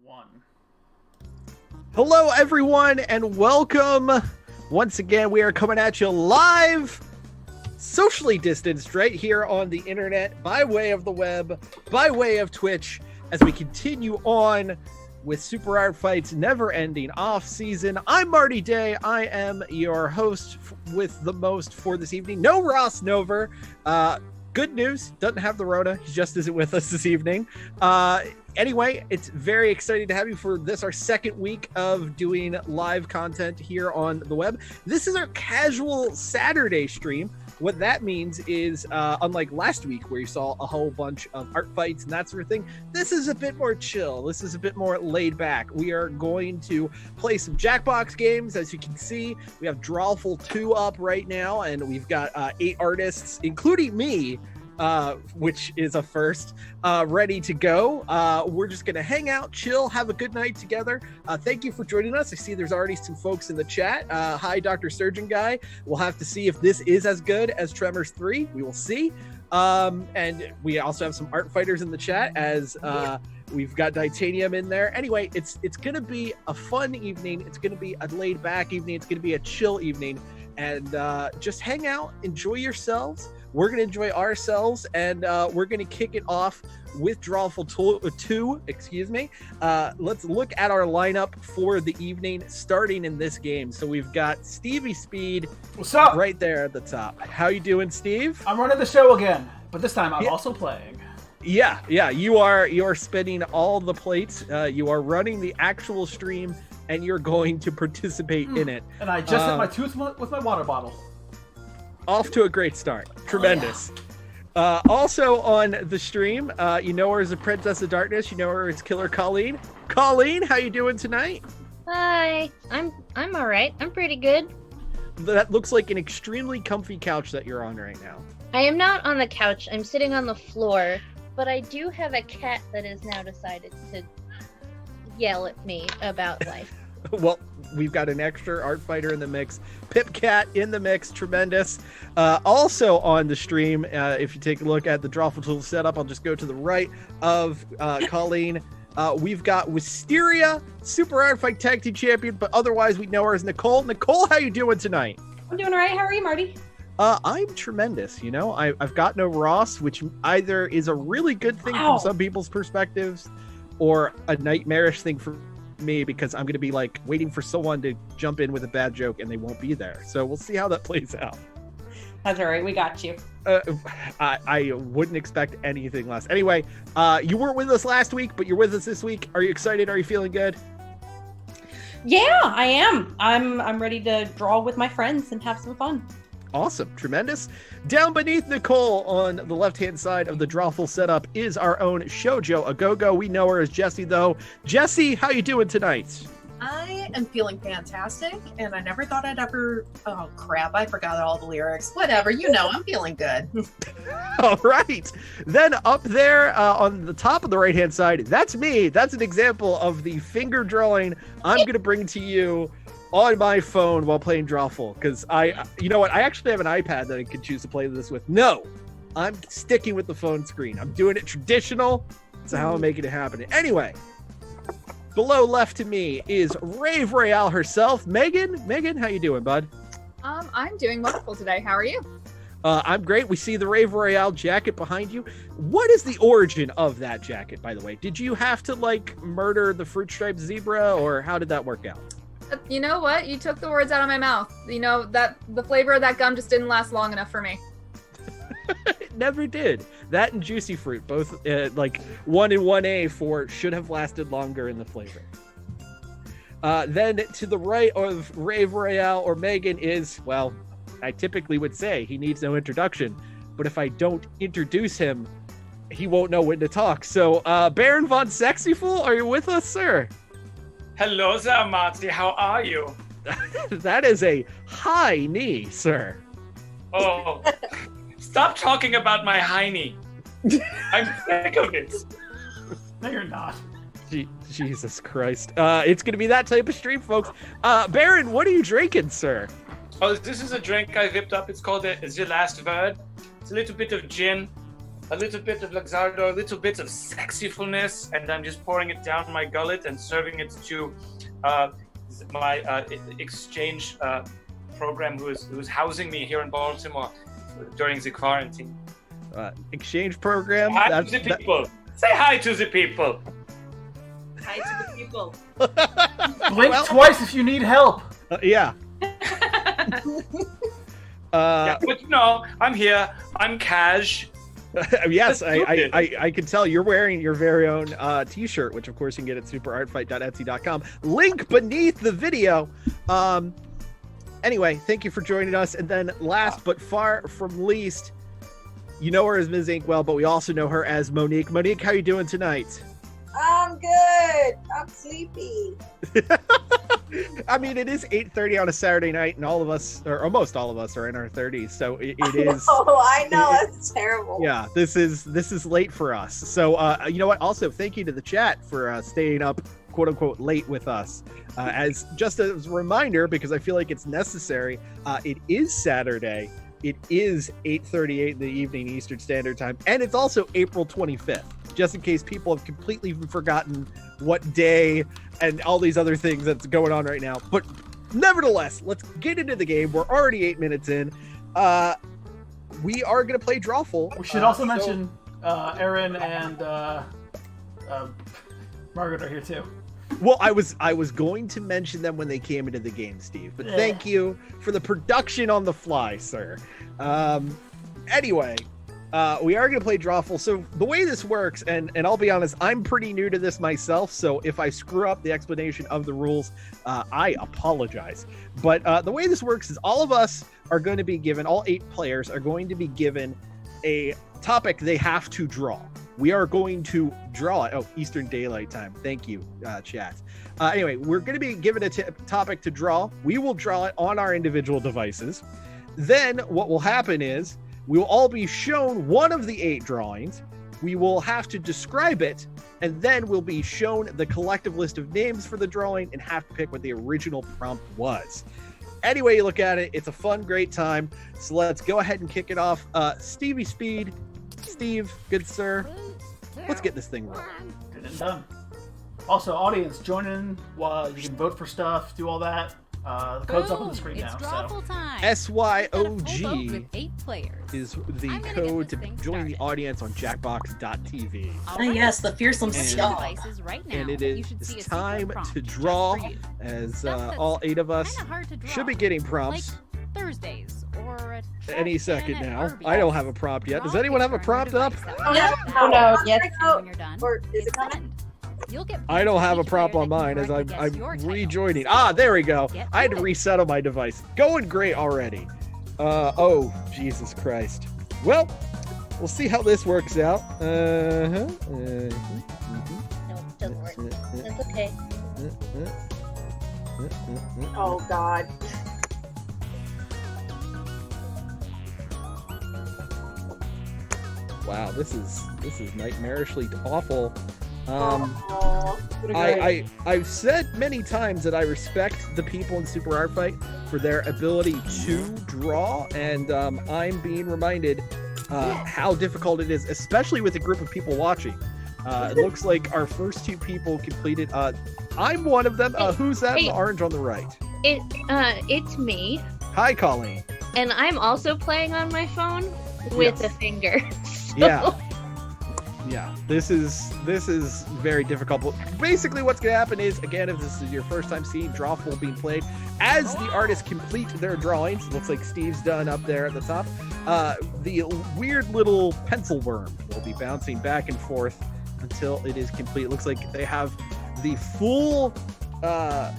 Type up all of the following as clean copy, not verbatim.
One. Hello, everyone, and welcome. Once again, we are coming at you live, socially distanced, right here on the internet, by way of the web, by way of Twitch, as we continue on with Super Art Fight's never-ending off-season. I'm Marty Day. I am your host with the most for this evening. No Ross Nover. Good news, doesn't have the Rona. He just isn't with us this evening. Anyway, it's very exciting to have you for this, our second week of doing live content here on the web. This is our casual Saturday stream. What that means is, unlike last week where you saw a whole bunch of art fights and that sort of thing, this is a bit more chill. This is a bit more laid back. We are going to play some Jackbox games. As you can see, we have Drawful 2 up right now, and we've got 8 artists, including me, which is a first, ready to go. We're just gonna hang out, chill, have a good night together. Thank you for joining us. I see there's already some folks in the chat. Hi, Dr. Surgeon Guy. We'll have to see if this is as good as Tremors 3. We will see. And we also have some art fighters in the chat, as we've got Titanium in there. Anyway, it's gonna be a fun evening. It's gonna be a laid back evening. It's gonna be a chill evening, and just hang out, enjoy yourselves. We're going to enjoy ourselves, and we're going to kick it off with Drawful 2. Let's look at our lineup for the evening, starting in this game. So we've got Stevie Speed. What's up? Right there at the top. How you doing, Steve? I'm running the show again, but this time I'm also playing. Yeah. You are spinning all the plates. You are running the actual stream, and you're going to participate in it. And I just hit my tooth with my water bottle. Off to a great start. Tremendous. Oh, yeah. Also on the stream, you know her as a Princess of Darkness. You know her as Killer Colleen. Colleen, how you doing tonight? Hi. I'm all right. I'm pretty good. That looks like an extremely comfy couch that you're on right now. I am not on the couch. I'm sitting on the floor, but I do have a cat that has now decided to yell at me about life. Well, we've got an extra art fighter in the mix. Pip Cat in the mix. Tremendous. Also on the stream, if you take a look at the Drawful Tool setup, I'll just go to the right of Colleen. We've got Wisteria, Super Art Fight Tag Team Champion, but otherwise we know her as Nicole. Nicole, how you doing tonight? I'm doing all right. How are you, Marty? I'm tremendous. You know, I've got no Ross, which either is a really good thing from some people's perspectives or a nightmarish thing for me, because I'm going to be like waiting for someone to jump in with a bad joke and they won't be there. So we'll see how that plays out. That's all right. We got you. I wouldn't expect anything less. Anyway, you weren't with us last week, but you're with us this week. Are you excited? Are you feeling good? Yeah, I am. I'm ready to draw with my friends and have some fun. Awesome. Tremendous. Down beneath Nicole on the left-hand side of the Drawful setup is our own Shoujo Agogo. We know her as Jessi, though. Jessi, how you doing tonight? I am feeling fantastic, and I never thought I'd ever... Oh, crap. I forgot all the lyrics. Whatever. You know, I'm feeling good. All right. Then up there on the top of the right-hand side, that's me. That's an example of the finger drawing I'm going to bring to you on my phone while playing Drawful, because you know what? I actually have an iPad that I could choose to play this with. No, I'm sticking with the phone screen. I'm doing it traditional. That's how I'm making it happen. Anyway, below left to me is Rave Royale herself, Megan. Megan, how you doing, bud? I'm doing wonderful today. How are you? I'm great. We see the Rave Royale jacket behind you. What is the origin of that jacket, by the way? Did you have to like murder the fruit striped zebra, or how did that work out? You know what? You took the words out of my mouth. You know, that the flavor of that gum just didn't last long enough for me. It never did. That and Juicy Fruit, both like 1 and 1A for should have lasted longer in the flavor. Then to the right of Rave Royale or Megan is, well, I typically would say he needs no introduction, but if I don't introduce him, he won't know when to talk. So, Baron von SEXYFUL, are you with us, sir? Hello there, Marty. How are you? That is a high knee, sir. Oh, stop talking about my high knee. I'm sick of it. No, you're not. Jesus Christ. It's going to be that type of stream, folks. Baron, what are you drinking, sir? Oh, this is a drink I whipped up. It's called the last word. It's a little bit of gin, a little bit of Luxardo, a little bit of sexyfulness, and I'm just pouring it down my gullet and serving it to my exchange program who's housing me here in Baltimore during the quarantine. Exchange program. Hi to the people. Say hi to the people. Hi to the people. Blink twice if you need help. Yeah. Yeah, but you know, I'm here. I'm Cash. Yes, I can tell you're wearing your very own t-shirt, which of course you can get at superartfight.etsy.com. Link beneath the video. Anyway, thank you for joining us. And then last but far from least, you know her as Ms. Inkwell, but we also know her as Monique. Monique, how you doing tonight? I'm good. I'm sleepy. I mean, it is 8:30 on a Saturday night, and all of us, or almost all of us, are in our 30s. So it is. Oh, I know. That's terrible. Yeah, this is late for us. So you know what? Also, thank you to the chat for staying up, quote unquote, late with us. As just as a reminder, because I feel like it's necessary. It is Saturday. It is 8:38 in the evening Eastern Standard Time, and it's also April 25th. Just in case people have completely forgotten what day and all these other things that's going on right now. But nevertheless, let's get into the game. We're already 8 minutes in. We are going to play Drawful. We should also mention Erin and Margaret are here too. Well, I was going to mention them when they came into the game, Steve. But thank you for the production on the fly, sir. Anyway. We are going to play Drawful. So the way this works, and I'll be honest, I'm pretty new to this myself, so if I screw up the explanation of the rules, I apologize. But the way this works is all of us are going to be given, all 8 players are going to be given a topic they have to draw. We are going to draw it. Oh, Eastern Daylight Time. Thank you, chat. Anyway, we're going to be given a topic to draw. We will draw it on our individual devices. Then what will happen is, we will all be shown one of the 8 drawings. We will have to describe it, and then we'll be shown the collective list of names for the drawing and have to pick what the original prompt was. Anyway, you look at it, it's a fun, great time. So let's go ahead and kick it off. Stevie Speed, Steve, good sir, let's get this thing rolling. Good and done. Also, audience, join in while you can vote for stuff, do all that. The code's up on the screen now. SYOG with 8 players. is the code to join the audience on Jackbox.tv. Yes, the fearsome stuff. Right now. And it is time to draw, as all 8 of us should be getting prompts. Like Thursdays or any second now. I don't have a prompt yet. Does anyone have a prompt up? Oh no, yes. When you're done, Or is it coming? you'll get I don't have a each prompt player on that can mine as correctly I'm guess your title. rejoining. There we go. I had to resettle my device. Going great already. Oh, Jesus Christ. Well, we'll see how this works out. No, it doesn't work. That's okay. Oh God. Wow, this is nightmarishly awful. Oh, I've said many times that I respect the people in Super Art Fight for their ability to draw, and I'm being reminded how difficult it is, especially with a group of people watching. It looks like our first 2 people completed. I'm one of them. Who's that in the orange on the right? It's me, Hi, Colleen. and I'm also playing on my phone with Yes. a finger. Yeah, this is very difficult. But basically, what's going to happen is, again, if this is your first time seeing Drawful being played, as the artists complete their drawings, looks like Steve's done up there at the top, the weird little pencil worm will be bouncing back and forth until it is complete. It looks like they have the full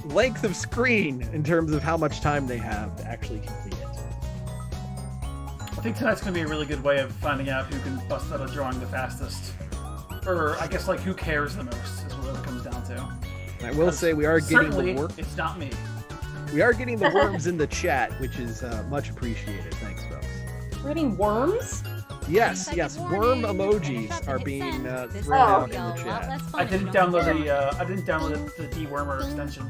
length of screen in terms of how much time they have to actually complete it. I think tonight's going to be a really good way of finding out who can bust out a drawing the fastest. Or, I guess, like, who cares the most is what it comes down to. I will say we are getting the it's not me. We are getting the worms in the chat, which is much appreciated. Thanks, folks. We're getting worms? Yes, worm emojis are being thrown out in the chat. I didn't download the dewormer extension.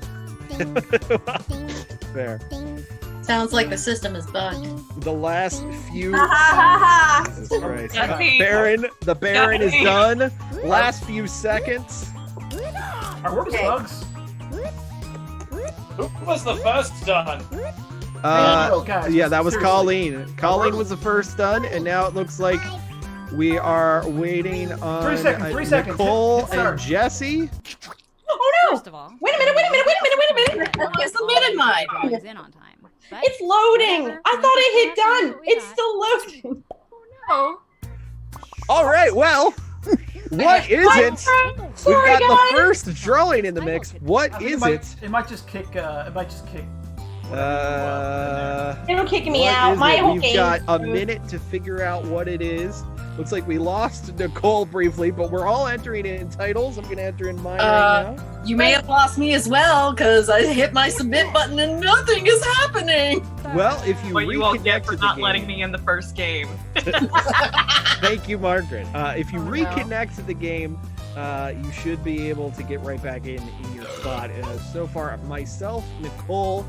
Fair. Sounds like the system is bugged. The last few. Ha ha ha Jesus Christ. Jessi. The Baron is Jessi. done. Last few seconds. Are worms Okay. bugs? Who was the first done? Guys, Yeah, that was seriously. Colleen. Colleen was the first done, and now it looks like we are waiting on 3 seconds, 3 seconds. Nicole Hit start. and Jessi. Oh no! First of all, Wait a minute, wait a minute, wait a minute, wait a minute! I submitted mine. it's in on time. But It's loading! whatever, I thought it hit that's done! what we It's got. still loading! Oh. All right, well, what is it? We've Sorry, got the guys. first drawing in the mix. What I think is it? it? It might just kick. It might just kick. It'll kick me What out. is My it? whole We've game. got a minute to figure out what it is. Looks like we lost Nicole briefly, but we're all entering in titles. I'm going to enter in mine right now. You may have lost me as well, because I hit my submit button and nothing is happening. Well, if you What you won't get reconnect for to the not game, letting me in the first game. thank you, Margaret. If you Oh, no. reconnect to the game, you should be able to get right back in your spot. So far, myself, Nicole,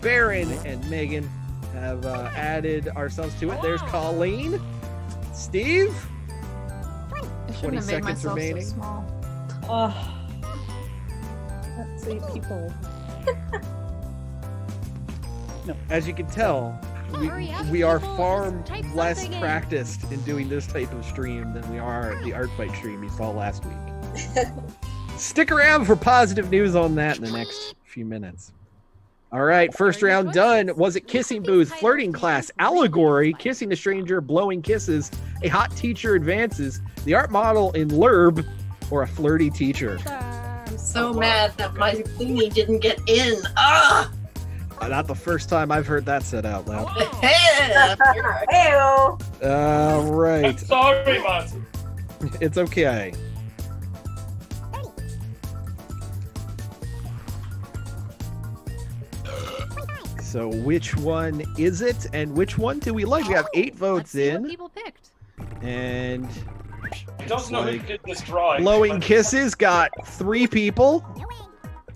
Baron, and Megan have added ourselves to it. There's Colleen, Steve. I 20 shouldn't have made seconds myself remaining. so small. Let's see, people. As you can tell, Hurry up, we are people, far just type less something in. practiced in doing this type of stream than we are the art fight stream you saw last week. Stick around for positive news on that in the next few minutes. All right, first round done. Was it kissing booth, flirting class, allegory, kissing a stranger, blowing kisses, a hot teacher advances, the art model in Lerb, or a flirty teacher? I'm so mad that my thingy didn't get in. Ah! Not the first time I've heard that said out loud. Ew. All right, Sorry, Marty. it's okay. So which one is it, and which one do we like? We have 8 Let's votes see what in, people picked. and I don't know who like did this drawing. blowing but- kisses got 3 people.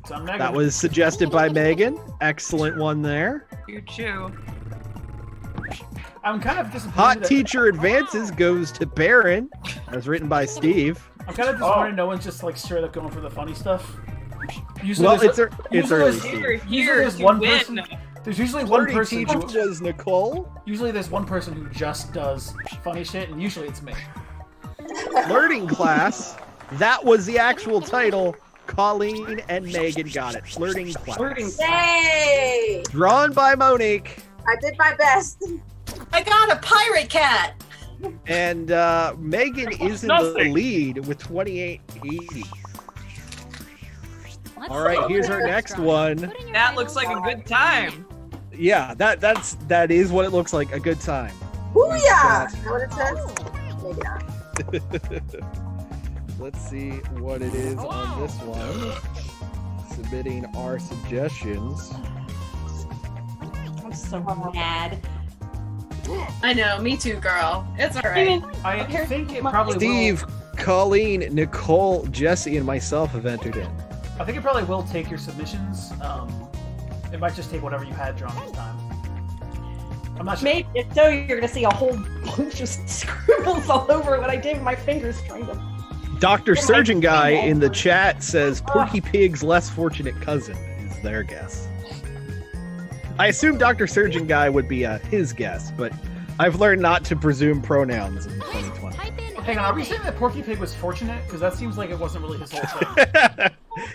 So I'm not That gonna- was suggested by Megan. Excellent one there. You chew. I'm kind of disappointed. Hot that- teacher advances goes to Baron, as written by Steve. I'm kind of disappointed no one's just like straight up going for the funny stuff. Usually Well, there's it's usually early, there's- Steve. You're Usually here there's to one win. person. There's usually one Flirty person. teacher Who, was Nicole. usually there's one person who just does funny shit, and usually it's me. Flirting class. That was the actual title. Colleen and Megan got it. Flirting class. Yay! Drawn by Monique. I did my best. I got a pirate cat. And Megan is in the Nothing. lead with 2880. Let's All right, see here's what our you're next drawing. one. Put in your That title. looks like a good time. Yeah, that is what it looks like. A good time. Booyah! Is that what it says? Maybe not. Let's see what it is on this one. Submitting our suggestions. I'm so mad. I know, me too, girl. It's alright. I think it probably Steve, Colleen, Nicole, Jessi, and myself have entered in. will. I think it probably will take your submissions. It might just take whatever you had drawn this time. I'm not sure. Maybe if so, you're gonna see a whole bunch of scribbles all over what I did with my fingers trying to. Dr. Surgeon Guy in the chat says Porky Pig's less fortunate cousin is their guess. I assume Dr. Surgeon Guy would be his guess, but I've learned not to presume pronouns in 2020. Type in Hang on, are we saying that Porky Pig was fortunate? Because that seems like it wasn't really his whole thing.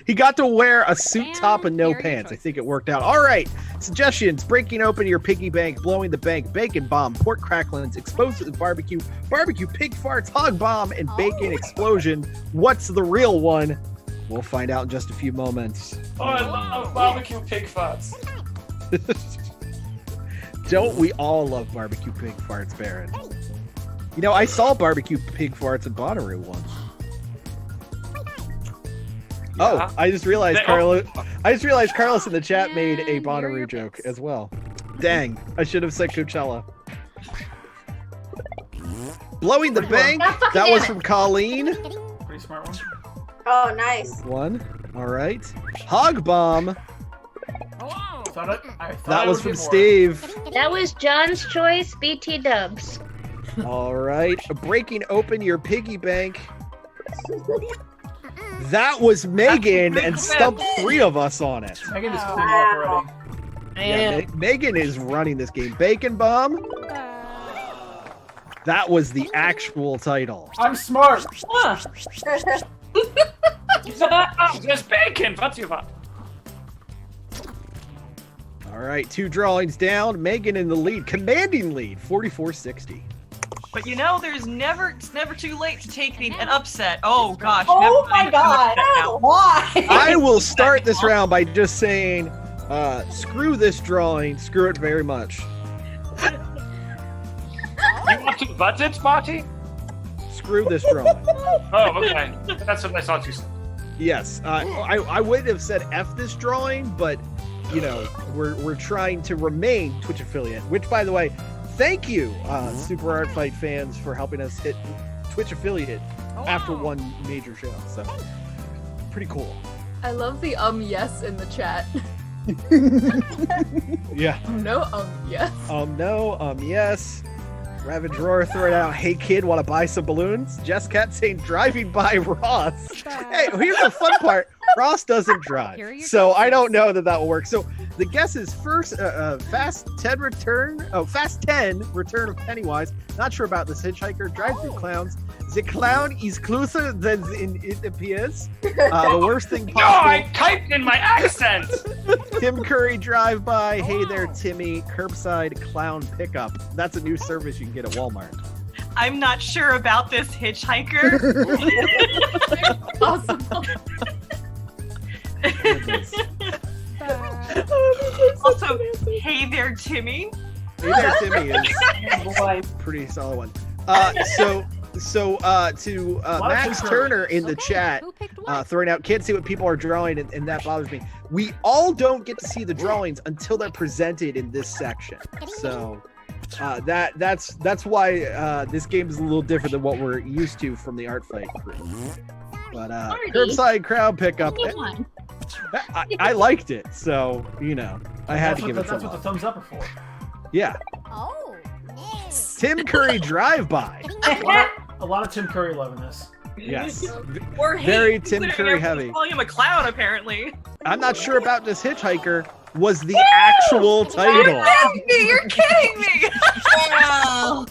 He got to wear a suit And top and no here are your pants. I choices. think it worked out. All right. Suggestions: breaking open your piggy bank, blowing the bank, bacon bomb, pork cracklings, explosive barbecue, barbecue pig farts, hog bomb, and bacon explosion. What's the real one? We'll find out in just a few moments. Oh, I love barbecue pig farts. Don't we all love barbecue pig farts, Baron? You know, I saw barbecue pig farts in Bonnaroo once. Oh, I just realized Carlos in the chat made a And here are Bonnaroo your joke picks. as well. Dang, I should have said Coachella. Blowing the bank. That was from Colleen. Pretty smart one. Oh, nice. One. All right. Hog bomb. Oh, Thought thought That I was would from get more. Steve. That was John's choice. BT Dubs. All right, breaking open your piggy bank. That was Megan and stumped 3 of us on it. Megan is cleaning up already. Yeah, Megan is running this game. Bacon Bomb. That was the actual title. I'm smart. Just bacon. What's your fault? All right, 2 drawings down. Megan in the lead, commanding lead, 44-60. But you know, it's never too late to take an upset. Oh gosh. Oh never my mind, god! I'm upset now. Why? I will start this round by just saying, screw this drawing. Screw it very much. You want to butt it, Marty? Screw this drawing. Oh, okay. That's what I thought you said. Yes, I would have said F this drawing, but you know, we're trying to remain Twitch affiliate. Which, by the way, thank you, Super Art Fight fans, for helping us hit Twitch affiliate after one major show. So, pretty cool. I love the yes in the chat. Yeah. No yes. No, yes. Ravage Roar throwing out, hey kid, want to buy some balloons? Jess Cat saying, driving by Ross. Hey, here's the fun part. Ross doesn't drive, so I don't know that will work. So the guess is first, Fast 10 return of Pennywise. Not sure about this hitchhiker. Drive-through clowns. The clown is closer than it appears. The worst thing No, I possible. typed in my accent. Tim Curry drive-by. Hey there, Timmy. Curbside clown pickup. That's a new service you can get at Walmart. I'm not sure about this hitchhiker. Possible. Also, hey there, Timmy. Hey there, Timmy is pretty solid one. To Max Turner in the chat, throwing out, can't see what people are drawing, and that bothers me. We all don't get to see the drawings until they're presented in this section. So that's why this game is a little different than what we're used to from the Art Fight crew. But curbside crowd pickup, I liked it, so you know I had to give it some That's what the love. thumbs up are for. Yeah. Oh, nice. Tim Curry drive-by. A lot of Tim Curry love in this. Yes. Or hey, Very Tim considering Curry everyone's heavy. calling him a clown, apparently. I'm not sure about this hitchhiker. Was the actual title? You're kidding me! Wow.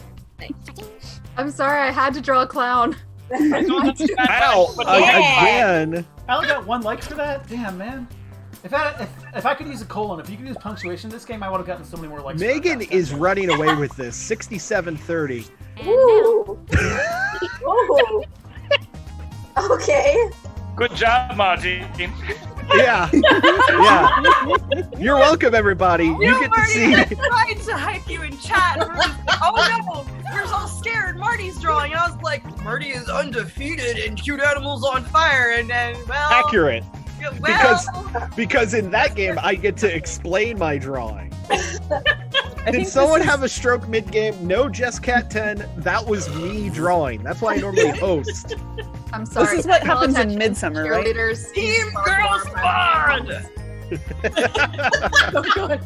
I'm sorry, I had to draw a clown. Ow! Again. I only got 1 like for that. Damn, man. If I could use a colon, if you could use punctuation in this game, I would have gotten so many more likes. Megan is running away with this. 67-30. Ooh. Ooh. Okay. Good job, Marty. Yeah. Yeah. You're welcome, everybody. You get to Marty, see. I tried to hype you in chat. Oh no, we're all scared. Marty's drawing. I was like, Marty is undefeated in Cute Animals on Fire, and then well, Accurate. well, Because in that game, I get to explain my drawing. Did someone have a stroke mid-game? No, Jess Cat 10. That was me drawing. That's why I normally host. I'm sorry. This is what Pay happens in attention, Midsummer, right? cheerleaders. Team Girl Squad! Oh, God.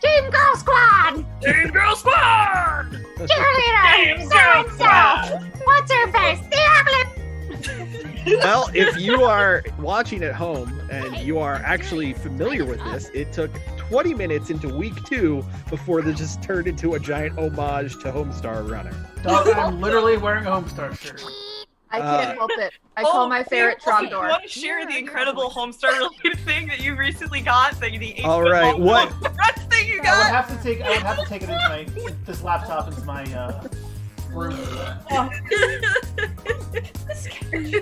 Team Girl Squad! Team Girl Squad! Cheerleader! So-and-so! What's her face? Well, if you are watching at home and you are actually familiar with this, it took 20 minutes into week 2 before this just turned into a giant homage to Homestar Runner. Dog, I'm literally wearing a Homestar shirt. I can't help it. I call my favorite Do Trogdor. you want to share the incredible Homestar related thing that you recently got? The 8-bit All right, what? thing you I would got? have to take it into this laptop into my room.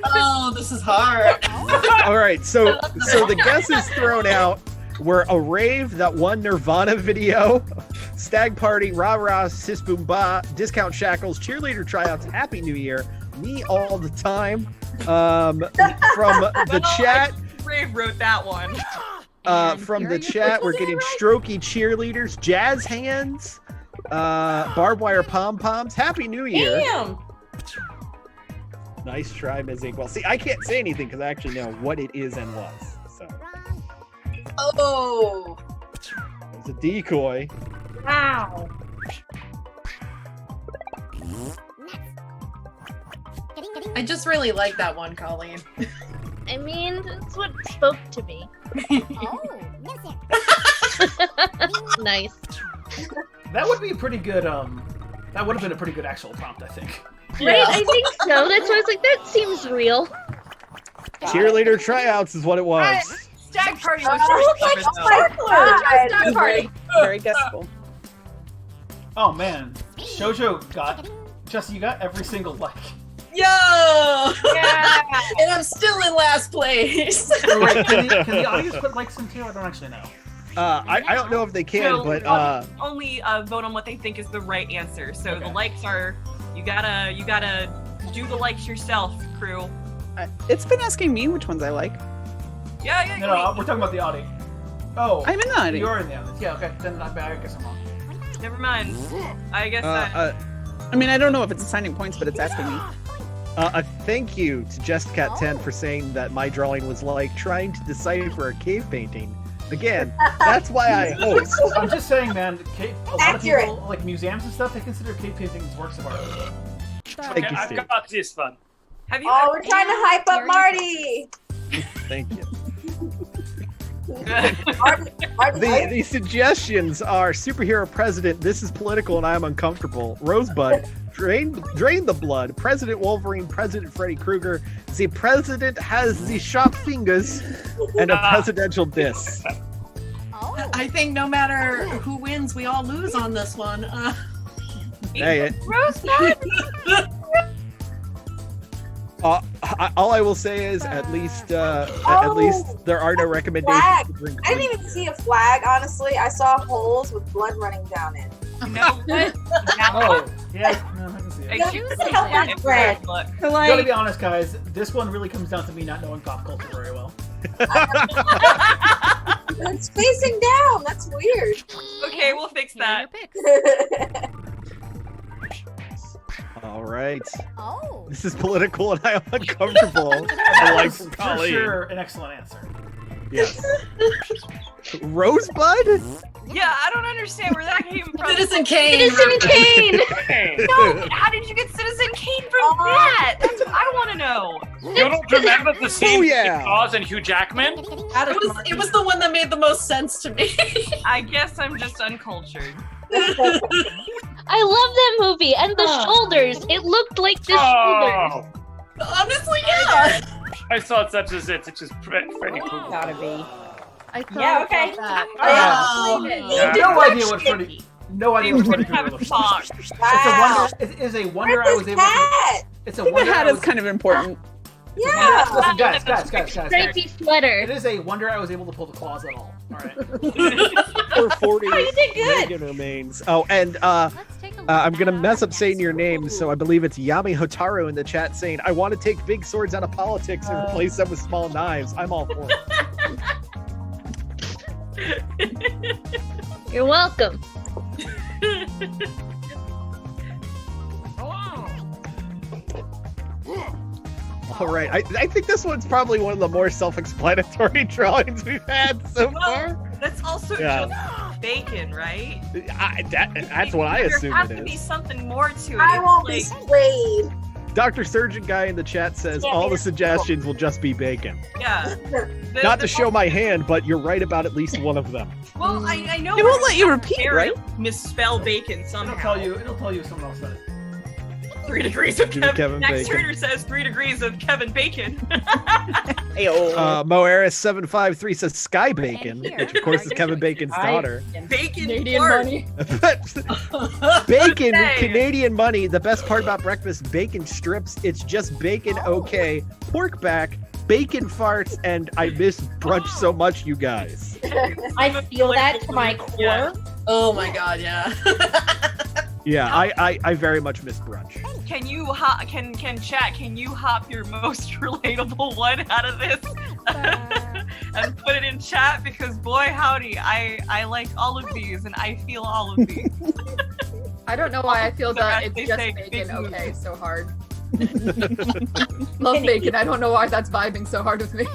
Oh, this is hard. All right, so the guesses thrown out were a rave, that one Nirvana video, stag party, rah rah, sis boom ba, discount shackles, cheerleader tryouts, Happy New Year, me all the time. From the chat, Rave wrote that one. from the chat, we're getting strokey cheerleaders, jazz hands, barbed wire pom poms. Happy New Year! Damn. Nice try, Ms. Inkwell. See, I can't say anything because I actually know what it is and was. So. Oh. It's a decoy. Wow. I just really like that one, Colleen. I mean, that's what spoke to me. Oh, music. Nice. That would be a pretty good. That would have been a pretty good actual prompt, I think. Right? I think so. That's why I was like, that seems real. Cheerleader tryouts is what it was. Stag party was Stag party. Very guessable. Oh man, Shoujo got. Jessi, you got every single like. Yo! Yeah. And I'm still in last place. Oh, wait, can the audience put likes in too? I don't actually know. I don't know if they can, No, but only vote on what they think is the right answer. So Okay. the likes are you gotta do the likes yourself, crew. It's been asking me which ones I like. Yeah. No, we're talking about the audience. Oh, I'm in the audience. you're in the audience. Yeah, okay. Then I guess I'm wrong. Never mind. I guess I mean, I don't know if it's assigning points, but it's asking me. a thank you to JustCat10 for saying that my drawing was like trying to decipher a cave painting. Again, that's why I host. I'm just saying, man. A lot of Accurate. people, like museums and stuff, they consider cave paintings works of art. Thank you, I've Steve. got this one. have you Oh, we're trying to hype up Marty. Thank you. Marty. The suggestions are superhero president, this is political and I am uncomfortable. Rosebud, drain the blood. President Wolverine, President Freddy Krueger. The president has the sharp fingers and a presidential diss. Oh. I think no matter who wins, we all lose on this one. Hey, Rosebud? all I will say is at least there are no recommendations flag. to drink. I didn't even see a flag, honestly. I saw holes with blood running down it. You know what? Oh, yeah. No, I can see it. I choose What the hell it. was red? Look. Gotta be honest, guys. This one really comes down to me not knowing pop culture very well. It's facing down. That's weird. Okay, we'll fix that. All right. Oh. This is political and I am uncomfortable. I like from For Colleen. sure, an excellent answer. Yes. Rosebud? Yeah, I don't understand where that came from. Citizen Kane. Citizen Kane! No, how did you get Citizen Kane from that? That's what I want to know. You don't remember the scene with yeah. Oz and Hugh Jackman? It was the one that made the most sense to me. I guess I'm just uncultured. I love that movie and the shoulders. It looked like the shoulders. Honestly, yeah. I thought such as it. It's just Freddy Krueger. Gotta be. I thought Yeah, okay. about that. No idea what Freddy. No idea what Freddy Krueger looks like. Wow. It is a wonder I Where's was his able to. hat? It's a I think the wonder. hat I is was, kind of important. Yeah. Listen, guys. Stripy sweater. It is a wonder I was able to pull the claws at all. All right. 440 Oh, you did good. Megan remains. Oh, and Let's take a look I'm at gonna our mess up next saying your name, so I believe it's Yami Hotaru in the chat saying, I want to take big swords out of politics and replace them with small knives. I'm all for it. You're welcome. All right, I think this one's probably one of the more self-explanatory drawings we've had so far. That's also Yeah. just bacon, right? That's what I assume There has it to be is. something more to it. I It's won't be like, swayed. Dr. Surgeon Guy in the chat says Yeah, all the it's suggestions will just be bacon. yeah. Not to show my hand, but you're right about at least one of them. Well, I know. It won't let you repeat, Aaron right? Misspell bacon somehow. It'll tell you if someone else said it. 3 degrees of Kevin Kevin. Max Bacon. Turner says 3 degrees of Kevin Bacon. Moeris753 says Sky Bacon, And here which of course is are Kevin your Bacon's choices. daughter. Bacon Canadian fart. money. Bacon, Say. Canadian money. The best part about breakfast, bacon strips. It's just bacon, okay. Pork back, bacon farts, and I miss brunch so much, you guys. I feel that to my core. Oh my god, yeah. Yeah, I very much miss brunch. Can you can chat? Can you hop your most relatable one out of this and put it in chat? Because boy howdy, I like all of these and I feel all of these. I don't know why I feel that They it's just say bacon big okay movies. so hard. Love bacon. I don't know why that's vibing so hard with me.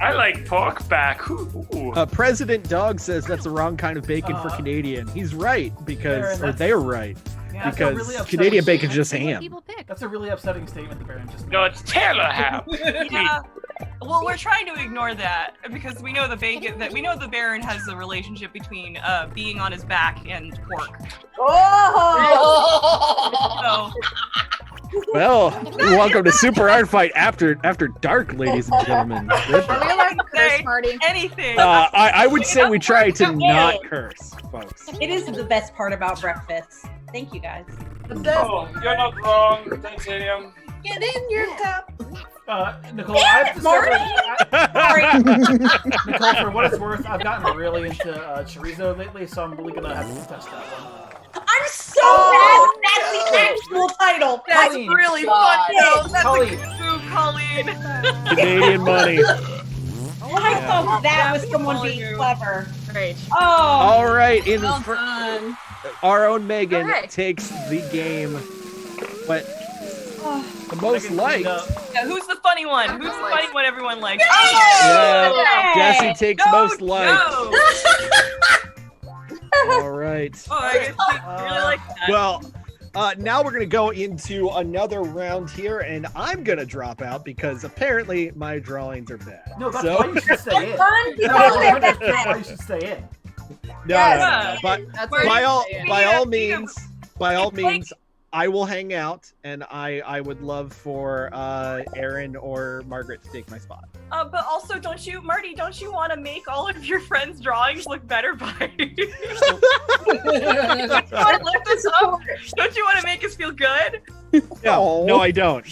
I like pork back. Ooh. President Dog says that's the wrong kind of bacon for Canadian. He's right because, or they're right. Yeah, Because really Canadian bacon's just What ham. people pick. That's a really upsetting statement the Baron just made. No, it's Taylor ham. Yeah. Well, we're trying to ignore that because we know the Baron has a relationship between being on his back and pork. Oh! So Well, welcome to Super Art Fight after dark, ladies and gentlemen. Are we allowed to curse, Say Marty? anything. I would say we try to not curse, folks. It is the best part about breakfast. Thank you guys. Oh, you're not wrong, Titanium. Get in your cup. Nicole, I've discovered. Sorry. Nicole, for what it's worth, I've gotten really into chorizo lately, so I'm really gonna have to test that one. I'm so mad that's the actual title. That's Colleen. really fun, though. That's Colleen. a good move, Colleen. Canadian money. I thought that was someone being clever. Great. Oh. All right, in Well done. our own Megan Okay. takes the game, but the most liked. Yeah, who's the funny one? Who's the funny one everyone likes? Yeah, Jessi takes No, most liked. no. All right. Oh, I guess you really like that. Well, now we're going to go into another round here, and I'm going to drop out because apparently my drawings are bad. No, that's So- why you should stay in. Fun people No, like that's that. why you should stay in. No. But That's Where by you all stay in. by all Yeah. means, by all It's like- means, I will hang out, and I would love for Erin or Margaret to take my spot. But also, Marty, don't you want to make all of your friends' drawings look better by? Don't you want to make us feel good? No, I don't.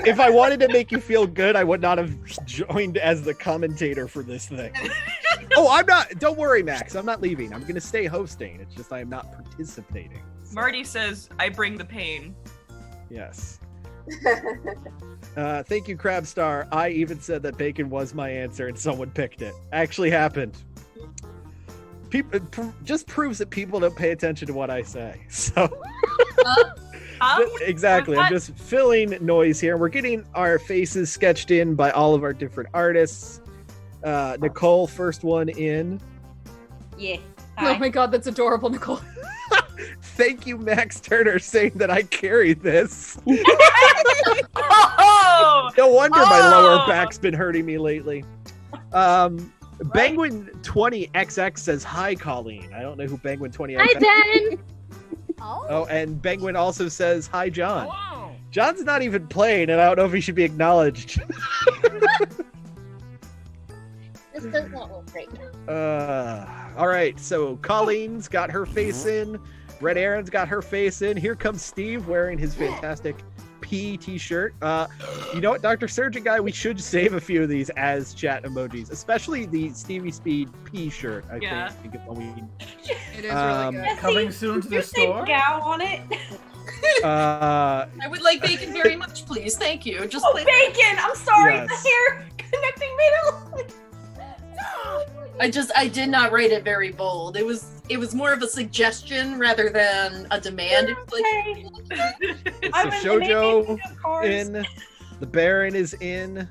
If I wanted to make you feel good, I would not have joined as the commentator for this thing. Oh, I'm not. Don't worry, Max. I'm not leaving. I'm going to stay hosting. It's just I am not participating. So, Marty says, "I bring the pain." yes. Thank you, Crabstar. I even said that bacon was my answer, and someone picked it. Actually happened. Just proves that people don't pay attention to what I say. So. Exactly. I'm just filling noise here. We're getting our faces sketched in by all of our different artists. Nicole, first one in. Yeah. Oh my god, that's adorable, Nicole. Thank you, Max Turner, saying that I carry this. Oh! No wonder my lower back's been hurting me lately. Penguin20XX says, hi, Colleen. I don't know who Penguin20XX is. Hi, Ben. Oh, and Penguin also says, hi, John. John's not even playing, and I don't know if he should be acknowledged. This does not look great. All right, so Colleen's got her face in. Red Erin's got her face in. Here comes Steve wearing his fantastic P t-shirt. You know what, Dr. Surgeon Guy, we should save a few of these as chat emojis, especially the Stevie Speed P shirt. I think is what we need. It is really good. Coming soon to the store. Gal on it. I would like bacon very much, please. Thank you. Just bacon. I'm sorry. Yes. The hair connecting made it look like. I did not rate it very bold. It was more of a suggestion rather than a demand. It was like, So Shoujo in, the Baron is in,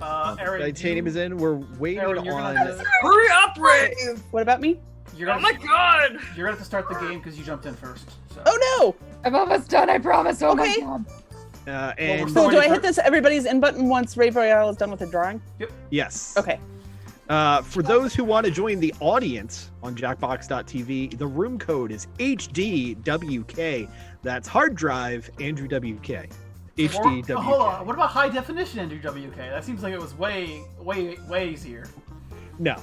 Erin, Titanium is in. We're waiting Erin, you're on. gonna have to, Hurry up, Ray! What about me? you're Oh gonna, my god! You're gonna have to start the game because you jumped in first. So. Oh no! I'm almost done, I promise. Oh Okay. my god. And So do I hit this everybody's in button once Ray Royale is done with the drawing? yes. Okay. For those who want to join the audience on Jackbox.tv, the room code is HDWK. That's hard drive Andrew WK. HDWK. Hold on. What about high definition Andrew WK? That seems like it was way easier. No.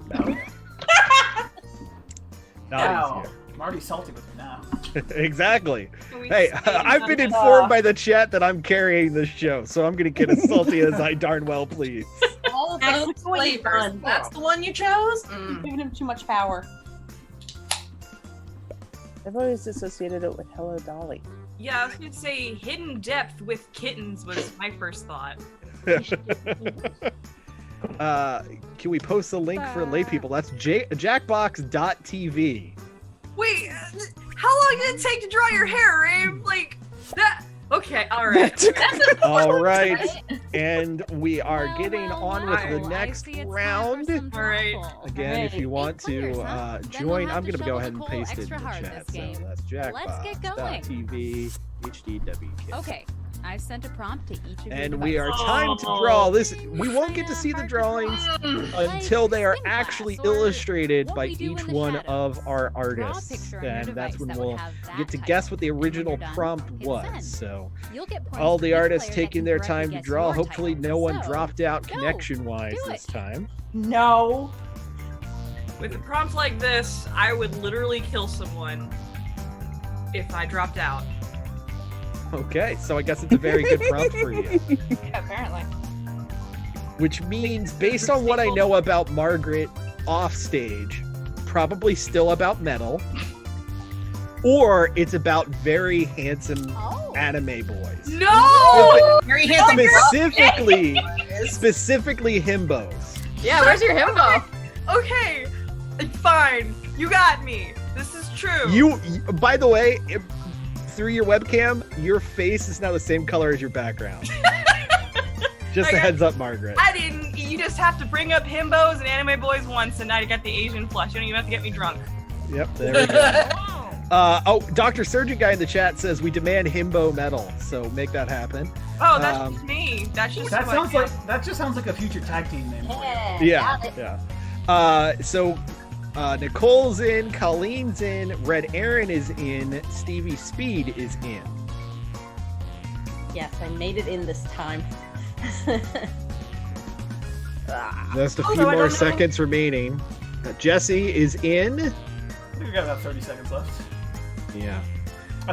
Not Wow. easier. Marty's salty with me now. Exactly. Can we Hey, stay I've been informed by the chat that I'm carrying this show, so I'm going to get as salty as I darn well please. all of That's those the one you flavors. done. That's the one you chose? Giving him too much power. I've always associated it with Hello Dolly. Yeah, I was gonna say hidden depth with kittens was my first thought. Can we post a link for lay people? That's jackbox.tv. Wait, How long did it take to draw your hair, Abe? Like that. Okay, all right. All right, and we are getting on with the next round. All right. Again, if you want to join, I'm going to go ahead and paste it in the chat. So that's Jackbox.tv HDWK. Okay, I've sent a prompt to each of you. And we are timed to draw this. We won't get to see the drawings until they are actually illustrated by each one of our artists. And that's when we'll get to guess what the original prompt was. So all the artists taking their time to draw. Hopefully no one dropped out connection-wise this time. No. With a prompt like this, I would literally kill someone if I dropped out. Okay, so I guess it's a very good prompt for you. Yeah, apparently. Which means, based on what I know about Margaret off stage, probably still about metal, or it's about very handsome anime boys. No! Very handsome. Specifically himbos. Yeah, where's your himbo? Okay, fine. You got me. This is true. You by the way, through your webcam, your face is now the same color as your background. Just a heads up, Margaret. I didn't. You just have to bring up himbos and anime boys once, and I got the Asian flush. You don't even have to get me drunk. Yep, there we go. Dr. Surgeon Guy in the chat says we demand himbo metal, so make that happen. Oh, that's just me. That's just that just sounds like a future tag team name. Yeah. So Nicole's in, Colleen's in, Red Erin is in, Stevie Speed is in. Yes, I made it in this time. Just a few more seconds remaining. Jessi is in. I think we got about 30 seconds left. Yeah.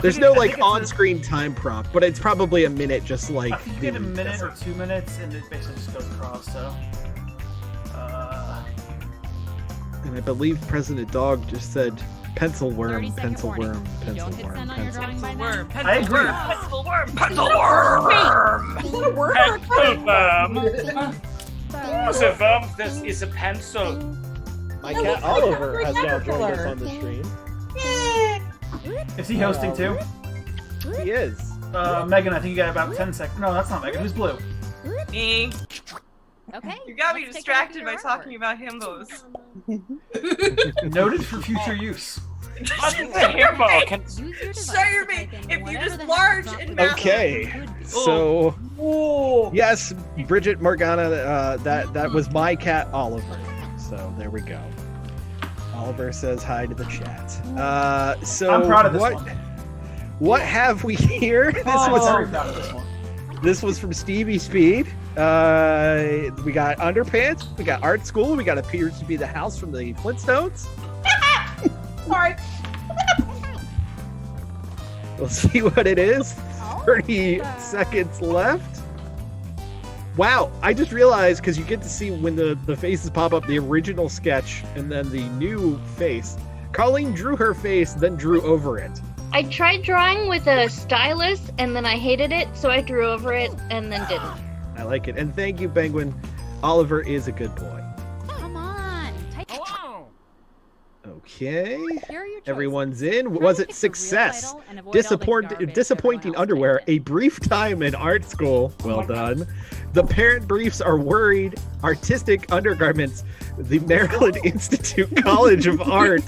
There's no like on-screen time prompt, but it's probably a minute, just like. I think you get a minute or 2 minutes, and it basically just goes across. So. And I believe President Dog just said pencil worm, pencil worm, pencil worm, pencil worm. I agree. Pencil worm, pencil worm. Pencil worm. This is a pencil. My cat Oliver has now joined us on the stream. Is he hosting too? He is. Megan, I think you got about 10 seconds. No, that's not Megan. Who's blue? Me. Okay. You got me distracted by talking about himbos. Noted for future use. Share me if you're just large and massive. Okay, so yes, Bridget Morgana, that was my cat Oliver. So there we go. Oliver says hi to the chat. So I'm proud of this one. What have we here? Very proud of this one. This was from Stevie Speed. We got Underpants, we got Art School, we got Appears to Be the House from the Flintstones. Sorry. We'll see what it is. 30 seconds left. Wow, I just realized, because you get to see when the faces pop up, the original sketch and then the new face. Colleen drew her face, then drew over it. I tried drawing with a stylus, and then I hated it, so I drew over it, and then didn't. I like it. And thank you, Penguin. Oliver is a good boy. Come on. Okay. Everyone's in. Was it success? Disappointing underwear. A brief time in art school. Well done. The parent briefs are worried. Artistic undergarments. The Maryland Institute College of Art.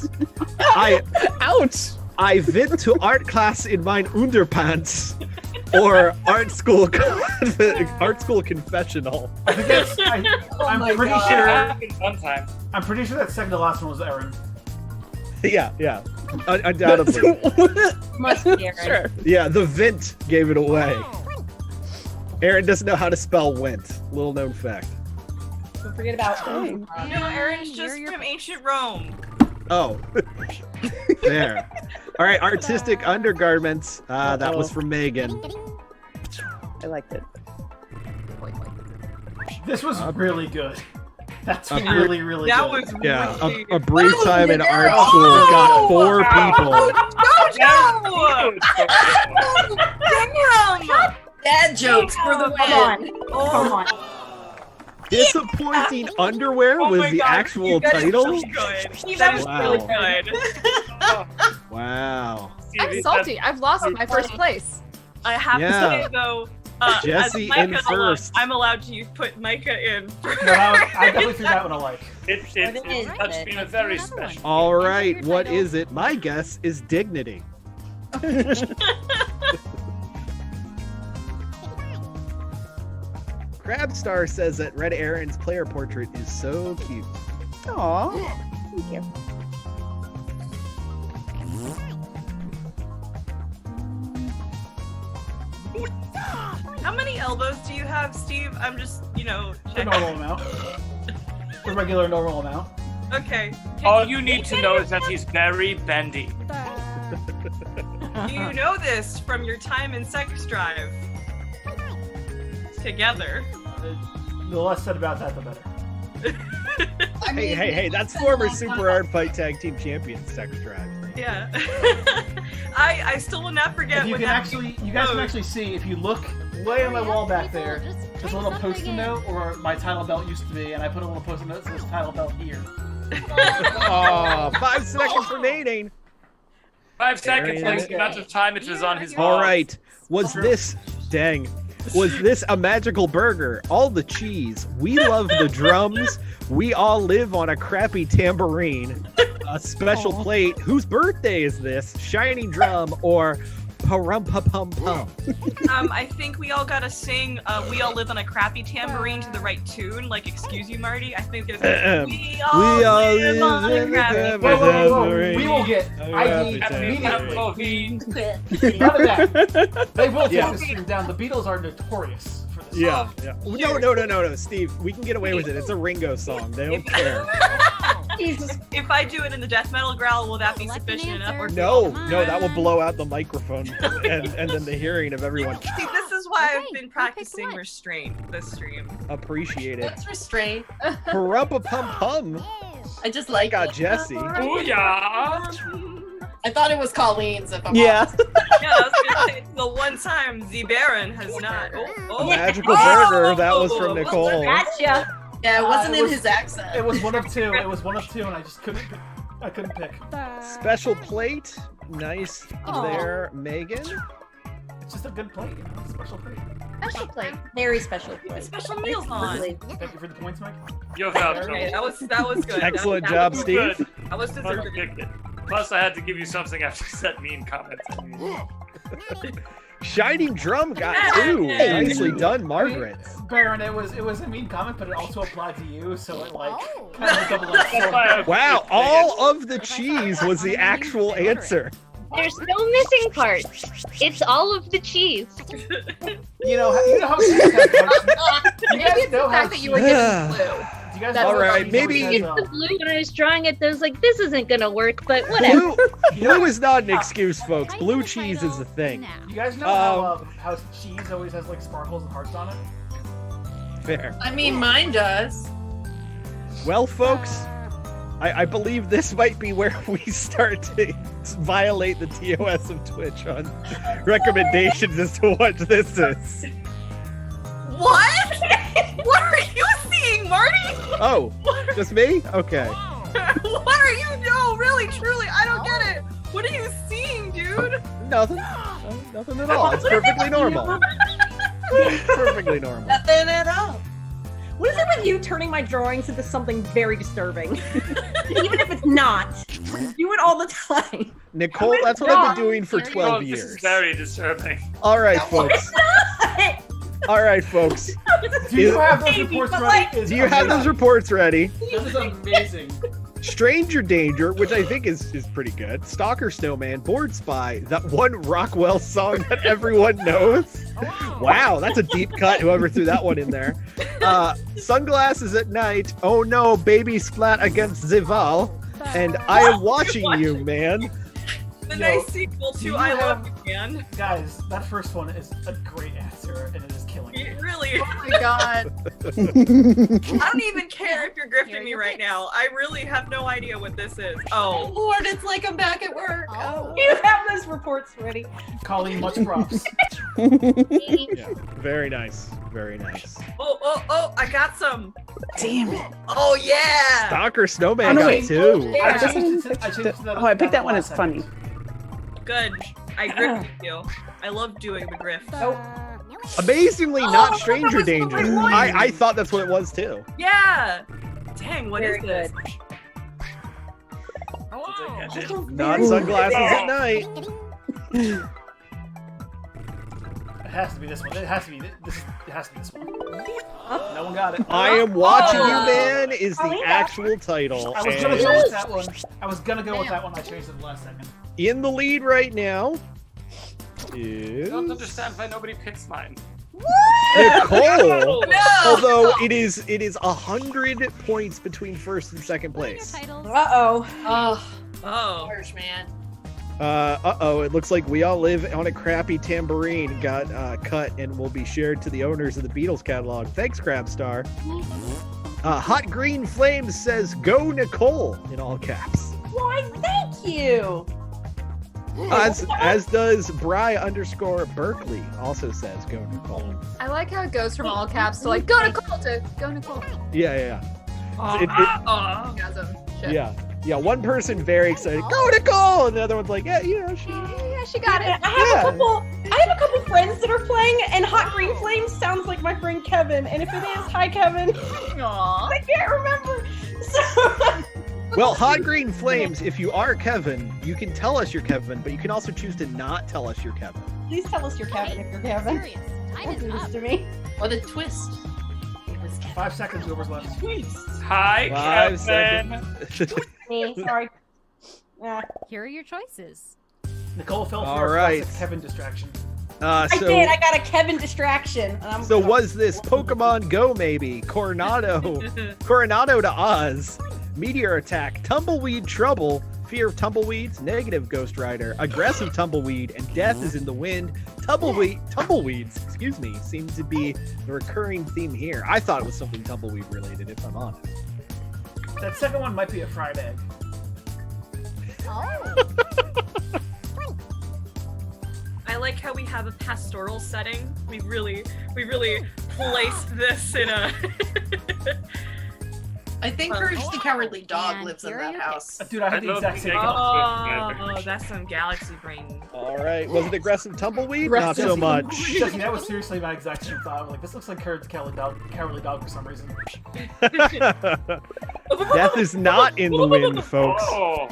Ouch! I went to art class in mine underpants. Or art school confessional. I think that's. I'm pretty sure. I'm pretty sure that second to last one was Erin. Yeah. Undoubtedly. Must be Erin. Sure. Yeah, the vent gave it away. Erin doesn't know how to spell went. Little known fact. Don't forget about. No, Erin's just from ancient Rome. Oh. There. All right, artistic undergarments. That was from Megan. I liked it. This was really good. That's really, really that good. Was Yeah, really a brief time in art school got 4 people. Damn! Dad jokes for the win. Come on. Disappointing underwear Oh was my the God, actual that is title? really good. Steve, That is Wow. really good. Wow. I'm salty. I've lost my first place. I have Yeah. to say though, as Jessi in Micah first. I'm allowed to put Micah in. No, I definitely threw that one alike. It's touched me in a very special. All right, what is it? My guess is dignity. Crabstar says that Red Erin's player portrait is so cute. Aw. Thank you. How many elbows do you have, Steve? I'm just, The checking. normal amount. The regular normal amount. Okay. All you need to know is that he's very bendy. Do you know this from your time in Sex Drive? Together. The less said about that, the better. Hey, that's former Super Hard Fight Tag Team Champion Sex Drive. Yeah. I still will not forget If you when can that actually, you guys can actually see, if you look way on my wall back there, there's a little post-it note where my title belt used to be, and I put a little post-it note that says title belt here. Oh, 5 seconds remaining. 5 seconds, like the amount of time it was on his All wall. right, was this a magical burger? All the cheese. We love the drums. We all live on a crappy tambourine. A special plate. Whose birthday is this? Shiny drum or pa-rum-pa-pum-pum? I think we all gotta sing We All Live on a Crappy Tambourine to the right tune, like Excuse You, Marty. I think it's We all live on a crappy Whoa. We will get ID immediately. None of that. They will take this stream down. The Beatles are notorious for this. Yeah. No, Steve. We can get away with it. It's a Ringo song. They don't care. If I do it in the death metal growl, will that be sufficient enough? Or No, that will blow out the microphone and then the hearing of everyone. See, this is why I've been practicing restraint this stream. Appreciate it. What's restraint? Pa-rum-pa-pum-pum. I just like Got it. Jessi. I thought it was Colleen's. If I'm Yeah. Yeah, I was gonna say the one time the Baron has not. Magical burger. That was from Nicole. Gotcha. Yeah, it wasn't It in was- his accent. It was one of two. And I just couldn't pick. Special plate. Nice there, Megan. It's just a good plate. Special plate. Special plate. Very special plate. Special meals on. Thank you for the points, Mike. You're welcome. Okay, that was good. Excellent that job, was Steve. good. I was deserving. Picked it. Plus, I had to give you something after you said mean comments. Shining drum got 2. Nicely done, Margaret. Baron, it was a mean comment, but it also applied to you, so it kind of double-edged. Wow, all of the cheese was the actual answer. There's no missing part. It's all of the cheese. You know how cheese has You guys know how that you were given blue. You guys All right, maybe It's the blue when I was drawing it. I was like, this isn't gonna work, but whatever. Blue is not an excuse, folks. Blue cheese is the thing. You guys know how cheese always has like sparkles and hearts on it? Fair. I mean, mine does. Well, folks, I believe this might be where we start to violate the TOS of Twitch on recommendations as to what this is. What? What are you seeing, Marty? Oh, just me? Okay. What are you? No, really, truly, I don't get it. What are you seeing, dude? Nothing. Nothing at all. It's perfectly normal. Perfectly normal. Nothing at all. What is it with you turning my drawings into something very disturbing? Even if it's not. You do it all the time. Nicole, that's what I've been doing for Oh, 12 this years. is very disturbing. All right, folks. All right, folks. Do you have those reports ready? Do you have those reports ready? This is amazing. Stranger Danger, which I think is pretty good. Stalker Snowman, Board Spy, that one Rockwell song that everyone knows. Wow, that's a deep cut, whoever threw that one in there. Sunglasses at Night, Oh No, Baby Splat Against Zival, and I Am Watching You, Man. The nice sequel to I Love You, Man. Guys, that first one is a great answer, and it is killing me. It really. Oh my god. I don't even care if you're grifting me right now. I really have no idea what this is. Oh Oh. Lord, it's like I'm back at work. Oh. You have those reports ready. Colleen, much props. Yeah, very nice. Very nice. Oh, I got some. Damn it. Oh yeah. Stalker Snowman no, got wait. 2. I changed it to that. Oh, I picked that one as funny. Good. I grifted you. I love doing the grift. Amazingly not Stranger that was the Danger. right one. I thought that's what it was too. Yeah. Dang, what is this? Oh, Not sunglasses at night. It has to be this one. It has to be this. It has to be this one. No one got it. I am watching you, man. Is the actual title. I was gonna and go with that one. I was gonna go with that one. I changed it at the last second. in the lead right now I is don't understand why nobody picks mine. Nicole. No! Although it is 100 points between first and second place. Uh-oh. Oh, Oh. harsh, man. It looks like We All Live on a Crappy Tambourine got cut and will be shared to the owners of the Beatles catalog. Thanks, Crabstar. Hot Green Flames says, "Go Nicole," in all caps. Why, thank you. As does Bry_Berkeley also says, "Go Nicole." I like how it goes from all caps to like, go Nicole to go Nicole. Yeah. Orgasm. Shit. Yeah. One person very excited, "Go Nicole," and the other one's like, "Yeah, she got it." I have a couple friends that are playing, and Hot Green Flames sounds like my friend Kevin. And if it is, hi Kevin. Aww. I can't remember. So Well, Hot Green Flames, if you are Kevin, you can tell us you're Kevin, but you can also choose to not tell us you're Kevin. please tell us you're Kevin if you're Kevin. Don't do this to me. What a twist. 5 seconds. Whoever's left. Hi, 5 Kevin. seconds. Me, sorry. Yeah. Here are your choices. Nicole fell All for a right. classic Kevin distraction. I did. I got a Kevin distraction. And I'm So was this Pokemon Go maybe? Coronado to Oz, Meteor Attack, Tumbleweed Trouble, Fear of Tumbleweeds, Negative Ghost Rider, Aggressive Tumbleweed, and Death is in the Wind. Tumbleweeds, seem to be the recurring theme here. I thought it was something tumbleweed related, if I'm honest. That second one might be a fried egg. I like how we have a pastoral setting. We really placed this in a. I think Courage the Cowardly Dog lives in that house. Dude, I had the exact same. Oh, that's some galaxy brain. All right, was it Aggressive Tumbleweed? Not so much. Jessi, that was seriously my exact same thought. Like, this looks like Courage the Cowardly Dog for some reason. Death is not in the wind, folks. Oh.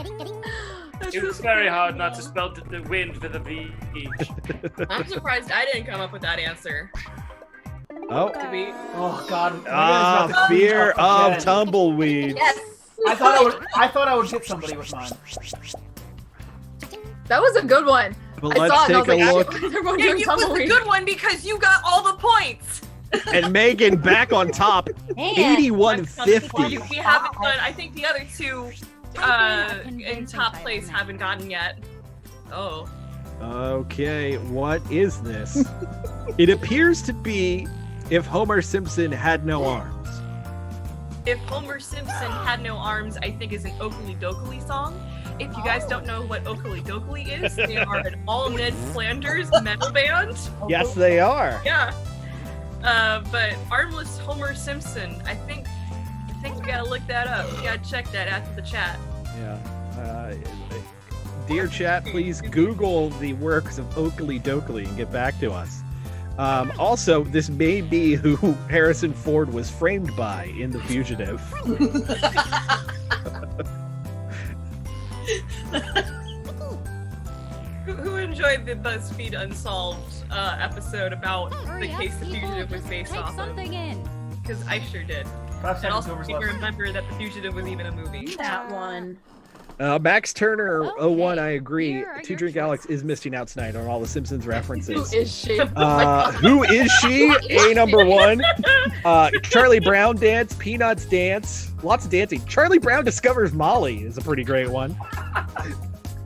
It's very hard not to spell the wind with a V. I'm surprised I didn't come up with that answer. Oh. Oh God. Fear of Tumbleweeds. Yes. I thought I would get somebody with mine. That was a good one. But I let's saw it and I take was a like, look. everyone Yeah, doing it was a tumbleweed. good one because you got all the points. And Megan back on top, 8150. We haven't done. I think the other two in top place haven't gotten yet. Oh. Okay, what is this? It appears to be If Homer Simpson Had No Arms. If Homer Simpson Had No Arms, I think is an Oakley Dokley song. If you guys don't know what Oakley Dokley is, they are an all Ned Flanders metal band. Yes, they are. Yeah. But Armless Homer Simpson, I think we gotta look that up. We gotta check that after the chat. Yeah. Dear chat, please Google the works of Oakley Dokley and get back to us. Also, this may be who Harrison Ford was framed by in The Fugitive. Who enjoyed the BuzzFeed Unsolved episode about the case The Fugitive was based off of? Because I sure did. And also didn't remember that The Fugitive was even a movie. That one. Max Turner 01, I agree. Two Drink Alex is missing out tonight on all the Simpsons references. Who is she? Who is she? A number one. Charlie Brown dance, Peanuts dance, lots of dancing. Charlie Brown discovers Molly is a pretty great one.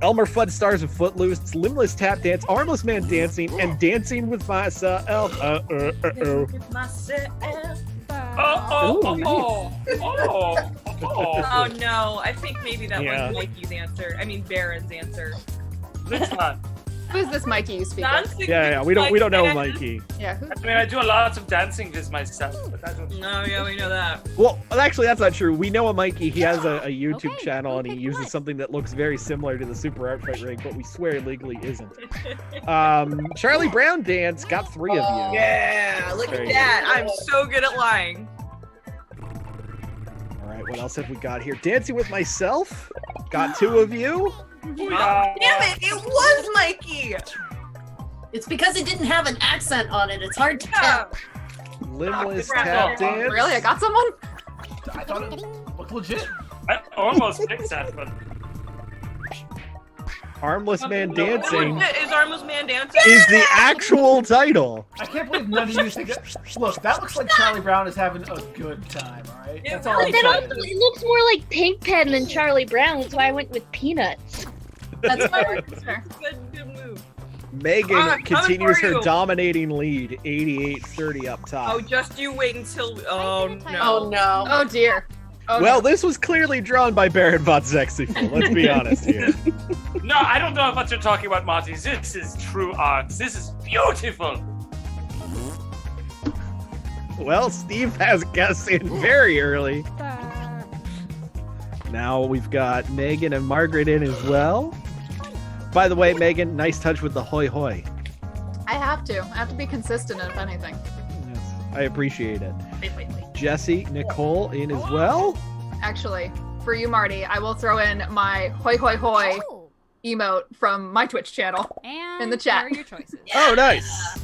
Elmer Fudd stars of Footloose, Limbless Tap Dance, Armless Man Dancing, and Dancing with Myself. Oh no, I think maybe that Yeah. was Mikey's answer. I mean Baron's answer. Which one? Who's this Mikey you speak of? Dancing Yeah, with we don't know my Mikey. Yeah, who? I mean, I do a lot of dancing just myself, but I don't. No, yeah, we know that. Well, actually, that's not true. We know a Mikey. He has a YouTube channel, and he uses something that looks very similar to the Super Art Fight ring, but we swear legally isn't. Charlie Brown Dance got 3 of you. Yeah, look Very at that. I'm so good at lying. All right, what else have we got here? Dancing with Myself got 2 of you. Damn it! It was Mikey. It's because it didn't have an accent on it. It's hard to tell. Limbless Tap Dance. Really? I got someone? I thought it looked legit. I almost picked that, but Armless Man Dancing Is Armless Man Dancing? is the actual title. I can't believe none of you think that. Look, that looks like Charlie Brown is having a good time, alright? That's all I'm But then saying. also, it looks more like Pink Pen than Charlie Brown, so I went with Peanuts. That's fair. Good move. Megan I'm coming continues for her you. dominating lead, 88-30 up top. Oh, just you wait until. Oh no. Oh no. Oh dear. Oh, Well, no. this was clearly drawn by Baron von SEXYFUL. Let's be honest here. no, I don't know what you're talking about, Marty. This is true art. This is beautiful. Well, Steve has guests in very early. Now we've got Megan and Margaret in as well. By the way, Megan, nice touch with the hoi hoi. I have to be consistent if anything. Yes, I appreciate it. Wait. Jessi, Nicole in as well. Actually, for you, Marty, I will throw in my hoi hoi hoi emote from my Twitch channel And in the chat. here are your choices. Oh, nice.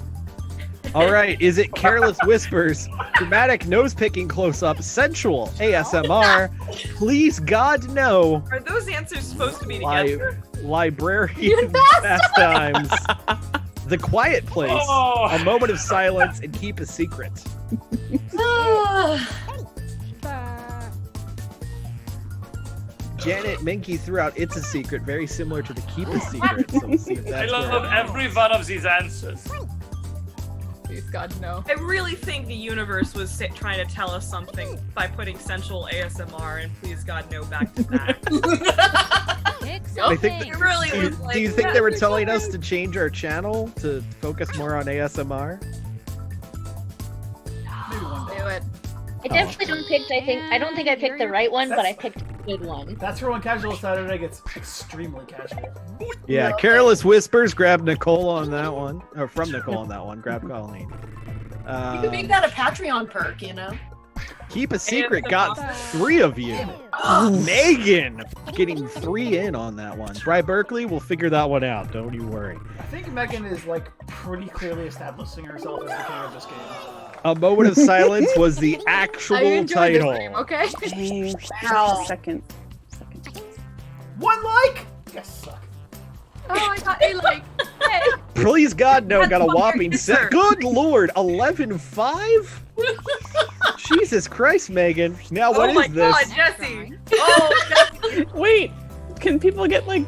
All right, is it Careless Whispers, dramatic nose-picking close-up, sensual ASMR, please God no, Are those answers supposed to be together? librarian pastimes, The Quiet Place, Oh. a moment of silence, and keep a secret. Janet Minky threw out It's a Secret, very similar to the Keep a Secret. So we'll see if I that's love where- every one of these answers. Please God no. I really think the universe was trying to tell us something by putting sensual ASMR and please God no back to back. Pick I think something. It really Do you, was like, do you think they were telling us to change our channel to focus more on ASMR? Maybe one day. Do it. I definitely don't pick. I don't think I picked the right one, but I picked a good one. That's for when Casual Saturday gets extremely casual. Yeah, Careless Whispers, grab Nicole on that one. Or from Nicole on that one, grab Colleen. You could make that a Patreon perk, you know? Keep a Secret got 3 of you. Megan getting 3 in on that one. Bri Berkeley will figure that one out, don't you worry. I think Megan is like pretty clearly establishing herself as the king of this game. A Moment of Silence was the I actual enjoyed title. this game, okay? Second. One like? Yes, suck. Oh, I got a like. Hey. Please God no, got a whopping Yes, set. sir. Good Lord, 11-5? Jesus Christ, Megan. Now what oh is my this? God, Jessi! Oh, Jessi! Wait, can people get like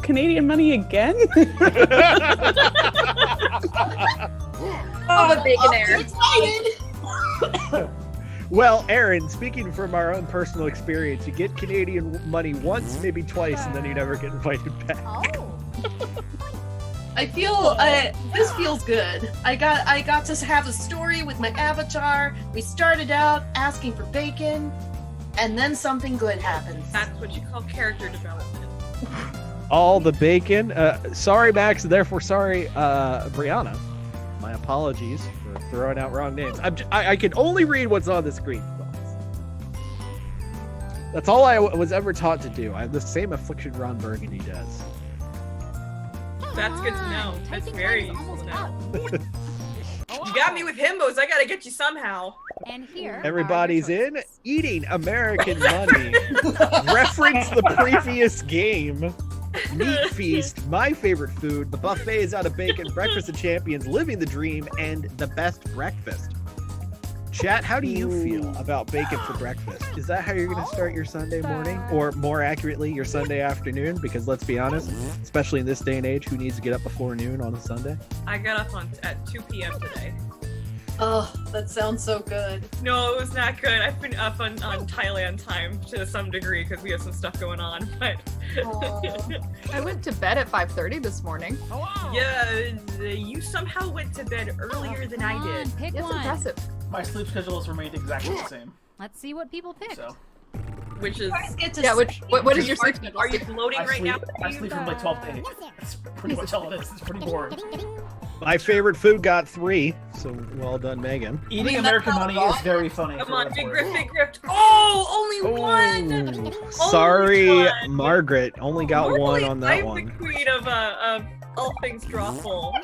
Canadian money again? Oh, the bacon air. Well, Erin, speaking from our own personal experience, you get Canadian money once, maybe twice, and then you never get invited back. I feel this feels good. I got to have a story with my avatar. We started out asking for bacon, and then something good happens. That's what you call character development. All the bacon. Sorry, Max. Therefore, sorry, Brianna. My apologies for throwing out wrong names. I can only read what's on the screen. That's all I was ever taught to do. I have the same affliction Ron Burgundy does. That's good to know. That's Typing very time is useful to almost know. up. You got me with himbos. I gotta get you somehow. And here Everybody's are your in. choices. Eating American money. Reference the previous game. Meat Feast, my favorite food. The buffet is out of bacon. Breakfast of Champions, living the dream, and the best breakfast. Chat, how do you feel about bacon for breakfast? Is that how you're going to start your Sunday morning? Or more accurately, your Sunday afternoon? Because let's be honest, especially in this day and age, who needs to get up before noon on a Sunday? I got up at 2 p.m. today. Oh, that sounds so good. No, it was not good. I've been up on Thailand time to some degree because we have some stuff going on. But I went to bed at 5:30 this morning. yeah, you somehow went to bed earlier than I did. Pick That's one. impressive. My sleep schedule has remained exactly the same. Let's see what people pick. So Which is Yeah, what is your sleep schedule? Are you floating I right sleep, now? I sleep from like 12 to 8. That's pretty much all it is. It's pretty boring. My favorite food got 3, so well done, Megan. Eating American money is very funny. Come for on, what big it's grift, worth. big grift. Oh, only one. Sorry, one. Margaret. Only got Normally, 1 on that I'm one. the queen of all things drawful.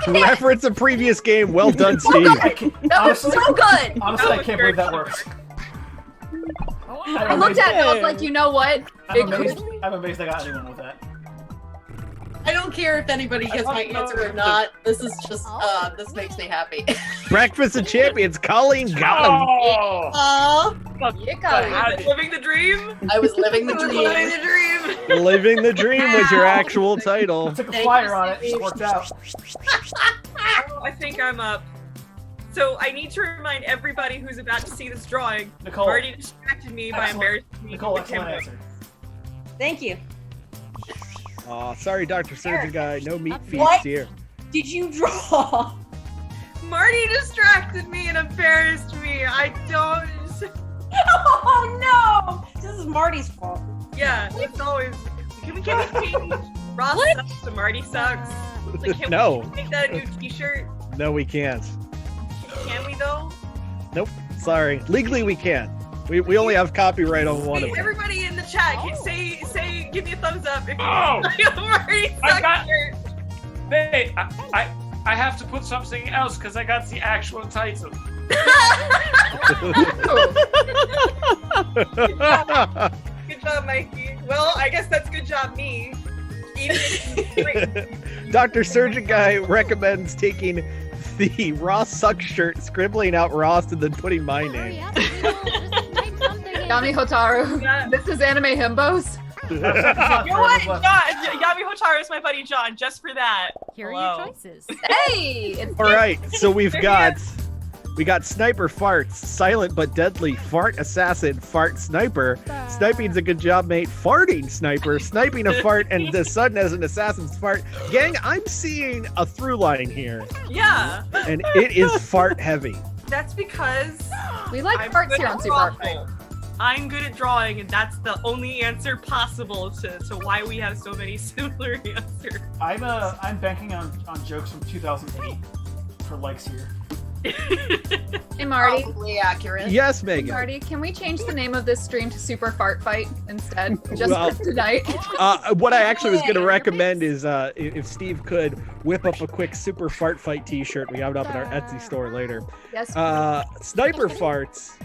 Reference a previous game. Well done, Steve. That was so good! Honestly, I can't believe that works. I looked at it, I was like, you know what? I'm amazed I got anyone with that. I don't care if anybody gets my answer or not. This is just, this makes me happy. Breakfast of Champions. Colleen got him. Living the dream. I was living the dream. Living the dream. Living the Dream was your actual title. Took a flyer on it. It worked out. I think I'm up. So I need to remind everybody who's about to see this drawing. Nicole. Marty distracted me by embarrassing me. Nicole, with excellent him. answer. Thank you. Aw, sorry, Dr. Surgeon Guy. No meat feast What? here. Did you draw? Marty distracted me and embarrassed me. I don't. Oh no! This is Marty's fault. Yeah, it's always. Can we change Ross sucks to Marty sucks? Like, can No. we make that a new T-shirt? No, we can't. Can we though? Nope. Sorry. Legally, we can't. We only have copyright on one of them. Everybody in the chat, can say, give me a thumbs up if Oh! Marty I sucks got- shirt. Wait, I have to put something else because I got the actual title. Good job, Mikey. Well, I guess that's good job, me. Even if Dr. Surgeon Guy recommends taking the Ross Sucks shirt, scribbling out Ross, and then putting my name. Yami Hotaru. This is Anime Himbos. You know what? Yami Hotaru is my buddy John, just for that. Here are your choices. Hey! All right, so we got Sniper Farts, Silent but Deadly, Fart Assassin, Fart Sniper. Sniping's a good job, mate. Farting Sniper, sniping a fart, and the sudden as an assassin's fart. Gang, I'm seeing a through line here, Yeah. and it is fart heavy. That's because We like I'm farts good here at on Super Art drawing. I'm good at drawing, and that's the only answer possible to why we have so many similar answers. I'm banking on jokes from 2008 for likes here. Hey, Marty. Probably accurate. Yes, Megan. Marty, can we change the name of this stream to Super Fart Fight instead? Just Well, for tonight? What I actually was going to recommend is if Steve could whip up a quick Super Fart Fight t-shirt. We have it up in our Etsy store later. Yes. Sniper Farts.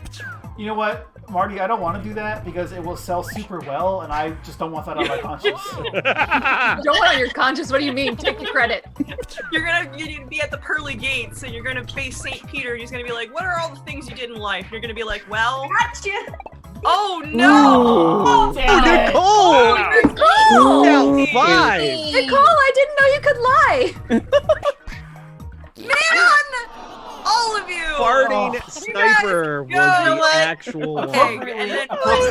You know what, Marty? I don't want to do that because it will sell super well, and I just don't want that on my conscience. Don't want on your conscience. What do you mean? Take the credit. You're gonna be at the pearly gates, and you're gonna face St. Peter, and he's gonna be like, "What are all the things you did in life?" You're gonna be like, "Well, Gotcha. oh no, Nicole! Nicole! Now 5. Nicole, I didn't know you could lie. man, all of you, Farting Sniper was the actual one. Okay, and then Nicole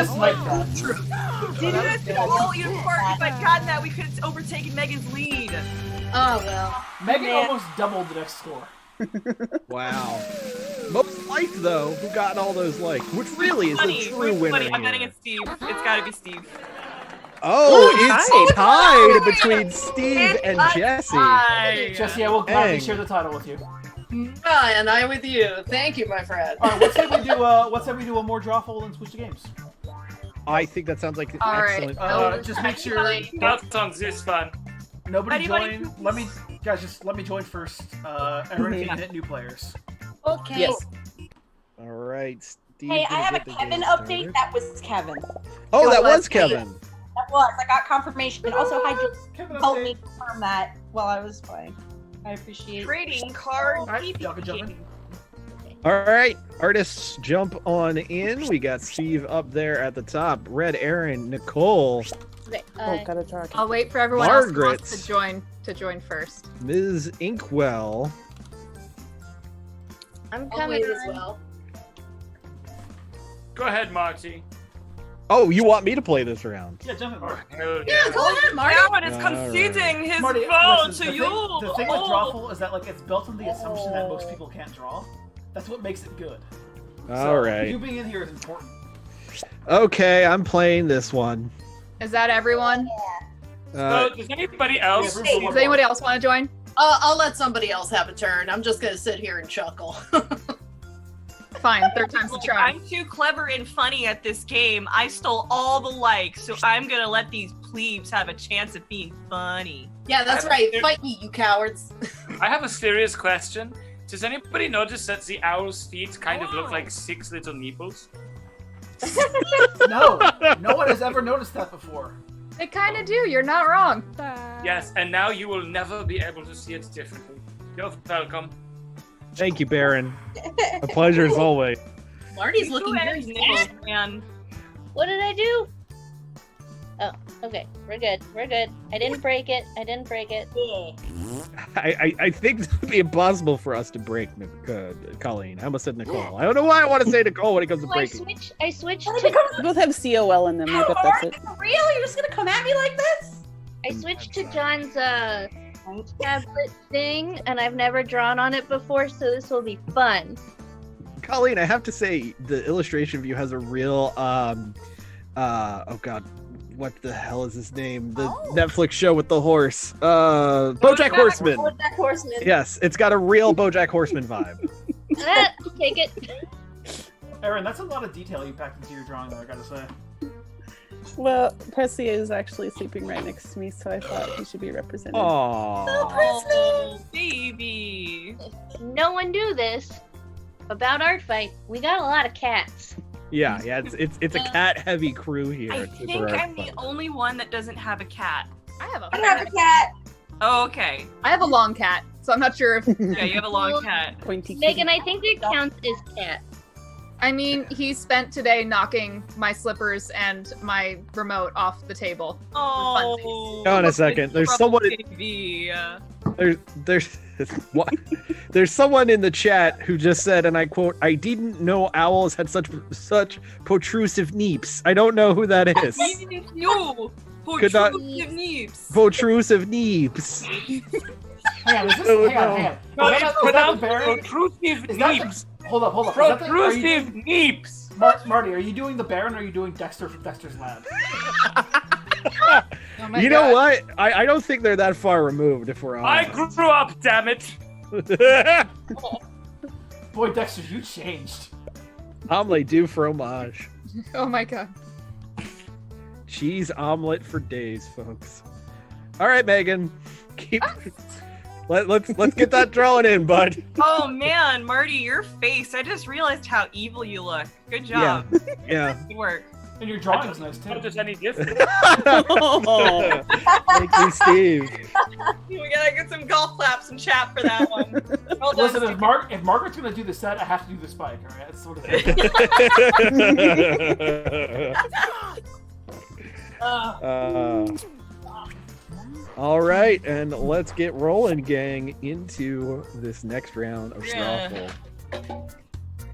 sniped that. did you guys all eat a fart? If I'd gotten that, we could have overtaken Megan's lead. Oh, well. Megan almost doubled the next score. Wow. Most liked, though, who got all those likes, which really is Funny, a true winner. funny. I'm here. betting it's Steve. It's gotta be Steve. Oh, it's tied tied. between Steve and Jessi. Hi. Jessi, I will gladly Dang. share the title with you. And I with you. Thank you, my friend. All right, let's say we do a more drawful and switch the games. I think that sounds like an All right. excellent. Just make sure That sounds this fun. nobody Anybody- join. Let me join first. Erin can hit new players. Okay. Yes. All right, Steve. Hey, I gonna have a get the Kevin game update. started. That was Kevin. Oh, that Let's was Kevin. That was. I got confirmation. Also, hi, Kevin help update. me confirm that while I was playing. I appreciate it. Trading card. Alright, y'all can jump in. All right, artists, jump on in. We got Steve up there at the top. Red Erin, Nicole, Okay, Oh, gotta talk. I'll wait for everyone else who Margaret. wants to join to join first? Ms. Inkwell. I'm I'll coming wait as on. well. Go ahead, Marty. Oh, you want me to play this round? Yeah, jump in, Marty. Hell Yeah, go ahead, Marty. That one is All conceding his Marty, vote listen, to the you. Thing, the thing with Oh. Drawful is that like it's built on the assumption that most people can't draw. That's what makes it good. All right. You being in here is important. Okay, I'm playing this one. Is that everyone? So, does anybody else? Yeah, Does anybody else want to join? I'll let somebody else have a turn. I'm just gonna sit here and chuckle. Fine, third time's the charm. I'm too clever and funny at this game. I stole all the likes, so I'm gonna let these plebes have a chance at being funny. Yeah, that's right. Fight me, you cowards. I have a serious question. Does anybody notice that the owl's feet kind of look like 6 little nipples? No, no one has ever noticed that before. They kind of do. You're not wrong. Yes, and now you will never be able to see it differently. You're welcome. Thank you, Baron. A pleasure as always. Marty's looking very nipples, sad. man. What did I do? Oh, okay. We're good. We're good. I didn't break it. I didn't break it. I think it would be impossible for us to break Colleen. I almost said Nicole. I don't know why I want to say Nicole when it comes to Oh, breaking. I switched When it to comes You both have COL in them. I bet that's it. For real? You're just gonna come at me like this? I switched to John's tablet thing, and I've never drawn on it before, so this will be fun. Colleen, I have to say the illustration of you has a real oh god, what the hell is his name? The Netflix show with the horse. BoJack Horseman. BoJack Horseman. Yes, it's got a real BoJack Horseman vibe. I'll take it. Erin, that's a lot of detail you packed into your drawing there, I gotta say. Well, Presley is actually sleeping right next to me, so I thought he should be represented. Oh, baby. No one knew this about Art Fight. We got a lot of cats. Yeah, it's a cat-heavy crew here. I It's think super I'm fun. the only one that doesn't have a cat. I have a I have a cat. Oh, okay. I have a long cat, so I'm not sure if. Yeah, you have a long cat. Pointy Megan, I think it counts as cat. I mean, he spent today knocking my slippers and my remote off the table. Oh. Hang on a second. There's someone. Baby. There's what? There's someone in the chat who just said, and I quote, "I didn't know owls had such protrusive neeps." I don't know who that is. You. Could not- Protrusive neeps. Hang on, is this, No, hang on, hang on. No, Is it's that the pronounced Baron? protrusive Is that the- neeps. Hold up. Is that the- are you Protrusive doing- neeps. Marty, are you doing the Baron or are you doing Dexter from Dexter's Lab? Oh You know what? I don't think they're that far removed, if we're I honest. grew up, damn it. Boy, Dexter, you changed. Omelette du fromage. Oh my god. Cheese omelet for days, folks. All right, Megan. Let's get that drawing in, bud. Oh man, Marty, your face. I just realized how evil you look. Good job. Yeah. Good work. And your drawing's nice too. Not just any different. Thank you, Steve. We gotta get some golf claps and chat for that one. Well done, Listen, Steve. if Margaret's gonna do the set, I have to do the spike. All right, that's sort of All right, and let's get rolling, gang, into this next round of Yeah. Strawful.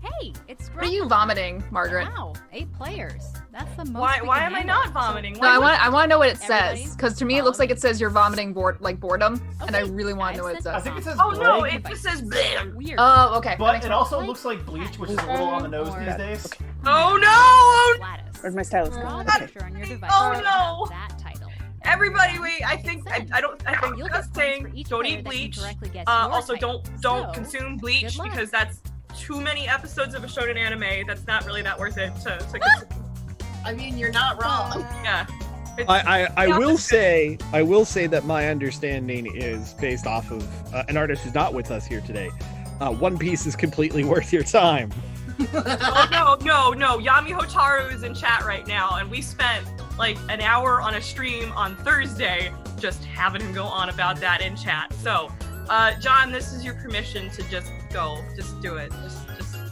Hey, it's What are you vomiting, Margaret? Wow, 8 players. That's the most. Why we why can am I handle. not vomiting? No, Why I want to know what it Everybody says, because to me it looks like it says you're vomiting boredom, and I Okay, really want to know what it I says. think it says Oh no, Blake, it just says bleh. Weird. Oh, okay. that but makes it sense. also looks like bleach, which is a little on the nose these days. Oh no! Gladys. Where's my stylus? Draw the picture on your device. Oh, that no. has That title. Everybody, wait! I think I think You'll that's get points saying for each don't player eat that can bleach. correctly guess Also, your don't title. So, consume bleach good luck. because that's too many episodes of a shonen anime. That's not really that worth it to consume. I mean, you're not wrong. Yeah. I will say that my understanding is based off of an artist who's not with us here today. One Piece is completely worth your time. Oh no! Yami Hotaru is in chat right now, and we spent like an hour on a stream on Thursday just having him go on about that in chat. So, John, this is your permission to just go. Just do it.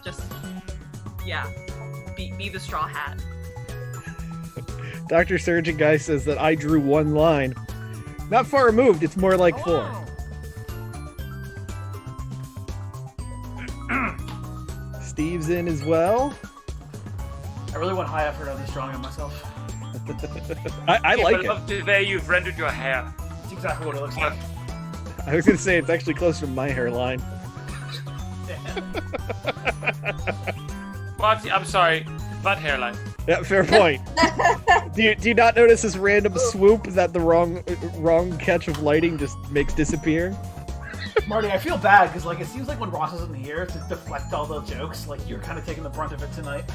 Just yeah. Be the straw hat. Dr. Surgeon Guy says that I drew one line. Not far removed. It's more like 4. Steve's in as well. I really want high effort on this drawing of myself. I like it. I love the way you've rendered your hair. That's exactly what it looks like. I was gonna say it's actually closer to my hairline. Marty, I'm sorry. What hairline? Yeah, fair point. do you not notice this random swoop that the wrong catch of lighting just makes disappear? Marty, I feel bad because like it seems like when Ross isn't here to deflect all the jokes, like you're kind of taking the brunt of it tonight.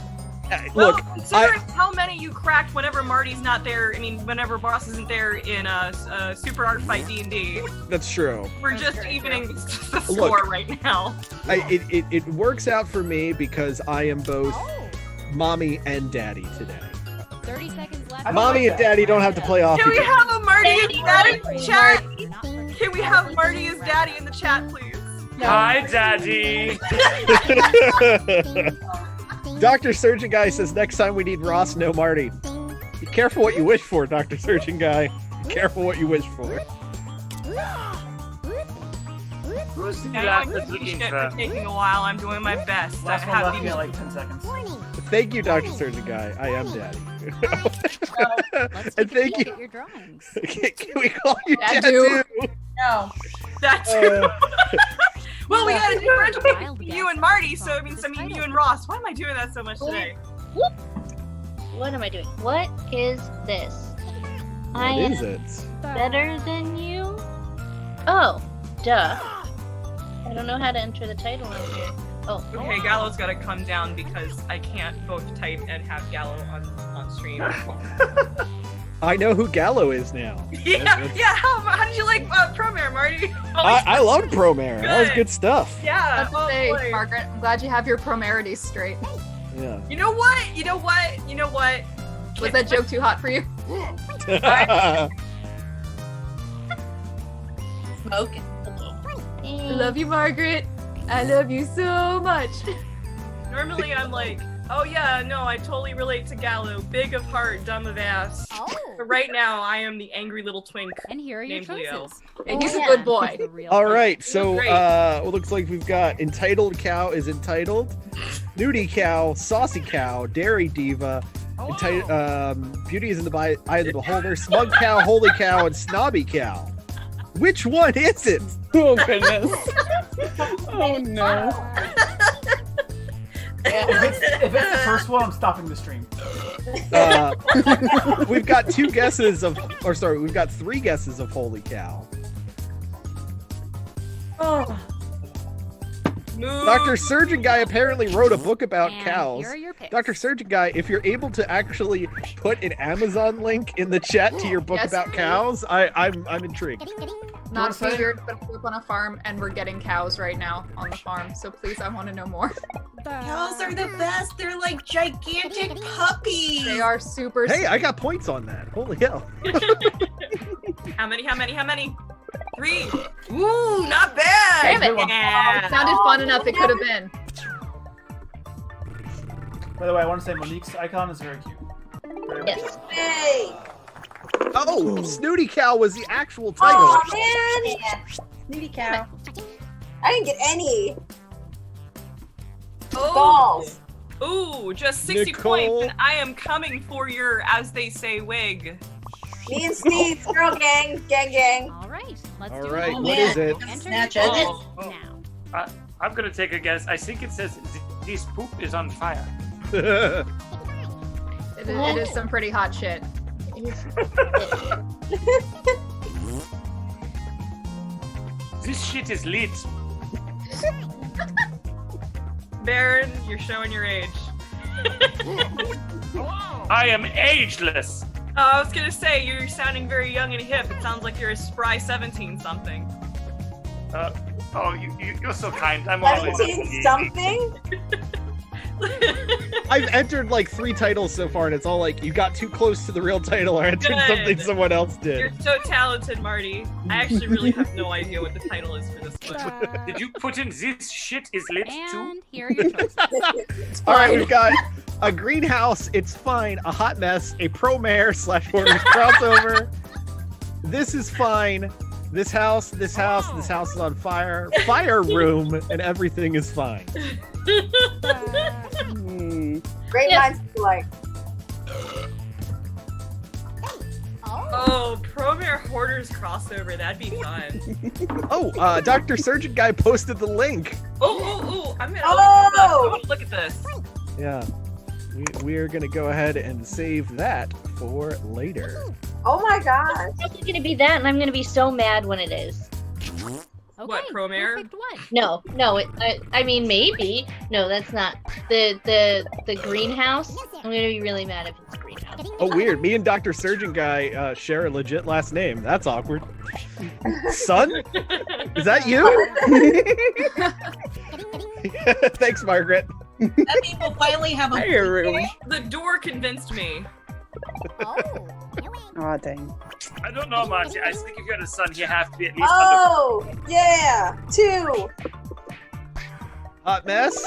Well, Look, considering how many you cracked whenever Marty's not there, I mean, whenever Ross isn't there in a Super Art Fight D&D, that's true. we're just evening the score right now. It works out for me because I am both mommy and daddy today. 30 seconds left. Mommy and daddy don't have to play off. Can we each have other. a Marty as daddy in the chat? Can we have Marty as daddy in the chat, please? Hi, Daddy. Dr. Surgeon Guy says next time we need Ross, no Marty. Be careful what you wish for, Dr. Surgeon Guy. Be careful what you wish for. Who's the I last know that's this looking shit for? for taking a while. I'm doing my best. Last I one have left these. in like 10 seconds. Thank you, Dr. Surgeon Guy. I am daddy. Let's And thank look you. at your drawings. Can we call you Dadu. Dadu? No. That's well, we got a differential Wild between guess. you and Marty, so I mean, The title. you and Ross. Why am I doing that so much today? What am I doing? What is this? I What am is it? better than you? Oh, duh. I don't know how to enter the title on here. Oh. Okay, Gallo's gotta come down because I can't both type and have Gallo on stream. I know who Gallo is now. Yeah. How did you like Promare, Marty? I loved Promare. That was good stuff. Yeah. Let's say, Margaret, I'm glad you have your promarities straight. Yeah. You know what? Was that joke too hot for you? Smoking. I love you, Margaret. I love you so much. Normally I'm like, oh yeah, no, I totally relate to Gallo. Big of heart, dumb of ass. Oh. But right now I am the angry little twink. And here are your named Leo. choices. And he's a good boy. The real All thing. right, so Great. it looks like we've got Entitled Cow is entitled, Nudie Cow, Saucy Cow, Dairy Diva, Beauty is in the Eye of the Beholder, Smug Cow, Holy Cow, and Snobby Cow. Which one is it? Oh goodness. Oh no. If it's the first one, I'm stopping the stream. We've got we've got 3 guesses of Holy Cow. Oh. Move. Dr. Surgeon Guy apparently wrote a book about And cows. here are your picks. Dr. Surgeon Guy, if you're able to actually put an Amazon link in the chat to your book Yes, about please. cows, I'm intrigued. Not say? weird, but I grew up on a farm and we're getting cows right now on the farm. So please, I want to know more. Cows are the best. They're like gigantic puppies. They are super. Hey, I got points on that. Holy hell. How many? 3. Ooh, not bad. Damn it. Yeah. It sounded fun enough. It could have been. By the way, I want to say Monique's icon is very cute. Very much Yes. so. Hey! Oh, Snooty Cow was the actual title. Oh man! Snooty cow. I didn't get any Oh. balls. Ooh, just 60 Nicole. points, and I am coming for your, as they say, wig. Me and Steve, girl gang, gang. All right. Let's All do right, it. what man. is it? Enter Snatch your it. choices Oh. now. I'm gonna take a guess. I think it says this poop is on fire. It is some pretty hot shit. This shit is lit. Baron, you're showing your age. I am ageless. I was gonna say, you're sounding very young and hip. It sounds like you're a spry 17 something. You're so kind. I'm always 17 something? I've entered like 3 titles so far, and it's all like, you got too close to the real title or entered Good. something someone else did. You're so talented, Marty. I actually really have no idea what the title is for this one. Did you put in this shit is lit too? And here are your choices. All right, we've got a greenhouse, it's fine, a hot mess, a pro mare /orders crossover, This is fine. This house is on fire. Fire room, and everything is fine. Great minds like. Oh, Promare Hoarders crossover. That'd be fun. Oh, Dr. Surgeon Guy posted the link. Oh! I'm gonna look at this. Yeah. We are going to go ahead and save that for later. Oh my god. It's probably gonna be that, and I'm going to be so mad when it is. What, Promare? No, I mean maybe. No, that's not the greenhouse. I'm gonna be really mad if it's greenhouse. Oh, weird. Me and Dr. Surgeon Guy share a legit last name. That's awkward. Son? Is that you? Thanks, Margaret. That means we'll finally have a The door convinced me. Aw, dang. I don't know, Marty. I think if you had a son, you have to be at least Oh, yeah. 2. Hot Mess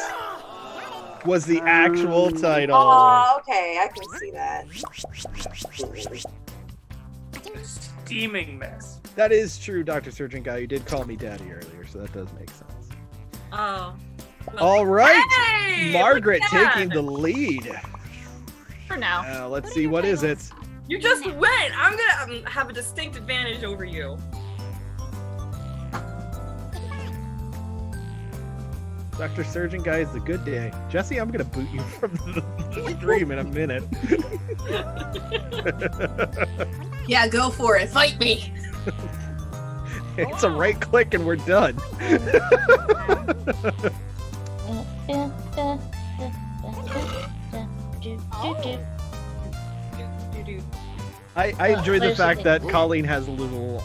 was the actual title. Oh, okay. I can see that. steaming mess. That is true, Dr. Surgeon Guy. You did call me daddy earlier, so that does make sense. Oh. All right, Hey, Margaret look at taking the lead. For now. Let's see, what is it? You just went. I'm gonna have a distinct advantage over you. Dr. Surgeon Guy is a good day. Jessi, I'm gonna boot you from the stream in a minute. Yeah, go for it. Fight me. It's a right click and we're done. I enjoy the fact that Colleen has a little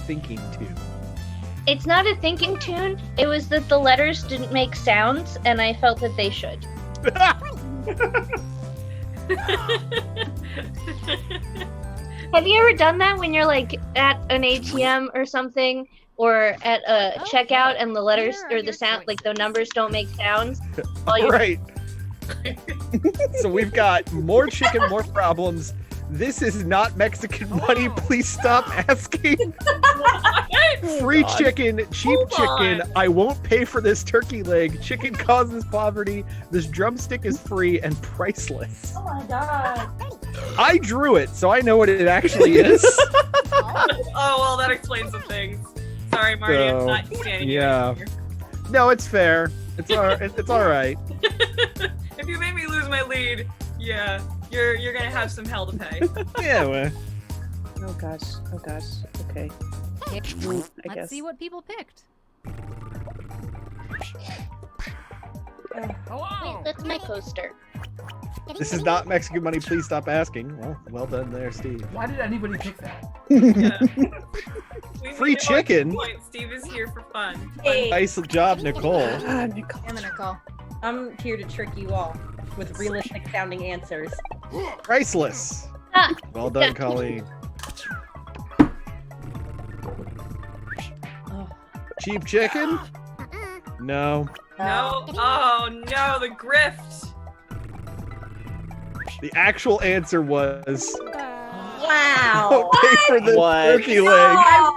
thinking too. It's not a thinking tune. It was that the letters didn't make sounds, and I felt that they should. Have you ever done that when you're like at an ATM or something, or at a checkout, and the letters or the sound, like the numbers don't make sounds? While you're... Right. So we've got more chicken, more problems. This is not Mexican money. Please stop asking. Free chicken, cheap chicken. I won't pay for this turkey leg. Chicken causes poverty. This drumstick is free and priceless. Oh my god. I drew it, so I know what it actually is. Oh, well, that explains some things. Sorry, Marty, So, I'm not standing yeah. here. No, it's fair. It's all right. If you make me lose my lead, yeah, you're gonna have some hell to pay. Yeah, well. Oh gosh. Okay. I Let's guess. see what people picked. Wait, that's my poster. This is not Mexican money. Please stop asking. Well done there, Steve. Why did anybody pick that? Free chicken. Steve is here for fun. Hey. Nice job, Nicole. Nicole. And Nicole. I'm here to trick you all with realistic sounding answers. Priceless. Well done, Colleen. Cheap chicken? No. No. Oh no, the grift. The actual answer was Wow. don't pay for the turkey leg. I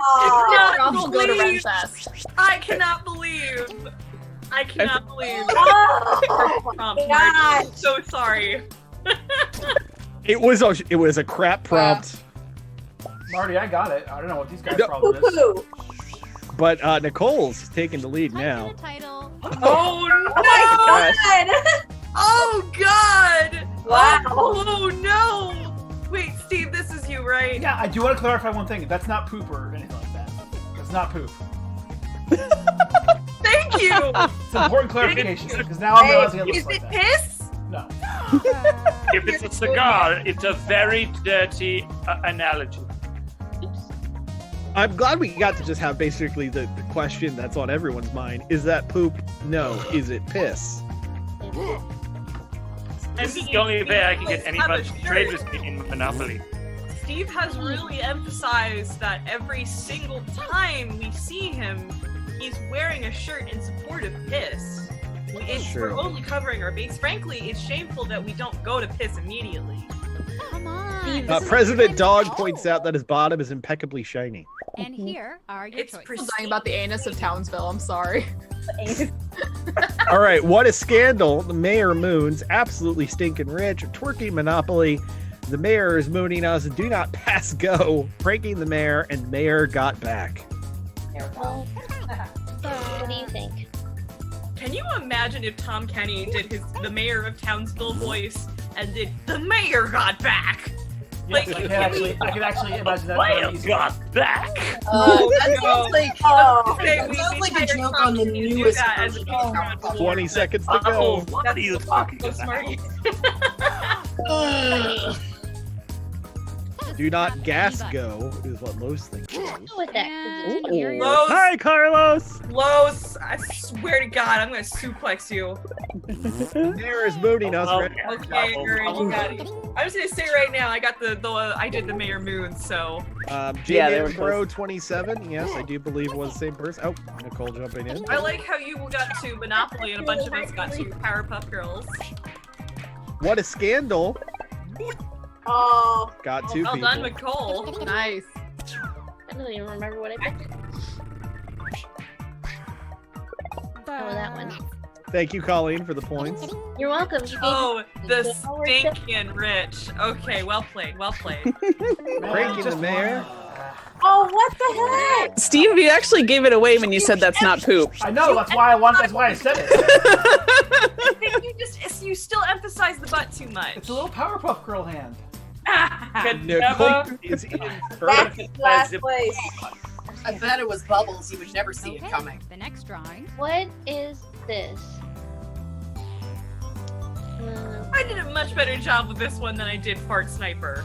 I'll cannot go to believe. Renfest. I cannot believe. I cannot believe. Oh, Marty, God. I'm so sorry. It was a crap prompt. Marty, I got it. I don't know what these guys' No. problem is. Poo-poo. But Nicole's taking the lead now. Title. Oh no! God. Oh god! Wow. Oh no! Wait, Steve, this is you, right? Yeah, I do want to clarify one thing. That's not poop or anything like that. It's not poop. Thank you! It's an important clarification because now I'm realizing it looks Is like it that. piss? No. If it's a cigar, it's a very dirty analogy. I'm glad we got to just have basically the question that's on everyone's mind. Is that poop? No. Is it piss? This is the only way I can get anybody to Have a trade shirt. with me in Monopoly. Steve has really emphasized that every single time we see him, he's wearing a shirt in support of piss. We're True. only covering our base. Frankly, it's shameful that we don't go to piss immediately. Come on. President Dog points out that his bottom is impeccably shiny. And here are your choices. I'm dying about the anus of Townsville. I'm sorry. All right, what a scandal. The mayor moons, absolutely stinking rich, twerking Monopoly. The mayor is mooning us, do not pass go, pranking the mayor, and mayor got back. What do you think? Can you imagine if Tom Kenny did the mayor of Townsville voice and did the mayor got back? Yes, I can actually imagine that. Mayor got back. Oh, that sounds like, Okay, we sounds like a hired joke Tom on the Kenny to do newest that as a version. Patreon. 20 seconds to go. What are you talking So about? smart. Do not gas go, is what Los thinks. Go with that. 'cause it's Here funny. you Los, Hi, Carlos! Los, I swear to God, I'm gonna suplex you. The mayor is mooning us. Right? Okay, Erin, you got it. I'm just gonna say right now, I got I did the mayor moon, so. Jamie they were Bro 27. Yes, I do believe it was the same person. Oh, Nicole jumping in. I like how you got to Monopoly and a bunch of us got to Powerpuff Girls. What a scandal. Oh. Got two Well people. done, Nicole. Nice. I don't even remember what I picked. Oh, that one. Thank you, Colleen, for the points. You're welcome. You gave Oh, the me power to- stinking rich. Okay, well played, well played. Pranking the mayor. Oh, what the heck? Steve, you actually gave it away when you said that's not poop. I know. That's why I said it. I think you still emphasize the butt too much. It's a little Powerpuff Girl hand. Can Nicole never is in That's first. last place. I bet it was Bubbles. You would never see Okay, it coming. the next drawing. What is this? I did a much better job with this one than I did Fart Sniper.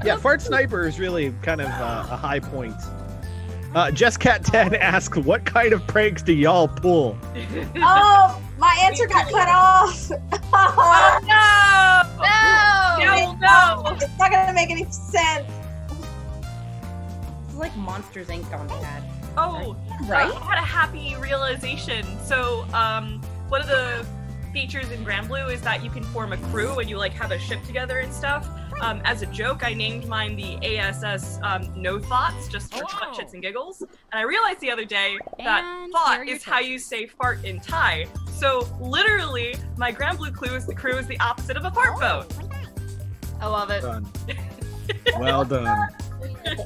Yeah, Fart Sniper is really kind of a high point. JessCat10 asks, what kind of pranks do y'all pull? Oh, my answer got cut off. Oh no! No! It's not gonna make any sense. It's like Monsters Inc. gone bad. Oh, Right? I had a happy realization. So, one of the features in Grand Blue is that you can form a crew and you like have a ship together and stuff. As a joke, I named mine the ASS No Thoughts, just for shits and giggles. And I realized the other day that And here thought are your is how you say fart in Thai. So literally, my Grand Blue clue is the crew is the opposite of a fart boat. I love it. Done. Well done.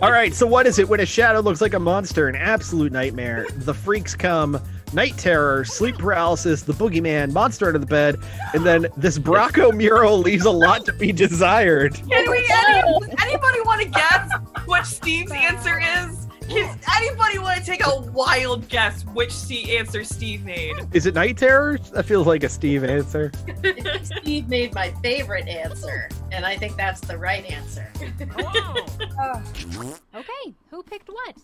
All right, so what is it when a shadow looks like a monster? An absolute nightmare. The freaks come, night terror, sleep paralysis, the boogeyman, monster under the bed, and then this Bracco mural leaves a lot to be desired. Can we? Anybody want to guess what Steve's answer is? Can anybody want to take a wild guess which answer Steve made? Is it night terror? That feels like a Steve answer. Steve made my favorite answer, and I think that's the right answer. Okay, who picked what?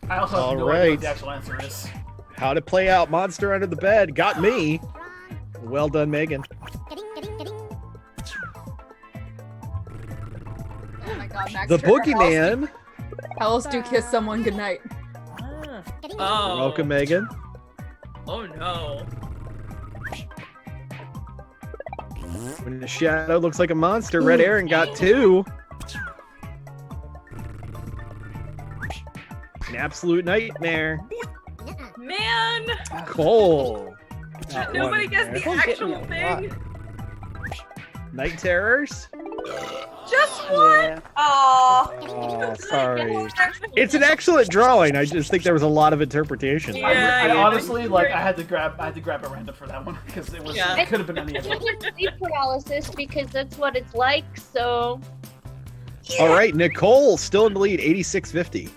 I also have All no idea right. what the actual answer is. How to play out monster under the bed got me. Well done, Megan. Oh my god, Max. The Trigger, boogeyman. How else do you kiss someone goodnight? Oh. Welcome, Megan. Oh no. When the shadow looks like a monster, Red Erin got 2. An absolute nightmare. Man! Cole. Nobody guessed the actual thing? Night terrors? Just one? Oh, sorry. It's an excellent drawing. I just think there was a lot of interpretation. I honestly I had to grab a random for that one because it was it could have been any of them. Sleep paralysis because that's what it's like. So. All right, Nicole still in the lead, 8650.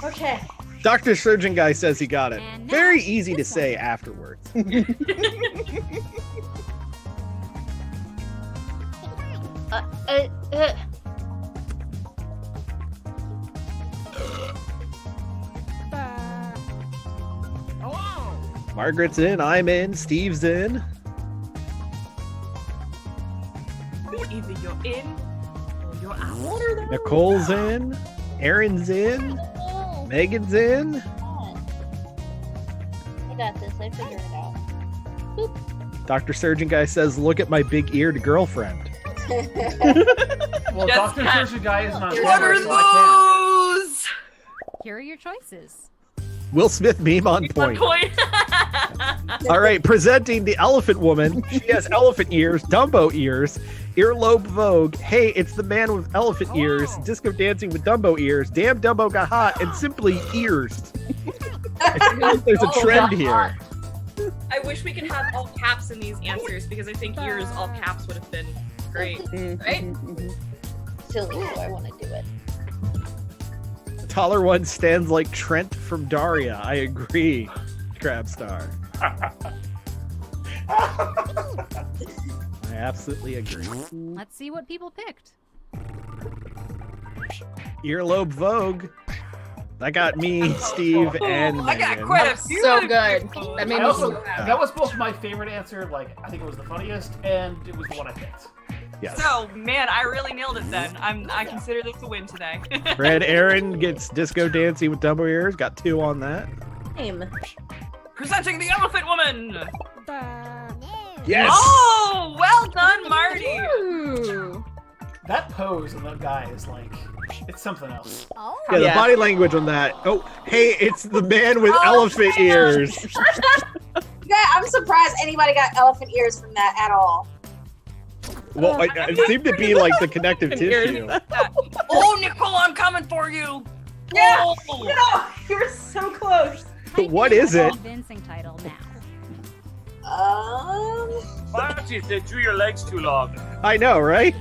Okay. Dr. Surgeon Guy says he got it. Very easy to say afterwards. Margaret's in, I'm in, Steve's in. Either you're in or you're out. Nicole's in, Erin's in, Megan's in. I got this. I figured it out. Boop. Dr. Surgeon Guy says, look at my big-eared girlfriend. Well, Dr. Surgeon Guy isn't on What camera, are so I those? Here are your choices. Will Smith meme on point. All right, presenting the elephant woman. She has elephant ears, Dumbo ears, earlobe Vogue. Hey, it's the man with elephant ears, disco dancing with Dumbo ears. Damn, Dumbo got hot, and simply ears. I feel like there's a trend here. I wish we could have all caps in these answers because I think ears all caps would have been great, right? Silly, so I want to do it. The taller one stands like Trent from Daria. I agree, Crabstar. I absolutely agree. Let's see what people picked. Earlobe Vogue. That got me, Steve, and I got Megan. quite a few. So good. That made me so happy. that was both my favorite answer. Like, I think it was the funniest, and it was the one I picked. Yes. So, man, I really nailed it then. I consider this a win today. Red Erin gets disco dancing with Dumbo ears. Got 2 on that. Same. Presenting the Elephant Woman! Yes! Oh, well done, Marty! Ooh. That pose of that guy is like, it's something else. Oh. Yeah, the body language on that. Oh, hey, it's the man with elephant ears. Yeah, I'm surprised anybody got elephant ears from that at all. Well, it seemed to be like the connective tissue. Oh, Nicole, I'm coming for you! Yeah! Oh. No, you were so close. What is it? Convincing title now. Marty, they drew your legs too long. I know, right?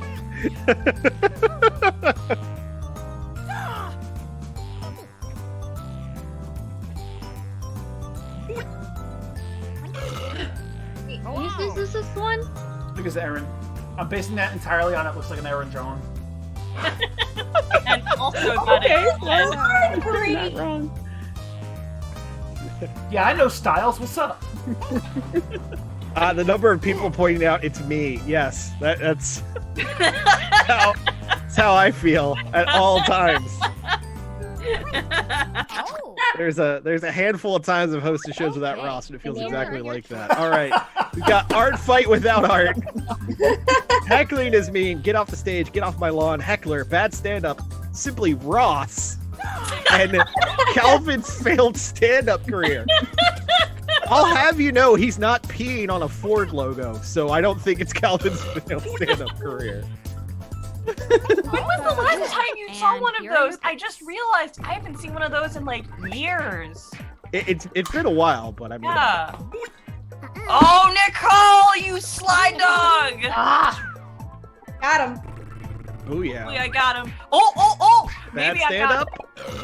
Whose is this one? I think it's Erin. I'm basing that entirely on it looks like an Erin drawing. And also got it. Not wrong. Yeah, I know Styles. What's up? The number of people pointing out it's me. Yes, that's how I feel at all times. There's a handful of times I've hosted shows without Ross, and it feels exactly like that. All right, we've got art fight without art. Heckling is mean. Get off the stage. Get off my lawn. Heckler. Bad stand-up. Simply Ross. And Calvin's failed stand-up career. I'll have you know he's not peeing on a Ford logo, so I don't think it's Calvin's failed stand-up career. When was the last time you saw one of those? I just realized I haven't seen one of those in like years. It's been a while, but I mean. Yeah. Oh, Nicole, you sly dog! Got him. Oh yeah. I got him. Oh! Bad Maybe I stand got up.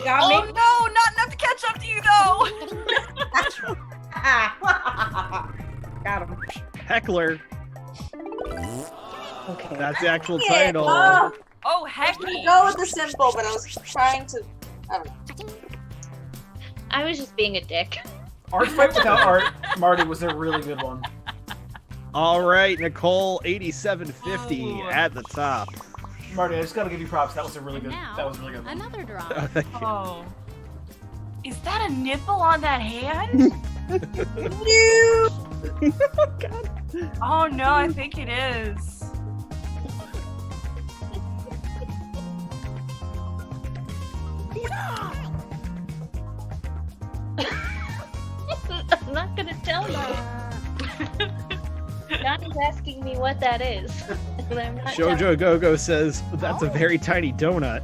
Got Oh me. no, not enough to catch up to you though. Got him. Heckler. Okay. That's the actual Yeah, title. Oh, heck. I'm gonna go with the simple, but I was trying to. I don't know. I was just being a dick. Art fight without art, Marty, was a really good one. All right, Nicole, 8750 Oh. at the top. Marty, I just gotta give you props. That was a really And good. now, That was a really good. One. another draw. Oh, thank you. Oh. Is that a nipple on that hand? Oh no, I think it is. I'm not gonna tell you. Johnny's asking me what that is. And I'm not telling Shoujo Gogo says that's a very tiny donut.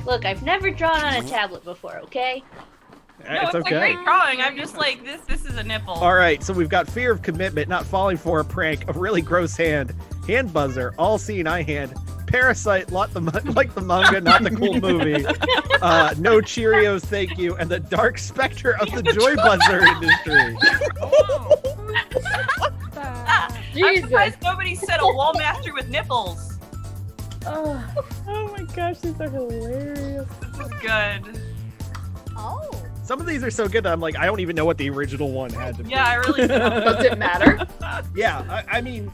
Look, I've never drawn on a tablet before, okay? No, It's a okay. great drawing. I'm just like, this is a nipple. All right, so we've got fear of commitment, not falling for a prank, a really gross hand, hand buzzer, all-seeing eye hand, parasite, like the manga, not the cool movie, no Cheerios, thank you, and the dark specter of the joy buzzer industry. I'm surprised nobody said a wall master with nipples. Oh my gosh, these are hilarious. This is good. Oh. Some of these are so good that I'm like, I don't even know what the original one had to be. Yeah, I really don't. Does it matter? Yeah, I mean,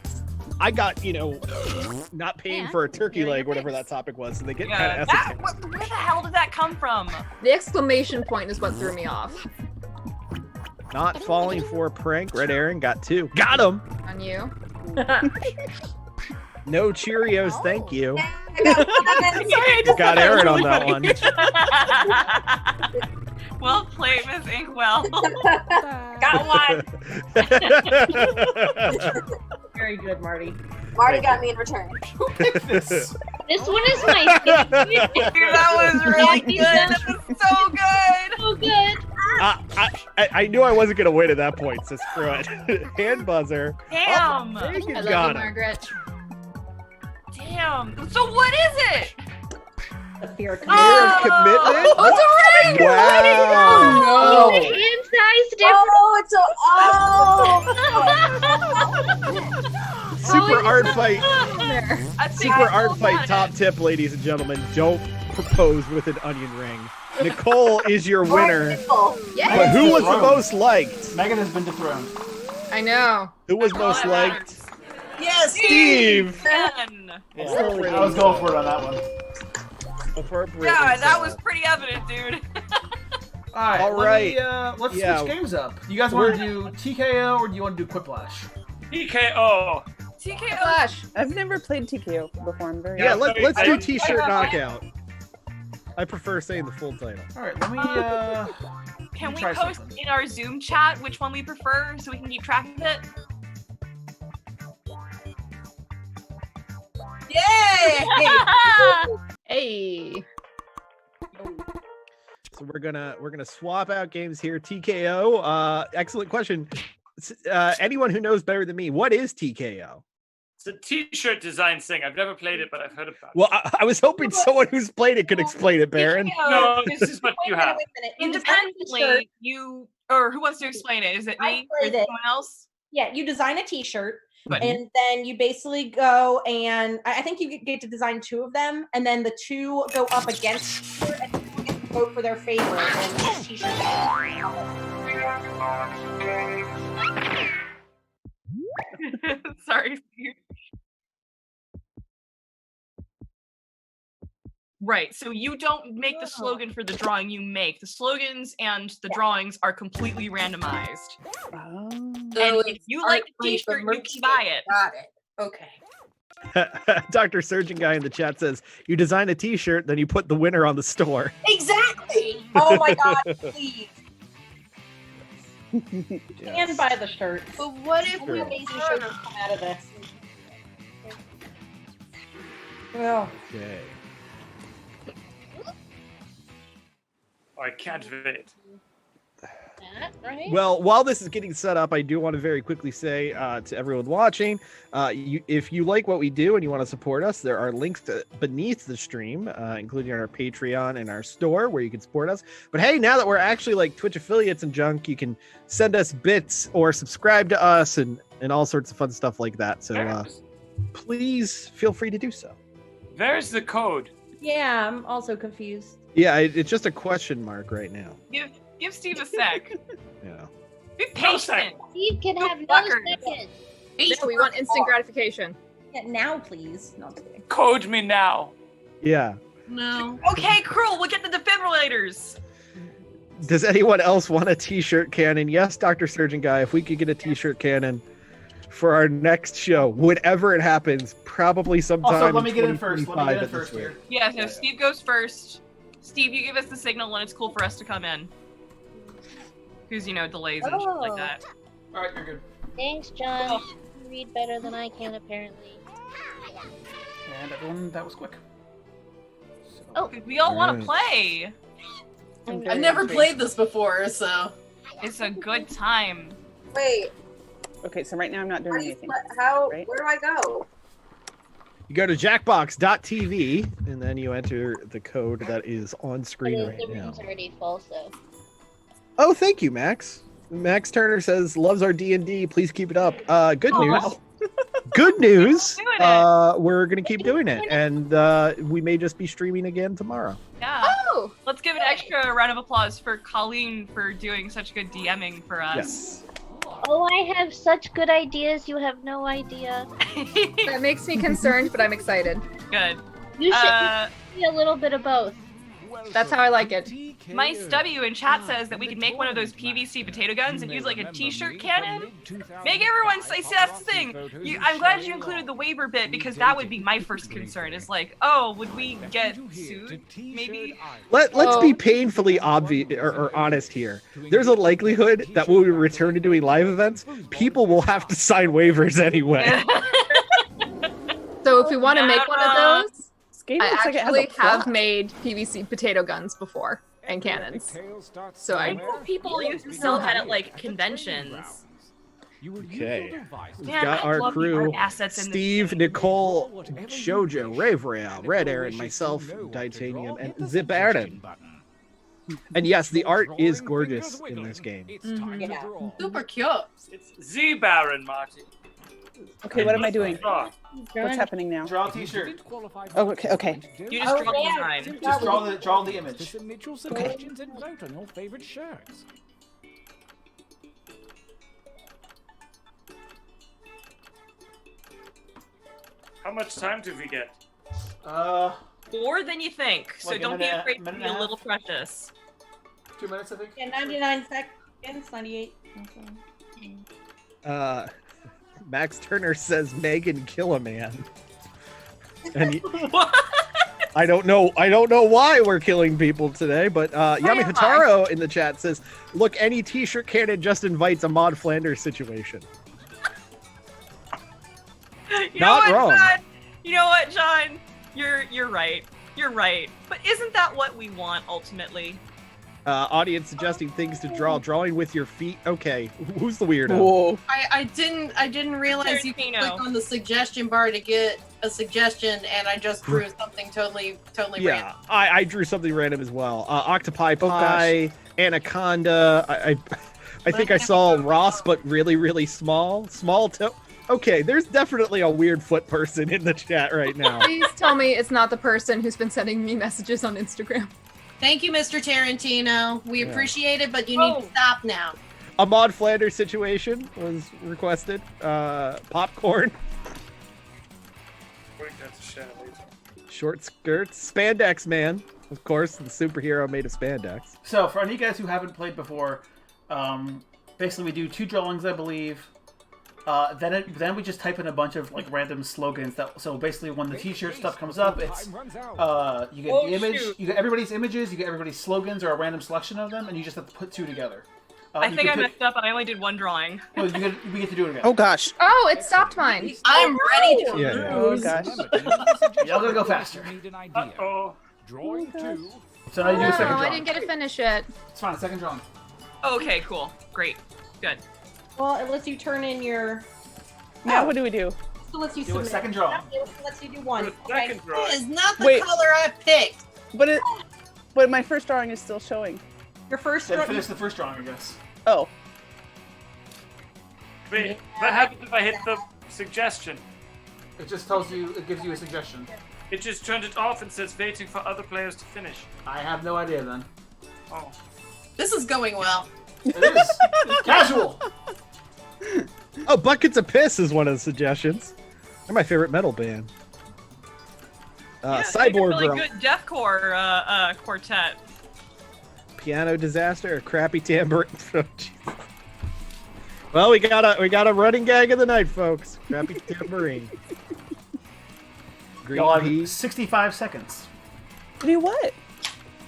I got, not paying for a turkey leg, whatever that topic was, so they get kind Yeah, of that, esoteric. where the hell did that come from? The exclamation point is what threw me off. Not falling for a prank. Red Erin got 2. Got him. On you. No Cheerios, thank you. Got Erin on that one. Well played, Miss Inkwell. Got one. Very good, Marty. Marty got me in return. This one is my favorite. That was really good. That was so good. So good. I knew I wasn't gonna win at that point, so screw it. Hand buzzer. Damn. Oh, I Megan's love got you, him. Margaret. Damn. So what is it? The fear of Fear of commitment? Oh, it's a ring! Wow. The hand size difference. Super art fight. I think Super I art pulled fight that. top tip, ladies and gentlemen. Don't propose with an onion ring. Nicole is your winner. But who was the most liked? Megan has been dethroned. I know. Who was most liked? Yes, Steve. Yeah, I was going for it on that one. Appropriate. Yeah, that was pretty evident, dude. All right. Let's Yeah. switch games up. You guys want to do TKO or do you want to do Quiplash? TKO. TKO. Flash. I've never played TKO before. I'm very Yeah, let's do I- T-shirt knockout. I prefer saying the full title. All right, let me. Can we try post something. in our Zoom chat which one we prefer so we can keep track of it? Yay! Hey. So we're gonna swap out games here. TKO. Excellent question. Anyone who knows better than me, what is TKO? It's a T-shirt design thing. I've never played it, but I've heard about it. Well, I was hoping someone who's played it could explain it, Baron. No, this is what you have. Independently, you or who wants to explain it? Is it me or played it. someone else? Yeah, you design a T-shirt, Good. and then you basically go and I think you get to design 2 of them, and then the 2 go up against each other, and people get to vote for their favorite. And each T-shirt. Sorry, Steve. Right, so you don't make the slogan for the drawing, you make. The slogans and the drawings are completely randomized. Oh. And if you like the t-shirt, you can buy it. Got it. Okay. Dr. Surgeon Guy in the chat says, you design a T-shirt, then you put the winner on the store. Exactly. Oh my God! Please. And buy the shirt. But what if Sure. we T-shirts come out of this? Oh. Okay. I can't wait. right? Well, while this is getting set up, I do want to very quickly say to everyone watching, if you like what we do and you want to support us, there are links beneath the stream, including our Patreon and our store where you can support us. But hey, now that we're actually like Twitch affiliates and junk, you can send us bits or subscribe to us and all sorts of fun stuff like that. So please feel free to do so. There's the code. Yeah, I'm also confused. Yeah, it's just a question mark right now. Give Steve a sec. Yeah. Be patient. Steve can have no fuckers. second. No, we want instant gratification. Yeah, now please. No, I'm kidding. Code me now. Yeah. No. Okay, cruel. We'll get the defibrillators. Does anyone else want a T-shirt cannon? Yes, Dr. Surgeon Guy. If we could get a T-shirt cannon for our next show, whenever it happens, probably sometime. Also, let me get in first. Let me 2025 get in at this first here. rate. Yeah, so Steve goes first. Steve, you give us the signal when it's cool for us to come in. Because, delays and shit like that. Alright, you're good. Thanks, John. You read better than I can, apparently. And everyone, that was quick. Oh, We all want to Alright. play. I've never played this before, so It's a good time. Wait, Okay, so right now I'm not doing anything. Right? where do I go? You go to jackbox.tv and then you enter the code that is on but screen right the now. room's already full, so. Oh, thank you, Max. Max Turner says loves our D&D. Please keep it up. Good Oh, news. wow. Good news. Doing it. We're gonna keep doing it, and we may just be streaming again tomorrow. Yeah. Oh! Let's give an extra round of applause for Colleen for doing such good DMing for us. Yes. Oh, I have such good ideas, you have no idea. That makes me concerned, but I'm excited. Good. You should be a little bit of both. That's how I like it. Mice W in chat says that we could make one of those PVC potato guns and use like a t-shirt cannon. Make everyone say, see, that's the thing. I'm glad you included the waiver bit because that would be my first concern is like, oh, would we get sued? Maybe? Let's be painfully obvious or honest here. There's a likelihood that when we return to doing live events, people will have to sign waivers anyway. So if we want to make one of those, game I looks like it has actually a plot. have made PVC potato guns before and cannons. So I I know people used to sell that at like conventions. Okay. We've Man, got I our love the crew: art assets in this Steve, game. Nicole, Shoujo, Rave Rail, Red Erin, myself, Titanium, and Zip Erin. And yes, the art is gorgeous in this game. Yeah. Super cute. It's Z Baron, Marty. Okay, what am I doing? Draw. What's happening now? Draw a t-shirt. Oh, okay, okay. You just draw the design. Just draw the image. Submit your suggestions and vote on your favorite shirts. How much time do we get? More than you think, so Like a don't be minute- afraid to minute be and a a little half? precious. 2 minutes, I think. Yeah, 99 seconds, 98. Max Turner says Megan kill a man. And What? I don't know why we're killing people today, but Yami Hataro in the chat says, "Look, any t-shirt cannon just invites a Maud Flanders situation." You Not know what, wrong. John? You know what, John? You're right. You're right. But isn't that what we want ultimately? Audience suggesting things to draw. Drawing with your feet. Okay, who's the weirdo? Whoa. I didn't realize you could Tarantino. click on the suggestion bar to get a suggestion, and I just drew something totally random. Yeah, I drew something random as well. Octopi gosh. pie, anaconda. I think I saw Ross, but really small. Small toe. Okay, there's definitely a weird foot person in the chat right now. Please tell me it's not the person who's been sending me messages on Instagram. Thank you, Mr. Tarantino. We Yeah. appreciate it, but you need to stop now. A Maud Flanders situation was requested. Popcorn, short skirts, spandex man. Of course, the superhero made of spandex. So, for any of you guys who haven't played before, basically we do 2 drawings, I believe. Then we just type in a bunch of like random slogans. So basically, when the T-shirt stuff comes up, it's you get the image, you get everybody's images, you get everybody's slogans or a random selection of them, and you just have to put 2 together. I think I messed up and I only did one drawing. No, we get to do it again. Oh gosh. Oh, it stopped mine. I'm ready to Yeah. Oh gosh. Y'all gotta go faster. Drawing 2. So now you do a second Oh, I drawing. didn't get to finish it. It's fine. Second drawing. Okay, cool. Great. Good. Well, it lets you turn in your. Now what do we do? So lets you Do a submit. second drawing. It lets you do one. Okay. Second drawing. That is not the Wait. color I picked. But my first drawing is still showing. Your first Then drawing. finish the first drawing, I guess. Oh. Wait, what happens if I hit the suggestion? It just tells you. It gives you a suggestion. It just turned it off and says waiting for other players to finish. I have no idea then. Oh. This is going well. It is. It's casual. Oh, Buckets of Piss is one of the suggestions. They're my favorite metal band. Yeah, Cyborg really Girl. good deathcore quartet. Piano Disaster, a crappy tambourine. Oh, Jesus. Well, we got a running gag of the night, folks. Crappy tambourine. Green Y'all pea. have 65 seconds To do what?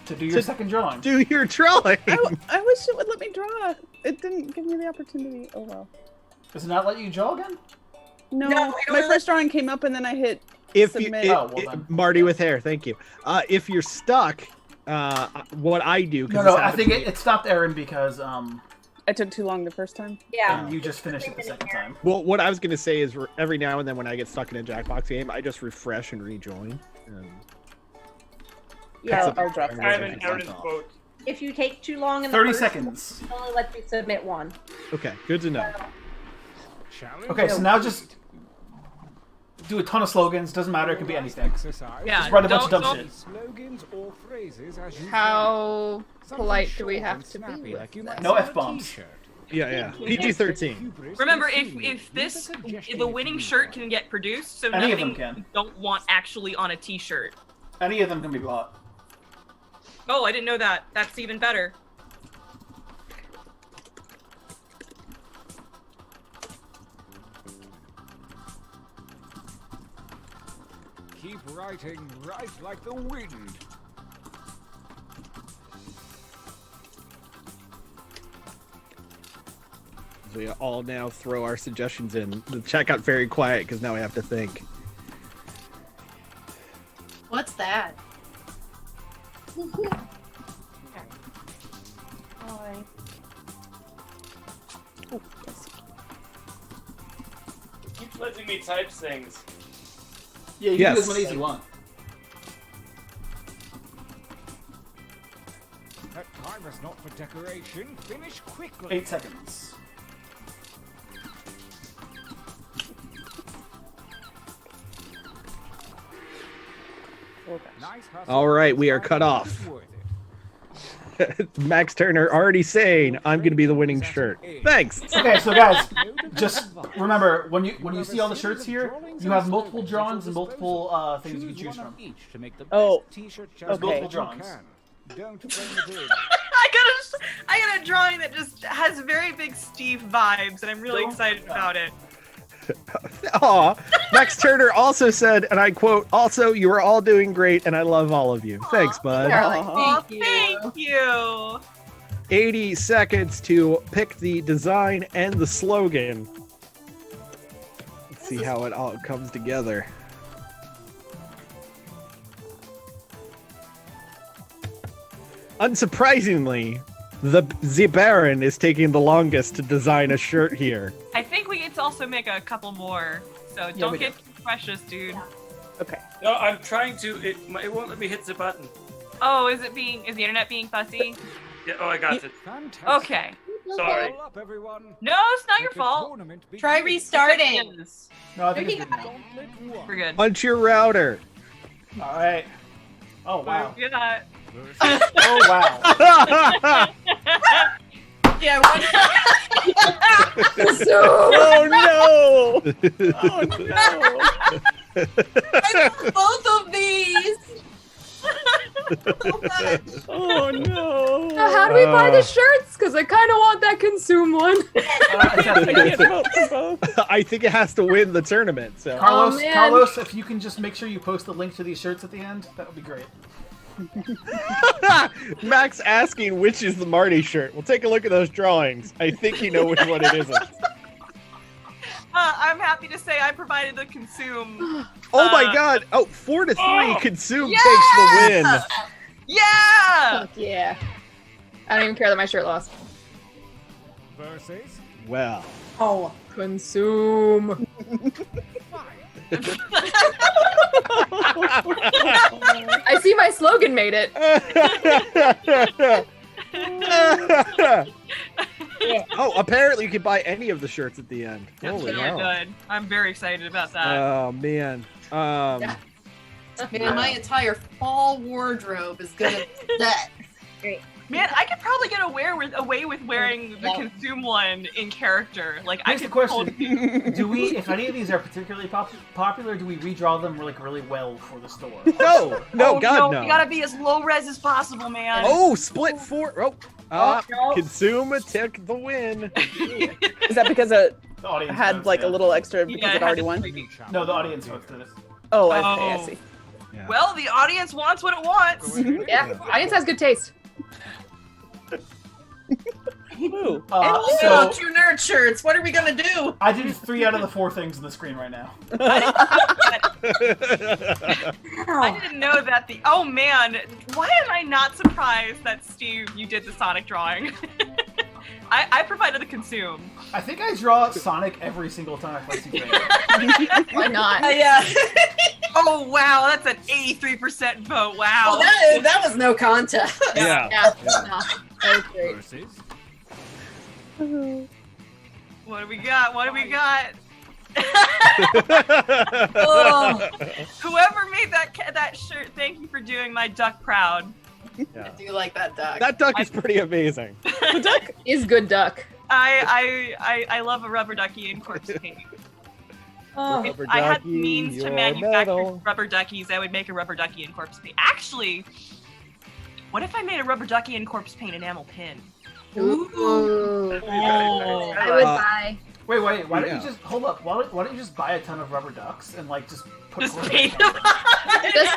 to do your second drawing. Do your drawing. I wish it would let me draw. It didn't give me the opportunity. Oh well. Does it not let you draw again? No, No, my first drawing came up and then I hit If you, submit. Marty with hair, thank you. If you're stuck, what I do? 'cause No, this I happened think to me- it stopped Erin because I took too long the first time. Yeah. you just finished it the second time. Well, what I was gonna say is every now and then when I get stuck in a Jackbox game, I just refresh and rejoin. Yeah, I'll drop I'm that. in Erin's boat. If you take too long in the 30 first seconds. one, it only lets you submit one. Okay, good to know. Okay, so now just do a ton of slogans. Doesn't matter. It can be anything. Yeah, Just write a bunch of don't- dumb don't- shit. Slogans or phrases as you How Something polite do short we have and to snappy, be? like you with might this? No say on a F-bombs. t-shirt. Yeah. PG-13. Remember, if the winning shirt can get produced, so Any of them nothing can. you don't want actually on a T-shirt. Any of them can be bought. Oh, I didn't know that. That's even better. Keep writing, write like the wind. We all now throw our suggestions in. The chat got very quiet because now we have to think. What's that? Keep letting me type things. Yeah, you can do as many as you want. That timer's not for decoration. Finish quickly. 8 seconds. Nice hustle. All right, we are cut off. Max Turner already saying, "I'm going to be the winning shirt." Thanks. Okay, so guys, just remember when you see all the shirts here, you have multiple drawings and multiple things you can choose from. Oh, There's multiple drawings. I got a drawing that just has very big Steve vibes, and I'm really excited about it. Aw. Max Turner also said, and I quote, "Also, you are all doing great, and I love all of you." Thanks, bud. Thank you. 80 seconds to pick the design and the slogan. Let's see how it all comes together. Unsurprisingly, the Baron is taking the longest to design a shirt here. I think we get to also make a couple more, so don't get too precious, dude. Okay. No, I'm trying to. It won't let me hit the button. Oh, is the internet being fussy? Yeah. Oh, I got it. Fantastic. Okay. Sorry. Roll up, everyone. No, it's not your fault. Try restarting. No, I think it's We're good. Punch your router. All right. Oh wow. Yeah. Oh wow. Yeah. Oh no! Oh no! I love both of these. Oh no! How do we buy the shirts? Because I kind of want that consume one. I think it has to win the tournament. So Carlos, man. Carlos, if you can just make sure you post the link to these shirts at the end, that would be great. Max asking which is the Marty shirt. We'll take a look at those drawings. I think you know which one it isn't. I'm happy to say I provided the consume. Oh my god! Oh, 4-3. Consume yeah! takes the win. Yeah! Fuck yeah. I don't even care that my shirt lost. Versus. Well. Oh. Consume. I see my slogan made it. Oh, apparently you can buy any of the shirts at the end. That's Holy really hell. good. I'm very excited about that. Oh man. Man, my entire fall wardrobe is gonna be that. Great. Man, I could probably get away with wearing the consume one in character. Like, Here's I the could question: do we, if any of these are particularly popular, do we redraw them like really well for the store? No, God, no. You gotta be as low res as possible, man. Oh, split 4. No. Consume took the win. Is that because it The audience had votes, like yeah. a little extra because it already won? No, the audience votes did it. Oh, okay, I see. Yeah. Well, the audience wants what it wants. Yeah, audience has good taste. Ooh. So 2 nerd shirts. What are we gonna do? I did 3 out of the 4 things on the screen right now. I didn't know that the. Oh man, why am I not surprised that Steve, you did the Sonic drawing? I provided the consume. I think I draw Sonic every single time I play Super. Why not? Yeah. Oh wow, that's an 83% vote. Wow. Well, that was no contest. Yeah. Yeah. No, that was great. Versus. What do we got? What do we got? Oh, Whoever made that shirt, thank you for doing my duck proud. I do like that duck. That duck is pretty amazing. The duck is good duck. I love a rubber ducky in corpse paint. If I had ducky, means to you're manufacture metal. rubber duckies, I would make a rubber ducky in corpse paint. Actually, What if I made a rubber ducky and corpse paint enamel pin? Ooh. Oh. I would buy. Wait, why don't you just hold up? Why don't you just buy a ton of rubber ducks and like just put paint them?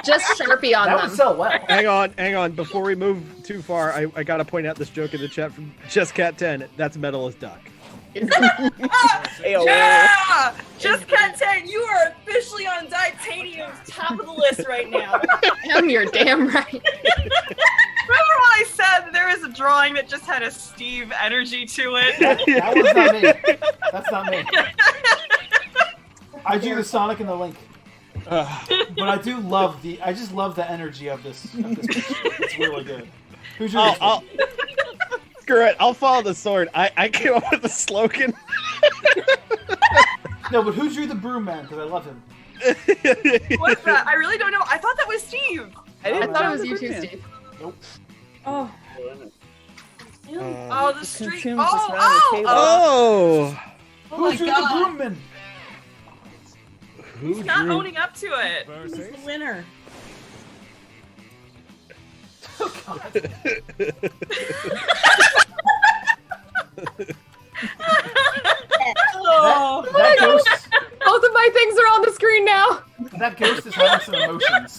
Just Sharpie on that them. would sell well. Hang on. Before we move too far, I gotta point out this joke in the chat from JustCat10. That's metal as duck. Yeah! Just Cat 10, you are officially on Titanium's top of the list right now. You're damn right. Remember when I said that there was a drawing that just had a Steve energy to it? That was not me. That's not me. I drew the Sonic and the Link. But I do love I just love the energy of this picture. It's really good. Who's your Screw it, I'll follow the sword. I came up with a slogan. No, but who drew the Broom Man? Because I love him. What's that? I really don't know. I thought that was Steve. I thought it was you too, Steve. Nope. Oh. Oh, the street. consumes this round of Oh! Who drew the Broom Man? He's not owning up to it. Who's the winner? That ghost. Both of my things are on the screen now. That ghost is having some emotions.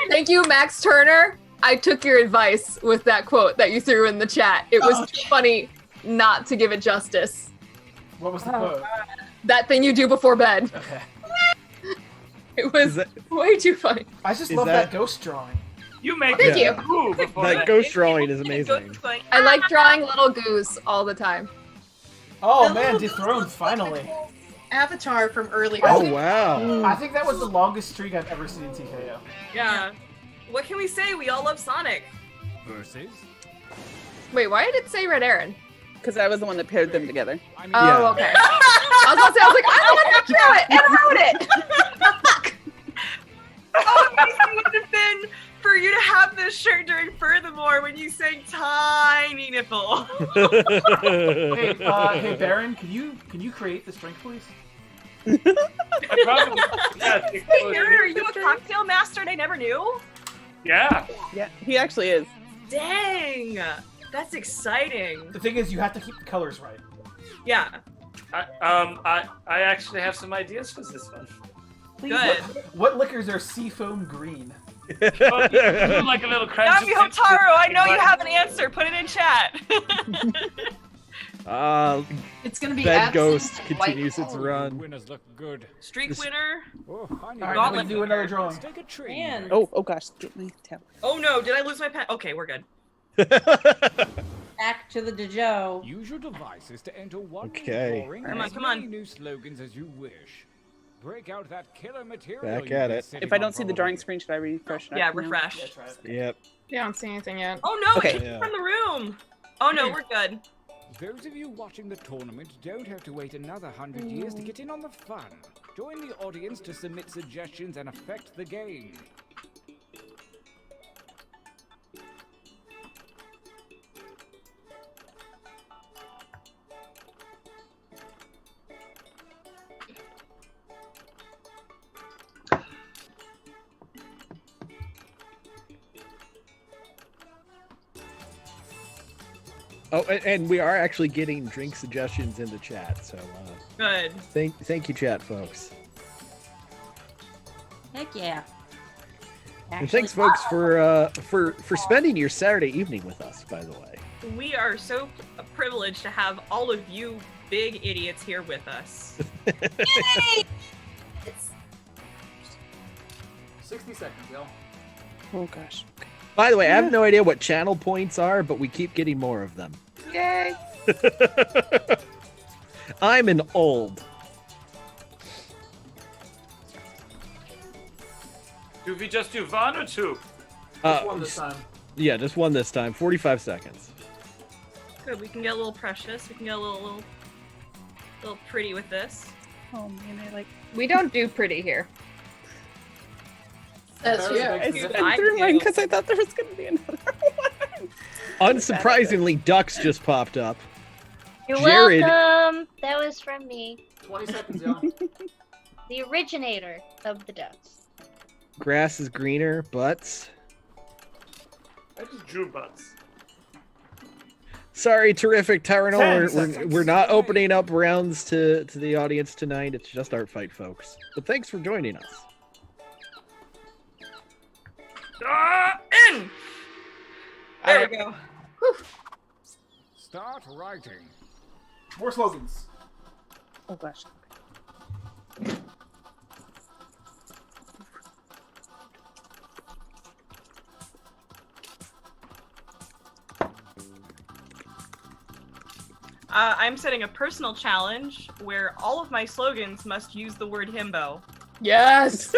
Thank you, Max Turner. I took your advice with that quote that you threw in the chat. It was too funny not to give it justice. What was the quote? That thing you do before bed. Okay. It was way too funny. I just love that ghost drawing. You make Thank you. That ghost drawing is amazing. I like drawing little goose all the time. Oh man, dethroned finally. Avatar from earlier. Oh wow. I think that was the longest streak I've ever seen in TKO. Yeah. What can we say? We all love Sonic. Versus. Wait, why did it say Red Erin? Because I was the one that paired them together. Oh, okay. I was gonna say, I was like, I don't want to draw it and wrote it. How amazing would it have been for you to have this shirt during Furthermore when you sang Tiny Nipple? Hey, Baron, can you create this drink, please? Wait, Aaron, are you a cocktail master and I never knew? Yeah. Yeah, he actually is. Dang! That's exciting. The thing is, you have to keep the colors right. Yeah. I actually have some ideas for this one. Good. What liquors are seafoam green? You like a little crunch. Yami Hotaru, I know you have an answer. Put it in chat. It's gonna be Bed absolute Ghost continues its run. Winners look good. Streak winner. Oh, honey. All right, let's do another drawing. Let's take a tree. Man. Oh gosh, get my tab. Oh no, did I lose my pen? Okay, we're good. Back to the dojo. Use your devices to enter one Okay. boring Come and on, as come many on. new slogans as you wish. Break out that killer material. Back you've at been it. sitting If I on don't see the for a drawing week. screen, should I refresh it? Yeah, up now? refresh. Yeah, try it. Yep. Yeah, I don't see anything yet. Oh no, Okay. it came from the room. Oh no, we're good. Those of you watching the tournament don't have to wait another 100 years to get in on the fun. Join the audience to submit suggestions and affect the game. Oh, and we are actually getting drink suggestions in the chat, so Good. thank you, chat folks. Heck yeah. And thanks, folks, for spending your Saturday evening with us. By the way, We are so privileged to have all of you big idiots here with us. 60 seconds, y'all. Oh gosh. by the way, I have no idea what channel points are, but we keep getting more of them. Yay! I'm an old. Do we just do one or two? Just one this time. Yeah, just one this time. 45 seconds. Good, we can get a little precious. We can get a little pretty with this. Oh man, I like. We don't do pretty here. That's true. I sped through mine because I thought there was going to be another one. Unsurprisingly, ducks just popped up. You're Jared- welcome. That was from me. 20 seconds, y'all. The originator of the ducks. Grass is greener, butts. I just drew butts. Sorry, terrific Tyrannal. 10 We're seconds. not opening up rounds to the audience tonight. It's just Art Fight, folks. But thanks for joining us. In! There we go. Start writing. More slogans. Oh gosh. I'm setting a personal challenge where all of my slogans must use the word himbo. Yes.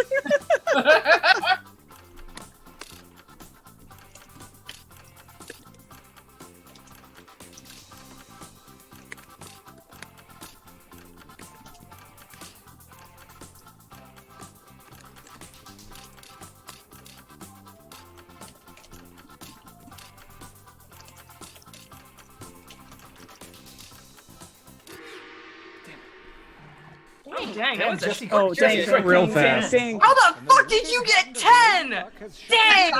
Oh, dang, that was a Jessi. Oh, dang. Jessi, real dang, fast. Dang. How the fuck did you get 10? Dang!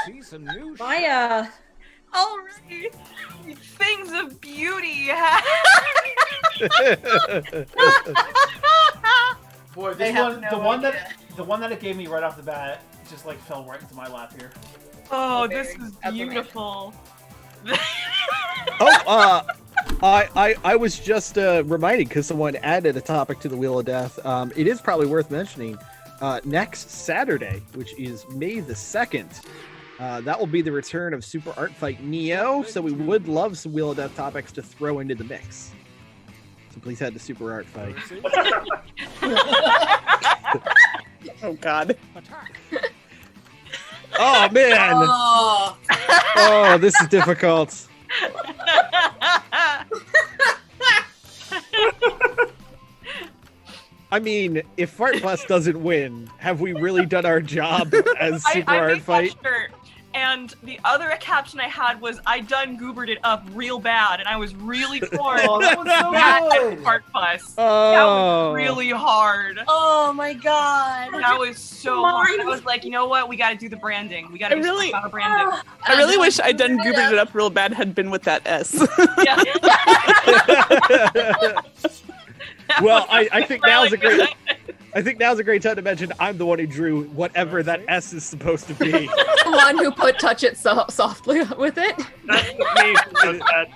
See some new My Already, things of beauty. Boy, They this have one, no the one that it gave me right off the bat, just like fell right into my lap here. Oh, this is beautiful. Oh, I was just reminded because someone added a topic to the Wheel of Death. It is probably worth mentioning. Next Saturday, which is May the 2nd, that will be the return of Super Art Fight Neo. So we would love some Wheel of Death topics to throw into the mix. So please head to Super Art Fight. Oh God. Oh man! Oh. Oh, this is difficult. I mean, if Fart Plus doesn't win, have we really done our job as Super I Art made Fight? that shirt, and the other caption I had was "I done goobered it up real bad," and I was really torn. Oh, that one's so that good. and Fart Plus. Oh. That was really hard. Oh my god. That was so hard. I was like, you know what? We got to do the branding. We got to do really- something about branding. I really wish I'd done goobered it up real bad had been with that S. Yeah. Well, I think now's a great. I think now's a great time to mention I'm the one who drew whatever that S is supposed to be. The one who put touch it softly with it. That's me. That.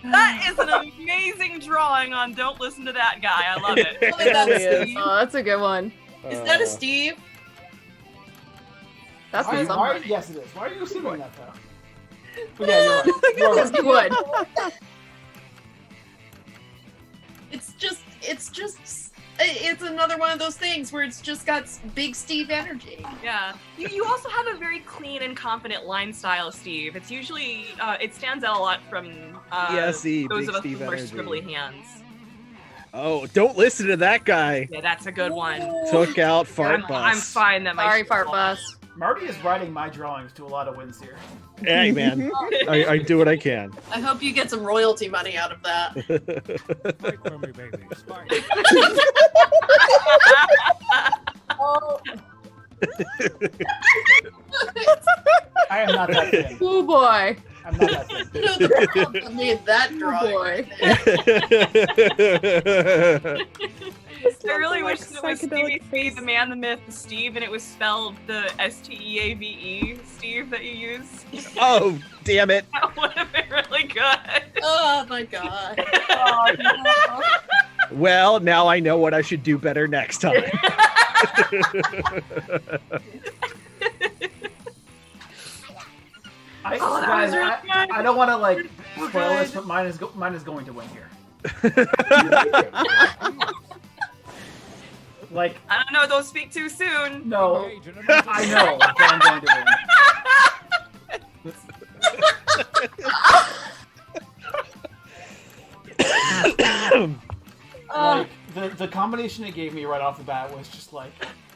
That is an amazing drawing on Don't Listen to That Guy. I love it. Look at that, Yeah. Steve. Oh, that's a good one. Is that a Steve? That's Why, from somebody. yes, it is. Why are you assuming that, though? But yeah, you're right. You're Yes, right. you would. It's another one of those things where it's just got big Steve energy. Yeah. You also have a very clean and confident line style, Steve. It's usually, it stands out a lot from Yeah, see, those big of us Steve with more energy. scribbly hands. Oh, don't listen to that guy. Yeah, that's a good one. Took out Fart Bus. I'm fine that my Sorry, shit's Fart all- Bus. Marty is writing my drawings to a lot of wins here. Hey, man. I do what I can. I hope you get some royalty money out of that. Spike for me, baby. Spike. oh, I am not that thin. Oh boy. I'm not that thin. You know the problem that made that drawing. boy. I really wish like it was psychedelic Stevie, the man, the myth, the Steve, and it was spelled the STEAVE, Steve, that you used. Oh, damn it. That would have been really good. Oh my god. oh, no. Well, now I know what I should do better next time. that was really good. I don't want to like spoil this, but mine is going to win here. Like, I don't know, don't speak too soon. no, I know that I'm going to win. Like, the combination it gave me right off the bat was just like,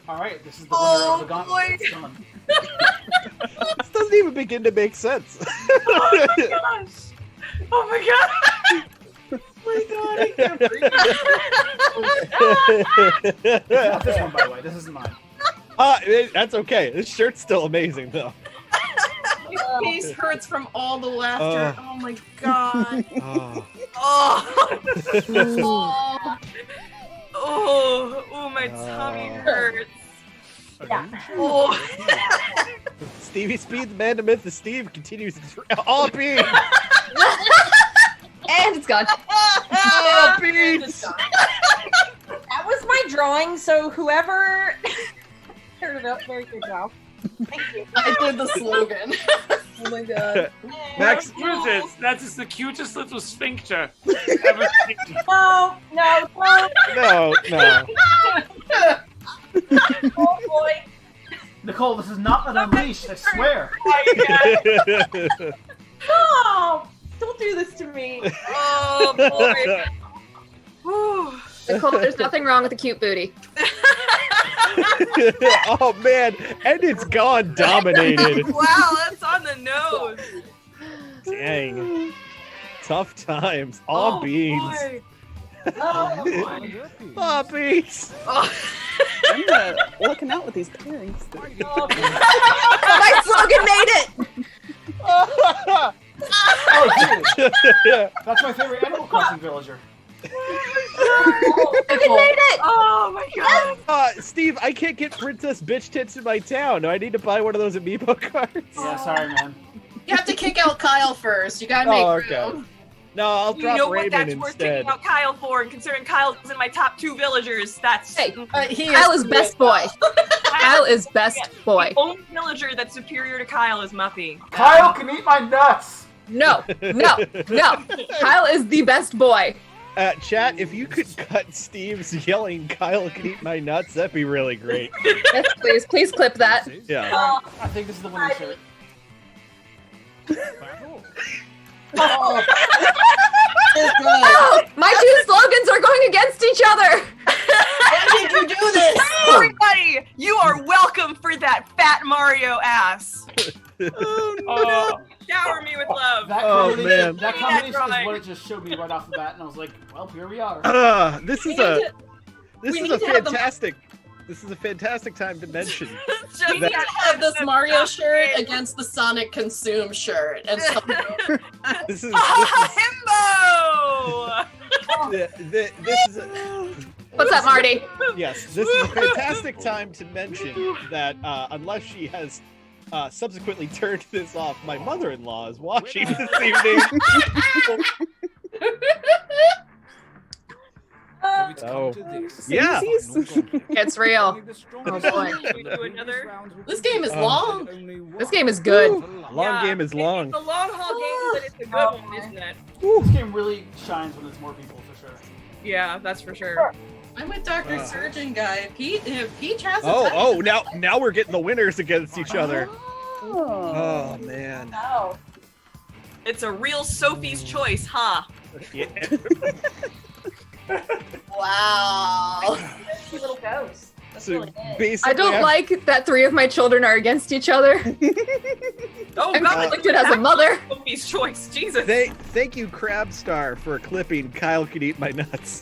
all right, this is the winner of the gauntlet. It's done. This doesn't even begin to make sense. Oh my gosh. Oh my god. Oh my god, I can't breathe. It's not this one, by the way. This isn't mine. That's okay. This shirt's still amazing, though. My face hurts from all the laughter. Oh my god. Oh, my tummy hurts. Yeah. Oh. Stevie Speed, the man, the myth, the Steve continues all beans. And it's gone. All beans. That was my drawing, so whoever turned it up, very good job. Thank you. I did the slogan. Oh my god. Max, that is the cutest little sphincter ever seen. No. Oh boy. Nicole, this is not an unleashed, I swear. Oh, don't do this to me. Oh boy. Whew. Nicole, there's nothing wrong with a cute booty. Oh man, and it's gone dominated. Wow, that's on the nose. Dang. Tough times. All beans. Boy. All beans. Oh. I'm looking out with these pairings. My slogan made it! Oh, dude. That's my favorite Animal Crossing villager. Slogan made it! Oh my god. Steve, I can't get Princess Bitch Tits in my town. Do I need to buy one of those amiibo cards? Yeah, sorry, man. You have to kick out Kyle first. You gotta make room. No, I'll drop You know what? Raymond That's worth instead. taking out Kyle for, and considering Kyle's in my top 2 villagers, that's... Hey, Kyle is best boy. Kyle is best boy. The only villager that's superior to Kyle is Muffy. Kyle can eat my nuts! No. Kyle is the best boy. Chat, if you could cut Steve's yelling Kyle can eat my nuts, that'd be really great. Yes, please clip that. Yeah. I think this is the winning shirt. Oh, my 2 slogans are going against each other. How did you do this? Everybody, you are welcome for that fat Mario ass. Oh, Shower me with love. That combination, that combination is what it just showed me right off the bat, and I was like, well, here we are. This is a fantastic time to mention. We need to have this Mario shirt against the Sonic Consume shirt. And this is himbo! What's up, Marty? Yes, this is a fantastic time to mention that unless she has subsequently turned this off, my mother-in-law is watching this evening. Oh, yeah. It's real. Oh boy. This game is long. This game is good. Long game is long. It's a long haul game, but it's a good one, isn't it? This game really shines when there's more people, for sure. Yeah, that's for sure. I'm with Dr. Surgeon Guy. Peach has a now we're getting the winners against each other. Oh man. Oh. It's a real Sophie's choice, huh? Yeah. Wow. Cute little ghost. That's So really good. basically, I don't like that 3 of my children are against each other. Oh I'm god, conflicted as a mother. Sophie's choice, Jesus. Thank you, Crabstar, for clipping Kyle Can Eat My Nuts.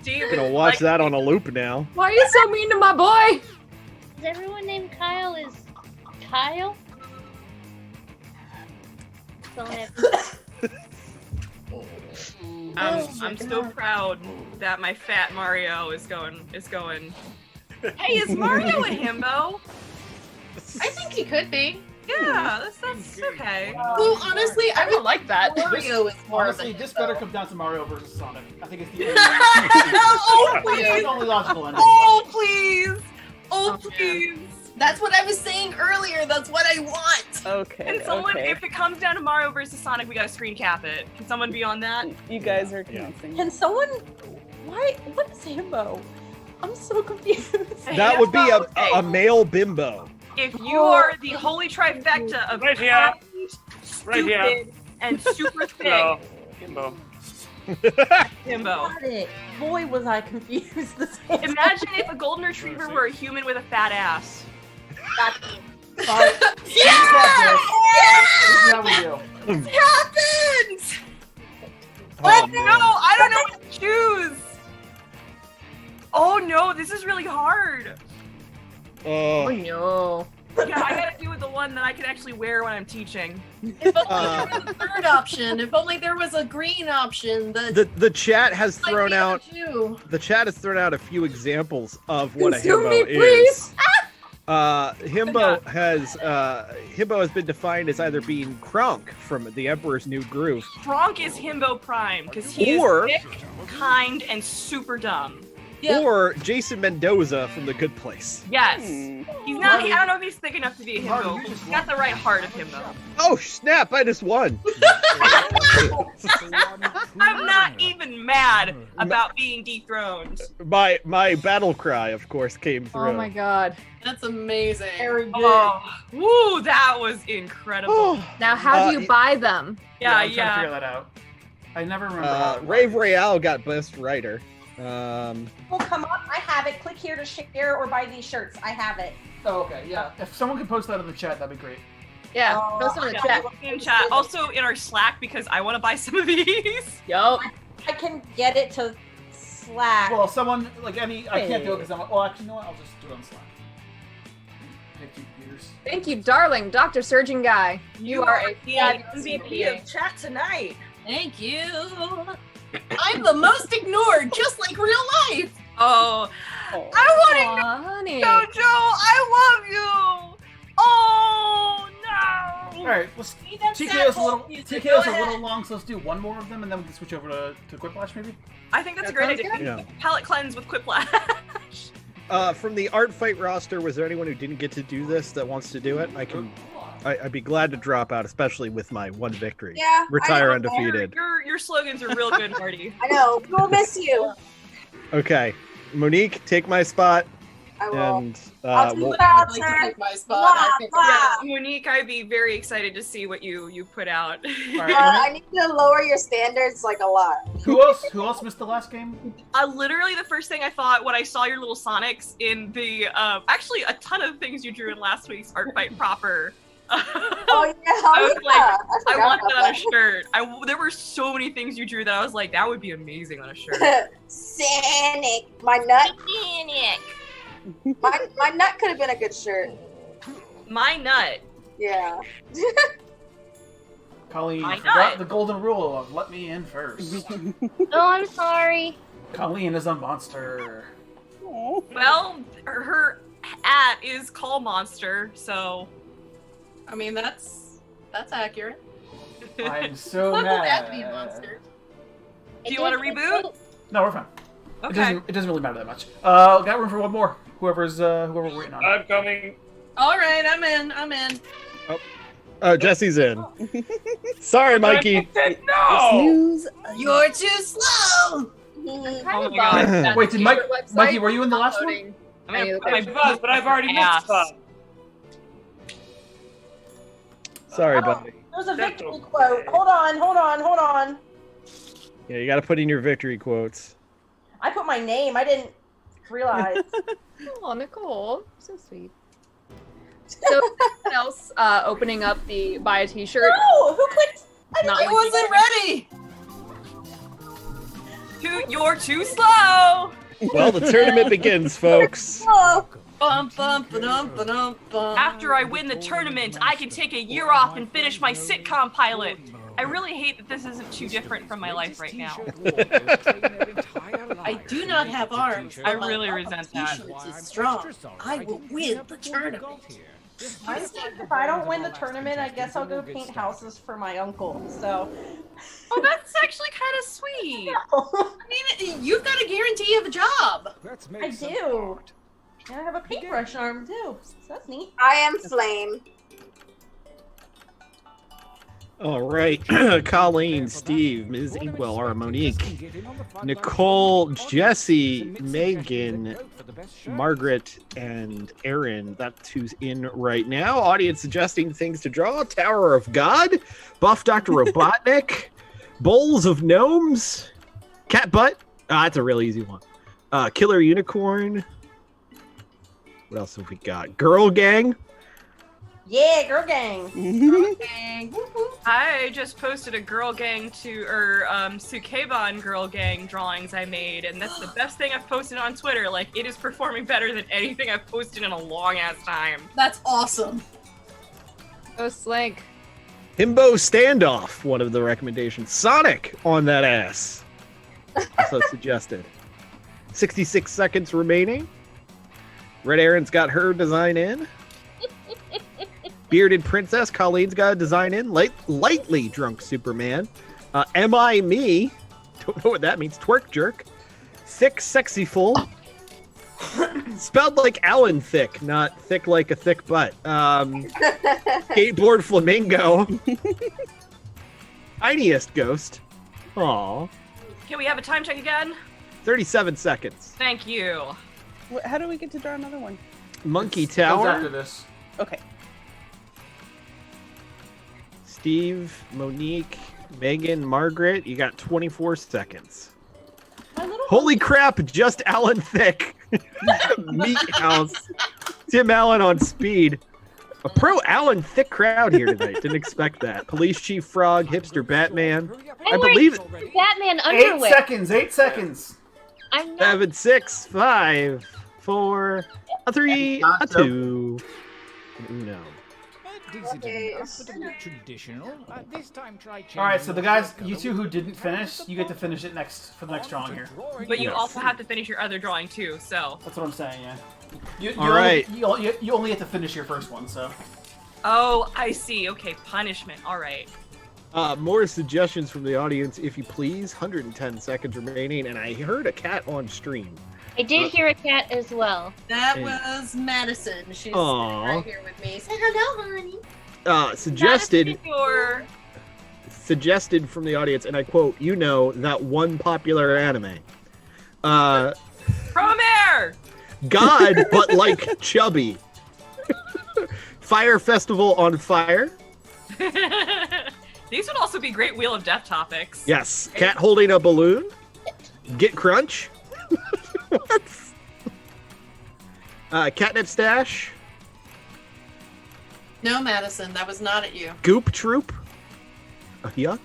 Steve, I'm gonna watch that on a loop now. Why are you so mean to my boy? Is everyone named Kyle is Kyle? Don't have I'm so proud that my fat Mario is going. Hey, is Mario a himbo? I think he could be. Yeah, that's okay. Well, honestly, I would like that. Mario is more Honestly, of a this better come down to Mario versus Sonic. I think it's the Oh only, please! the only logical ending. Oh please! Oh please! That's what I was saying earlier. That's what I want. Okay. Can someone, okay. if it comes down to Mario versus Sonic, we gotta screen cap it. Can someone be on that? You guys are convincing. Can someone? Why? What is himbo? I'm so confused. That would be a male bimbo. If you are the holy trifecta of Right here. kind, Right here. stupid, and super thick, No, Himbo. himbo. Got it. Boy, was I confused this whole time. Imagine if a golden retriever were a human with a fat ass. Alright, Yeah! this is how we do. It happened! Oh, No, I don't know what to choose. Oh no, Oh no. Yeah, I gotta do with the one that I can actually wear when I'm teaching. If only there was a third option. If only there was a green option. The chat has thrown out. Two. The chat has thrown out a few examples of what a Consume me, himbo please. is. Himbo has been defined as either being Krunk from The Emperor's New Groove, Strong is Himbo Prime because he Or- is thick, kind, and super dumb. Yeah. or Jason Mendoza from The Good Place. Yes. He's not. I don't know if he's thick enough to be a himbo. But he's got the right heart of himbo. Oh snap! I just won. I'm not even mad about being dethroned. My battle cry, of course, came through. Oh my god. That's amazing. Very good. Oh, woo! That was incredible. Now, how do you buy them? Yeah, I'm trying to figure that out. I never remember. how it Rave works. Royale got Best Writer. Will come up. I have it. Click here to share or buy these shirts. I have it. Oh, okay, yeah. If someone could post that in the chat, that'd be great. Yeah, post on the chat. In chat. Also in our Slack because I want to buy some of these. Yup. I can get it to Slack. Well, someone like I can't do it because I'm. Well, actually, you know what? I'll just do it on Slack. Thank you, Peters. Thank you, darling, Dr. Surgeon Guy. You are a the fabulous MVP of chat tonight. Thank you. I'm the most ignored, just like real life. Oh, I want to honey. Jojo, I love you. Oh no. All right, let's. TKO's a little long, so let's do one more of them, and then we can switch over to Quiplash, maybe. I think that's a great idea. Yeah. Palette cleanse with Quiplash. From the Art Fight roster, was there anyone who didn't get to do this that wants to do it? I'd be glad to drop out, especially with my one victory. Yeah, Retire I know. undefeated. Your slogans are real good, Marty. I know. We'll miss you. Okay, Monique, take my spot. I will. And I'll do we'll- it out, I'd like to sir. take my spot. I think Yeah, Monique, I'd be very excited to see what you put out. All right, I need to lower your standards like a lot. Who else missed the last game? Literally the first thing I thought when I saw your little Sonics in the actually a ton of things you drew in last week's Art Fight proper. Oh yeah, I was like, I forgot want about that on a that. shirt. There were so many things you drew that I was like, that would be amazing on a shirt. Sanic, my nut. Sonic. My nut could have been a good shirt. My nut. Yeah. Colleen, I you forgot know it. the golden rule of let me in first. Oh, I'm sorry. Colleen is a monster. Well, her at is Call Monster, so I mean, that's accurate. I'm so Why would mad. that be a monster? Do you want to reboot? No, we're fine. Okay. It doesn't really matter that much. Got room for one more. Whoever we're waiting on. I'm coming. All right, I'm in. Oh, Jesse's in. Sorry, Mikey. No. You're too slow. Oh my god. Wait, did Mikey, were you in the last one? I was, but I've already missed some. Sorry, buddy. There's a victory quote. Hold on. Yeah, you got to put in your victory quotes. I put my name. I didn't realize. Oh, Nicole, so sweet. So, someone else opening up the buy a T-shirt. No, who clicked? I wasn't ready. You're too slow. Well, the tournament begins, folks. Bum, bum, ba-dum, ba-dum, bum. After I win the tournament, I can take a year off and finish my sitcom pilot. I really hate that this isn't too different from my life right now. I do not have arms. I but my really love resent of that. T-shirts is strong. I will win the tournament. If I don't win the tournament, I guess I'll go paint houses for my uncle. So. Oh, that's actually kind of sweet. I mean, you've got a guarantee of a job. I do. And I have a paintbrush arm too. So that's neat. I am Flame. All right, Colleen, Steve, Ms. Inkwell, or Monique, Nicole, Jessi, Megan, Margaret, and Erin. That's who's in right now. Audience suggesting things to draw: Tower of God, Buff Dr. Robotnik, Bowls of Gnomes, Cat Butt. That's a real easy one. Killer Unicorn. What else have we got? Girl Gang. Yeah, girl gang. Girl gang. Whoop, whoop. I just posted a girl gang Sukeban girl gang drawings I made, and that's the best thing I've posted on Twitter. Like, it is performing better than anything I've posted in a long ass time. That's awesome. Oh, Slink. Himbo Standoff, one of the recommendations. Sonic on that ass. Also suggested. 66 seconds remaining. Red Erin's got her design in. Bearded Princess, Colleen's got a design in. Lightly Drunk Superman. Am I Me? Don't know what that means. Twerk Jerk. Thick SEXYFUL. Spelled like Alan Thick, not thick like a thick butt. Skateboard Flamingo. Tiniest Ghost. Aw. Can we have a time check again? 37 seconds. Thank you. How do we get to draw another one? Monkey Comes Tower. after this. Okay. Steve, Monique, Megan, Margaret. You got 24 seconds. Holy crap, just Alan Thick. Meat House. Tim Allen on speed. A pro Alan Thick crowd here tonight. Didn't expect that. Police Chief Frog, Hipster Batman. I believe it. Batman underwear. 8 seconds. I'm not. 7, 6, 5, 4, a 3, a 2. No. Decent enough, but a bit traditional. This time try changing. All right, so the your guys, you two who didn't finish, you get to finish it next for the next drawing here. But you also have to finish your other drawing too, so. That's what I'm saying, yeah. You only get to finish your first one, so. Oh, I see. Okay, punishment. All right. More suggestions from the audience, if you please. 110 seconds remaining, and I heard a cat on stream. I did hear a cat as well. That was Madison. She's Aw. right here with me. Say hello, honey. Suggested from the audience, and I quote, you know, that one popular anime. Promare! God, but like chubby. Fire Festival on Fire. These would also be great Wheel of Death topics. Yes. Cat holding a balloon. Get Crunch. What? Catnip Stash. No, Madison, that was not at you. Goop Troop. Yuck.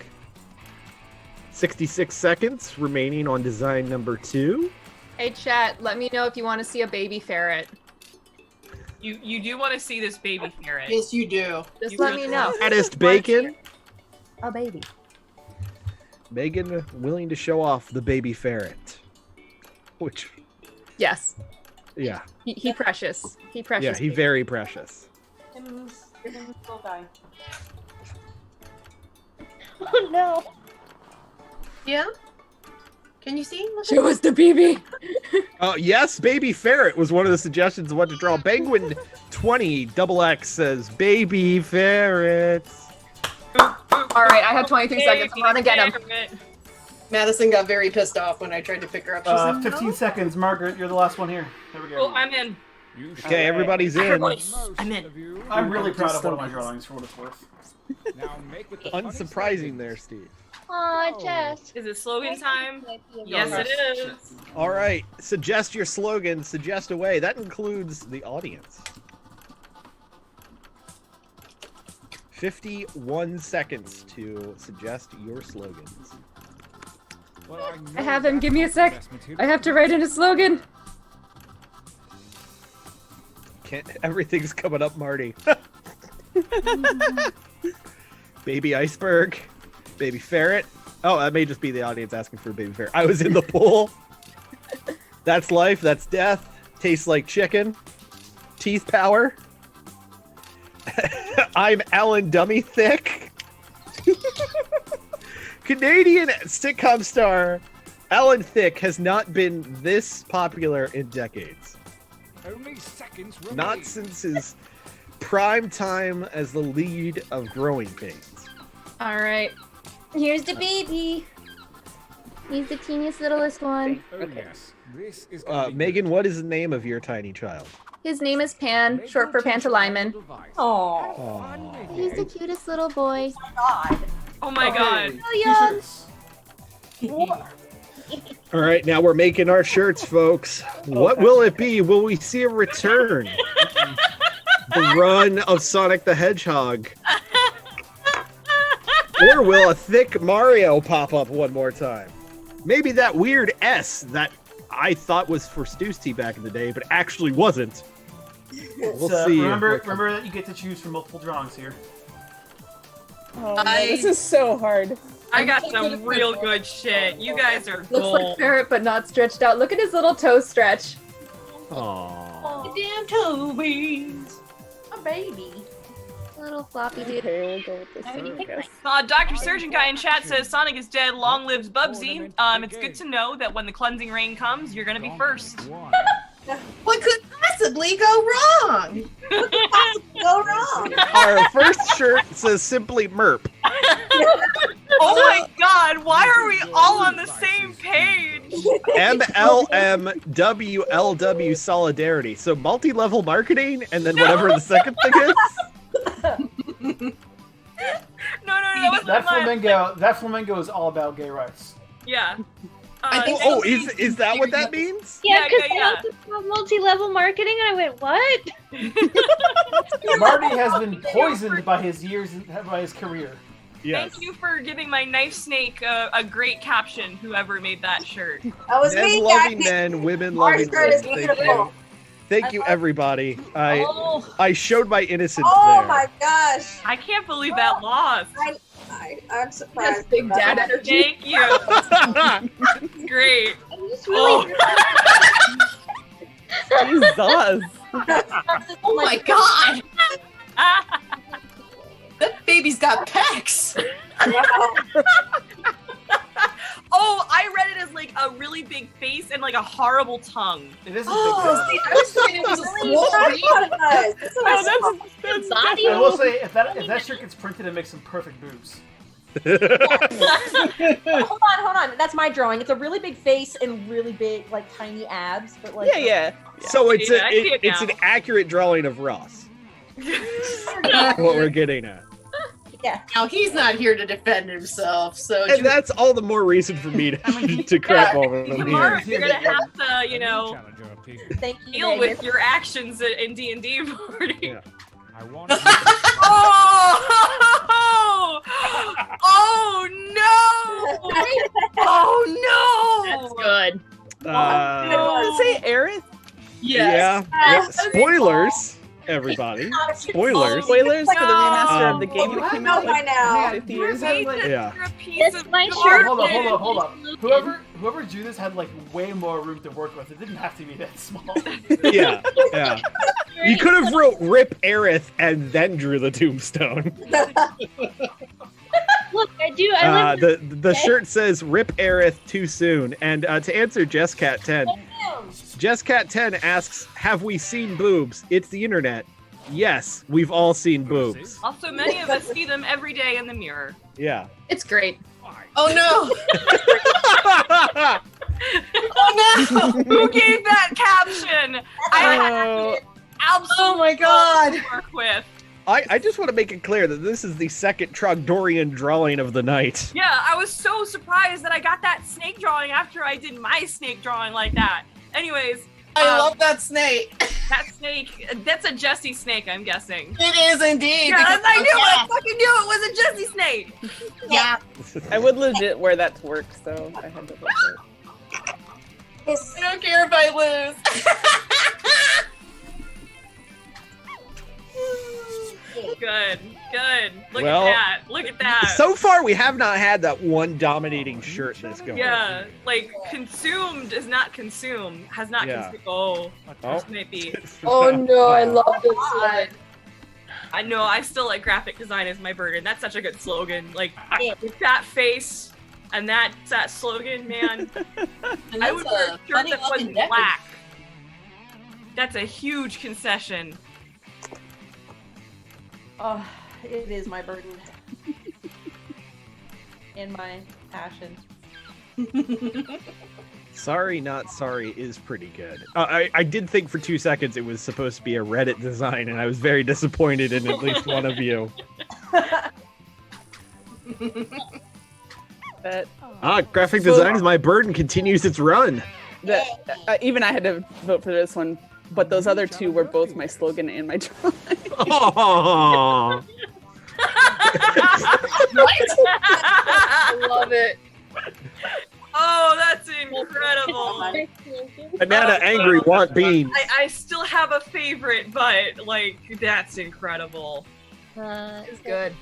66 seconds remaining on design number 2. Hey, chat, let me know if you want to see a baby ferret. You do want to see this baby ferret. Yes, you do. Just let me know. Fattest Bacon. A baby. Megan willing to show off the baby ferret. Which, Yes. yeah. He precious. He precious. Yeah, he very precious. Tim's little guy. Oh no. Yeah? Can you see? Show us the baby. Yes, baby ferret was one of the suggestions of what to draw. Penguin 20 XX says baby ferrets. All right, I have 23 seconds. I'm gonna get him. Madison got very pissed off when I tried to pick her up. She's like, 15 "No." seconds, Margaret. You're the last one here. There we go. Oh, I'm in. Okay, everybody's in. I'm in. I'm really proud of one of my drawings for what it's worth. Unsurprising there, Steve. Aw, Jess. Is it slogan time? Yes, it is. All right, suggest your slogan, suggest away. That includes the audience. 51 seconds to suggest your slogans. I have him. Give me a sec. I have to write in a slogan. Everything's coming up, Marty. Baby iceberg. Baby ferret. Oh, that may just be the audience asking for a baby ferret. I was in the pool. That's life. That's death. Tastes like chicken. Teeth power. I'm Alan Dummy Thick. Canadian sitcom star Alan Thicke has not been this popular in decades. Only seconds remain. Not since his prime time as the lead of Growing Pains. All right. Here's the baby. He's the teeniest, littlest one. Oh, yes. This is Megan, what is the name of your tiny child? His name is Pan, short for Pantalaimon. Oh. He's the cutest little boy. Oh my god. So young. All right, now we're making our shirts, folks. What will it be? Will we see a return? The run of Sonic the Hedgehog. Or will a thick Mario pop up one more time? Maybe that weird S that I thought was for Stoosty back in the day, but actually wasn't. We'll see. Remember that you get to choose from multiple drawings here. Oh, no, this is so hard. I got some real good shit. You guys are Looks gold. like Barrett, but not stretched out. Look at his little toe stretch. Aww. Damn toes. A baby. Little floppy dude. Okay, we'll go with this one. Dr. Surgeon Guy in chat says Sonic is dead. Long lives Bubsy. It's good to know that when the cleansing rain comes, you're gonna be first. What could possibly go wrong? What could possibly go wrong? Our first shirt says simply MERP. Oh my god, why are we all on the same page? MLMWLW Solidarity. So multi-level marketing and then whatever the second thing is? No, that wasn't mine. That flamingo is all about gay rights. Yeah. Is that what that means? Yeah, because multi-level marketing, and I went, what? Marty has been poisoned by his career. Yes. Thank you for giving my knife snake a great caption, whoever made that shirt. That was men me, loving Jackie. men, women Our loving shirt is men. Thank beautiful. you. Thank you, everybody. I showed my innocence Oh there. my gosh. I can't believe that lost. I'm surprised. That's big dad energy. Thank you. Great. Jesus. Oh my god! That baby's got pecs! Oh, I read it as like a really big face and like a horrible tongue. It is a big See, I was thinking it was a small That's body. I will say, if that shirt ggets printed, it makes some perfect boobs. Hold on. That's my drawing. It's a really big face and really big, like tiny abs, but like Yeah. So it's Yeah, I see it it's now. an accurate drawing of Ross. What we're getting at. Yeah. Now he's not here to defend himself, so And that's all the more reason for me to crap over them Tomorrow here. you're gonna have to, Thank you. deal with your actions in D&D, Marty. Yeah. I want Oh no! Oh no! That's good. Say Erin? Yeah. Spoilers, everybody. Spoilers. Spoilers for the remaster of the game You that came know out by like now. 50 years ago. Yeah. That's my shirt. Hold up. Whoever drew this had like way more room to work with. It didn't have to be that small. Yeah. You could have wrote "Rip Aerith" and then drew the tombstone. Look, I live The shirt says "Rip Aerith too soon." And to answer JessCat10, JessCat10 asks, "Have we seen boobs? It's the internet." Yes, we've all seen boobs. Also, many of us see them every day in the mirror. Yeah. It's great. oh no! Oh no! Who gave that caption? I had absolutely Oh my god! to work with. I just want to make it clear that this is the second Trogdorian drawing of the night. Yeah, I was so surprised that I got that snake drawing after I did my snake drawing like that. Anyways, I love that snake. that snake, that's a Jessi snake, I'm guessing. It is indeed. Yeah, because- I knew it! I fucking knew it was a Jessi snake! Yeah. I would legit wear that to work, so I had to look it. I don't care if I lose. Good. Look Well, at that. Look at that. So far, we have not had that one dominating shirt this go. Yeah, like consumed is not consumed. Has not Yeah. consumed. Oh, Oh. this might be. Oh no, I love this one. I know. I still like graphic design as my burden. That's such a good slogan. Like with that face and that slogan, man. And I would that's wear a a shirt funny that was looking deck. black. That's a huge concession. Oh, it is my burden. And my passion. Sorry, not sorry is pretty good. I did think for 2 seconds it was supposed to be a Reddit design, and I was very disappointed in at least one of you. But Graphic design is my burden continues its run. even I had to vote for this one, but those other two were both my slogan and my drawing. Oh. What? Meta angry want beans. I still have a favorite, but like that's incredible. It's good.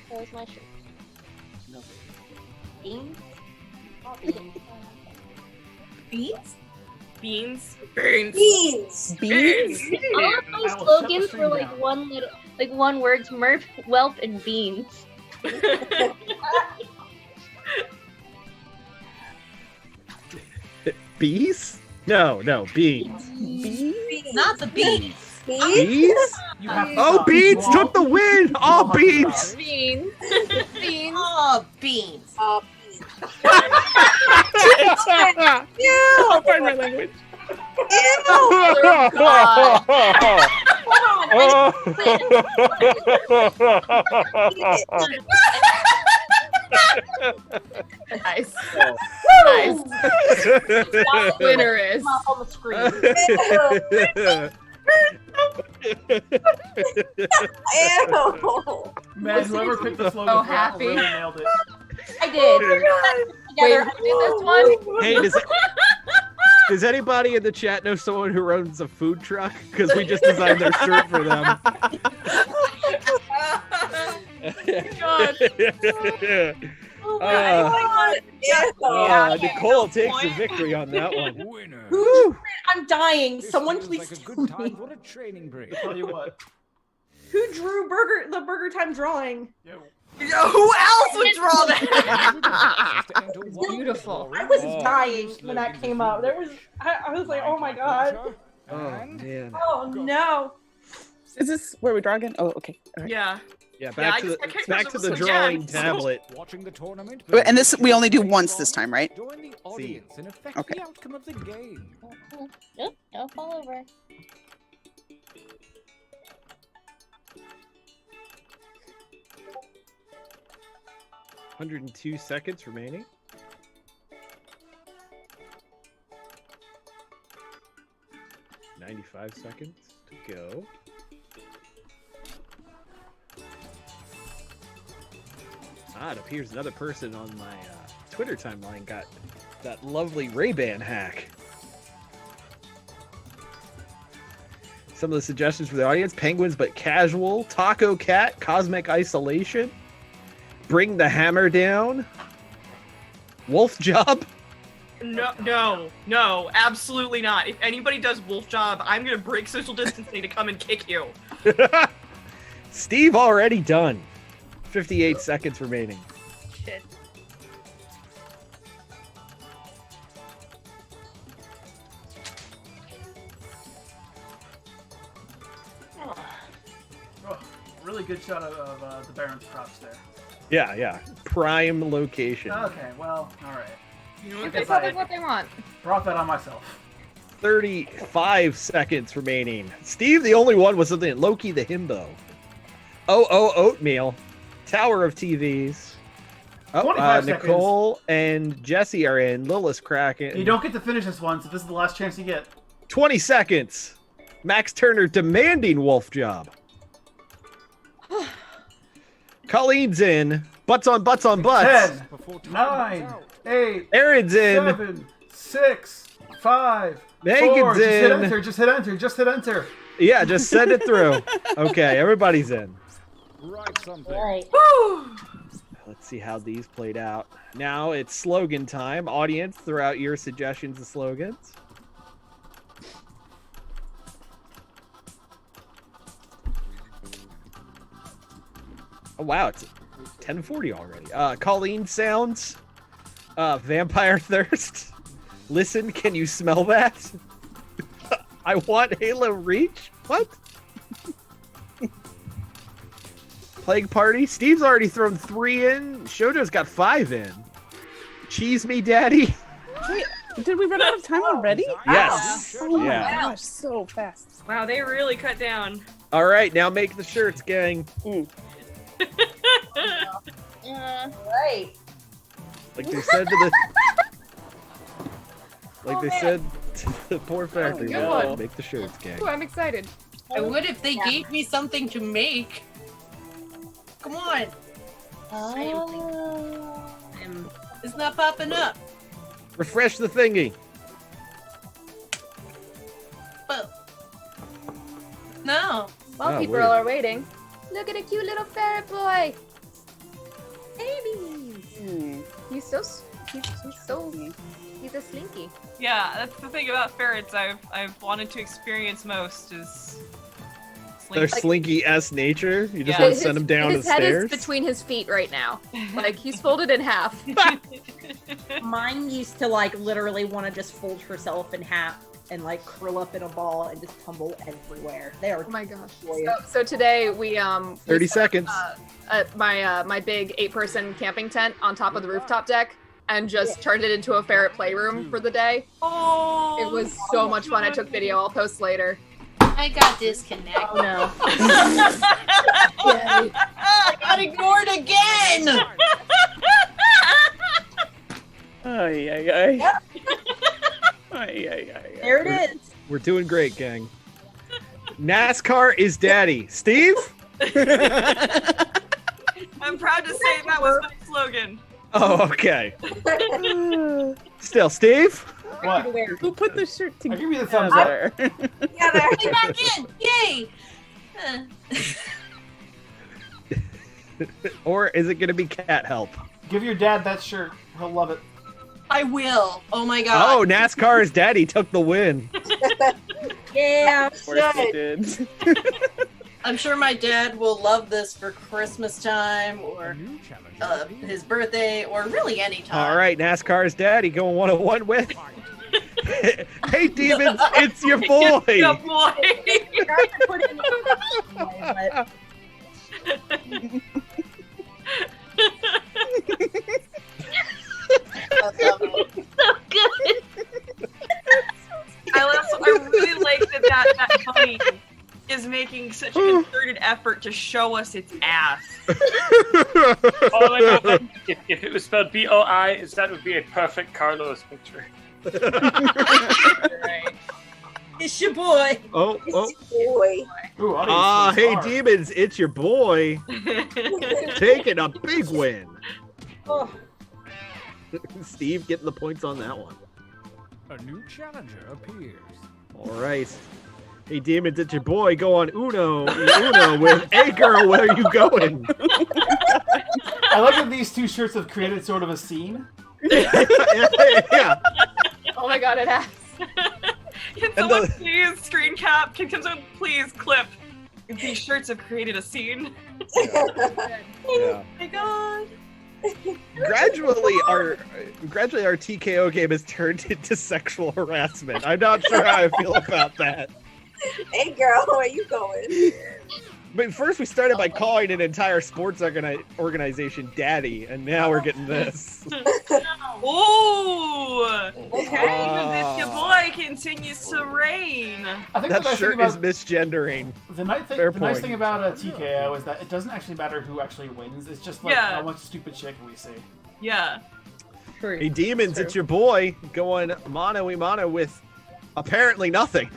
Where's my shirt? Beans? Beans? Beans? Beans. Beans? All of my slogans were like one words: Murph, Whelp, and Beans. Bees? No, beans. Beans? Not the beans. Bees? Oh, beans took the win! All beans! Beans. Beans. Oh, beans. I'll find my language. Nice. Nice. Winner is. On the screen. Ew. Man, whoever picked the slogan So for that happy. really nailed it. I did. Wait, who did this one? Hey, does anybody in the chat know someone who runs a food truck? Because we just designed their shirt for them. God. Nicole takes the victory on that one. Winner. I'm dying. Someone This please feels like a tell good time me. for a training break. I'll tell you what. Who drew the Burger Time drawing? Yo, who else would draw that? Beautiful. I was dying when that came up. I was like, oh my god. Oh, man. Oh no. Is this where we draw again? Oh, okay. All right. Yeah. Yeah, back to the so drawing jammed. tablet. Watching the tournament. And this we only do once this time, right? Join the audience and affect Okay. the outcome of the game. Nope, don't fall over. $102 seconds remaining. $95 seconds to go. It appears another person on my Twitter timeline got that lovely Ray-Ban hack. Some of the suggestions for the audience: penguins but casual, taco cat, cosmic isolation, bring the hammer down, wolf job. No, absolutely not. If anybody does wolf job, I'm gonna break social distancing to come and kick you. Steve already done. 58 seconds remaining. Shit. Oh, really good shot of the Baron's props there. Yeah. Prime location. Okay, well, alright. Give the public what they want. Brought that on myself. 35 seconds remaining. Steve, the only one, was something. Loki the himbo. Oatmeal. Tower of TVs. 25 Nicole and Jessi are in. Lilith's cracking. You don't get to finish this one, so this is the last chance you get. 20 seconds. Max Turner demanding wolf job. Colleen's in. Butts on butts on butts. 10, 9, 8, Erin's in. 7, 6, 5, Megan's 4. in. Just hit enter. Yeah, just send it through. Okay, everybody's in. Write something. Right. Let's see how these played out. Now it's slogan time. Audience, throw out your suggestions of slogans. Oh, wow, it's 10:40 already. Colleen sounds. Vampire thirst. Listen, can you smell that? I want Halo Reach. What? Plague Party. Steve's already thrown 3 in. Shojo's got 5 in. Cheese me, daddy. Wait, did we run out of time already? Yes. Oh my Yeah. gosh, so fast. Wow, they really cut down. All right, now make the shirts, gang. Right. Like they said to the. Like they said to the poor factory. good workers, one. make the shirts, gang. Ooh, I'm excited. I would if they gave me something to make. Come on. It's not popping up. Refresh the thingy. No. While Oh, people weird. are waiting, look at a cute little ferret boy. Hmm. He's so he's a slinky. Yeah, that's the thing about ferrets I've wanted to experience most is Their slinky-s nature. You just want to send them down the His head stairs. is between his feet right now. Like he's folded in half. Mine used to like literally want to just fold herself in half and like curl up in a ball and just tumble everywhere. They are. Oh my gosh. So today we 30 seconds. My big 8-person camping tent on top of the rooftop deck and just turned it into a ferret playroom for the day. Oh, it was so much fun. I took video. I'll post later. I got disconnected. Oh no. I got ignored again. Ay, ay, ay. Ay, ay, ay. There it is. We're doing great, gang. NASCAR is daddy. Steve? I'm proud to say that was my slogan. Oh, okay. Still, Steve? What? Who put the shirt together? I'll give you the thumbs up. Yeah, there. Back in. Yay. Or is it going to be cat help? Give your dad that shirt. He'll love it. I will. Oh my god. Oh, NASCAR is daddy took the win. Yeah, Of course he did. I'm sure my dad will love this for Christmas time or his birthday or really any time. All right, NASCAR's daddy going 101 with. Hey, demons, it's your boy. It's your boy. Tried to put it in So good. I really like that bunny is making such a concerted effort to show us its ass. Oh my god! If it was spelled B-O-I, that would be a perfect Carlos picture. Right. It's your boy. Oh, oh. Boy. Ooh, Hey, demons, it's your boy. Taking a big win. Oh. Steve getting the points on that one. A new challenger appears. All right. Hey, demons, it's your boy. Go on Uno with Hey Girl, where are you going? I like that these two shirts have created sort of a scene. Yeah. Oh my god, it has. Can someone please screen cap? Can someone please clip? These shirts have created a scene. Yeah. Oh my god. Gradually, our TKO game has turned into sexual harassment. I'm not sure how I feel about that. Hey girl, where you going? But first we started by calling an entire sports organization daddy, and now we're getting this. Ooh! Okay. Your boy continues to reign. I think That the nice shirt thing is about, misgendering. the nice Fair thing about a TKO is that it doesn't actually matter who actually wins. It's just like how much stupid shit can we see. Yeah. Hey, demons, it's your boy going mano-a-mano with apparently nothing.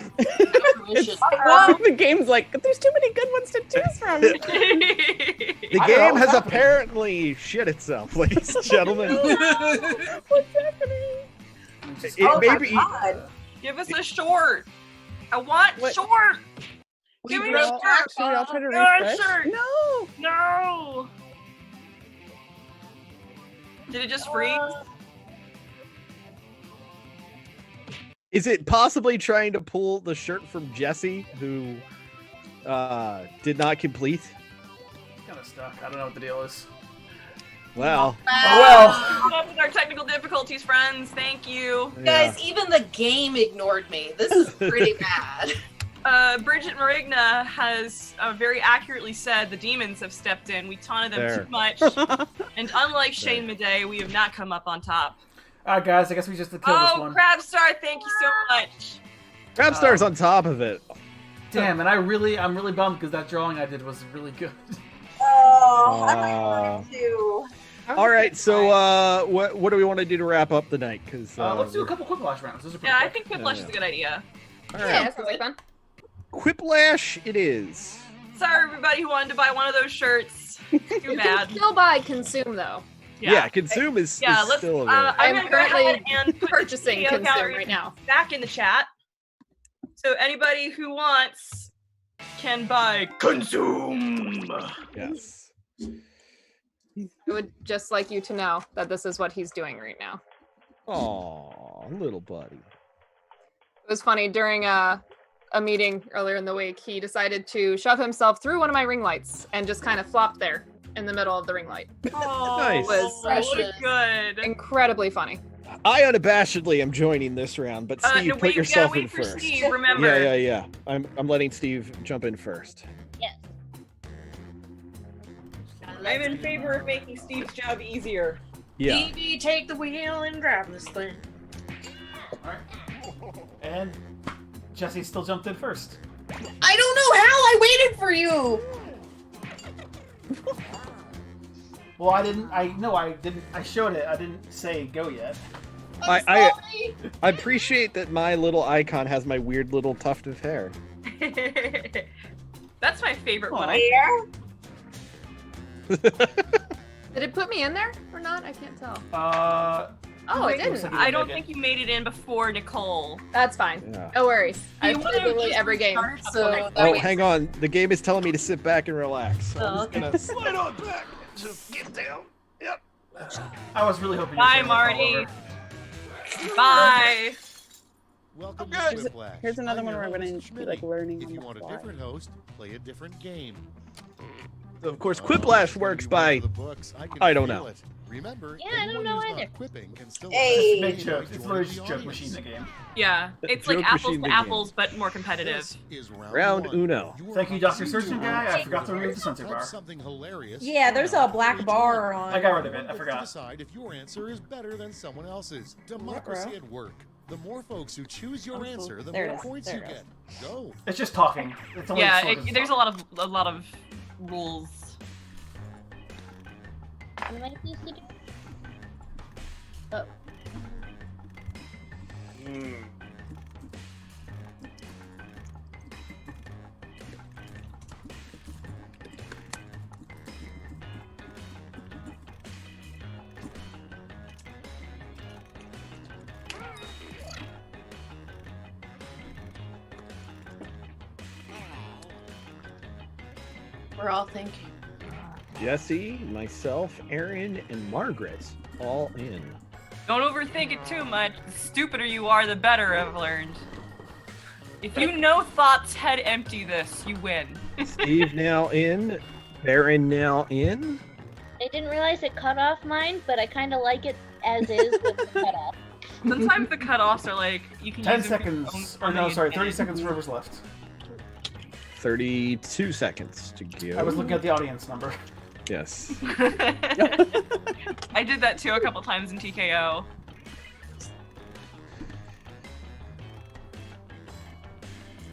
The game's like, there's too many good ones to choose from. The game has apparently shit itself, ladies and gentlemen. What's happening? Give us a short. I want short. Give me a short. Actually, I'll try to refresh. Shirt. No. No. Did it just freeze? Is it possibly trying to pull the shirt from Jessi, who did not complete? Kind of stuck. I don't know what the deal is. Well. Oh well. Keep up with our technical difficulties, friends. Thank you. Guys, even the game ignored me. This is pretty bad. Bridget Marigna has very accurately said the demons have stepped in. We taunted them too much. And unlike Shane Madej, we have not come up on top. Alright guys, I guess we just have to kill this one. Crabstar, thank you so much. Crabstar's on top of it. Damn, and I'm really bummed because that drawing I did was really good. Oh, I like too. All right, so what do we want to do to wrap up the night? Because let's do a couple Quiplash rounds. Those are pretty Yeah, I quick. think Quiplash is a good idea. All Yeah, right. that sounds like fun. Quiplash it is. Sorry, everybody who wanted to buy one of those shirts. Too bad. Still buy Consume though. Yeah, Consume is let's. still available. I'm I'm gonna go ahead currently and put purchasing the Consume gallery right now. back in the chat. So anybody who wants can buy consume. Yes. I would just like you to know that this is what he's doing right now. Aw, little buddy. It was funny during a meeting earlier in the week. He decided to shove himself through one of my ring lights and just kind of flopped there in the middle of the ring light. Oh, Nice. It was precious. Good. Incredibly funny. I unabashedly am joining this round, but Steve, No, put wait, yourself wait in for first. Steve, remember. Yeah. I'm letting Steve jump in first. Yes. I'm in favor of making Steve's job easier. Yeah. Stevie, take the wheel and drive this thing. Alright. And Jessi still jumped in first. I don't know how I waited for you. Well, I didn't I showed it. I didn't say go yet. I appreciate that my little icon has my weird little tuft of hair. That's my favorite one. Did it put me in there or not? I can't tell. Oh, it didn't. I don't think you made it in before Nicole. That's fine. Yeah. No worries. Do you I've wanna played literally just every game. restart? So Okay. that Oh, way- hang on. The game is telling me to sit back and relax. So I'm Oh, just gonna slide on back. Just get down. Yep. I was really hoping. Bye, Marty. Bye. Welcome Okay. to Quiplash. Here's another I'm one your where we're gonna host, be like Schmitty. learning If on you the want fly. a different host, play a different game. So of course, Quiplash works by. I don't know. Remember, Yeah, I don't know either. Quipping can still It's a big joke. It's literally just joke machine the game. Yeah, it's like Joke apples machine to the game. apples, but more competitive. Round uno. Thank you, Dr. Surgeon Guy. I forgot to remove the censor bar. Something hilarious. Yeah, there's a black bar on. I got rid of it. I To forgot. decide if your answer is better than someone else's. Democracy at work. The more folks who choose your answer, the There it more is. points There you it is. get. Go. It's just talking. It's only Yeah, sort of there's a lot of rules. What am I supposed to do? Oh. We're all thinking. Jessi, myself, Erin, and Margaret all in. Don't overthink it too much. The stupider you are, the better, I've learned. If you know thoughts head empty this, you win. Steve now in. Erin now in. I didn't realize it cut off mine, but I kind of like it as is with the cutoff. Sometimes the cutoffs are like, you can 10 use them for your seconds. own Or no, funny sorry, 30 advantage. seconds for whoever's left. 32 seconds to go. I was looking at the audience number. Yes. I did that too a couple times in TKO.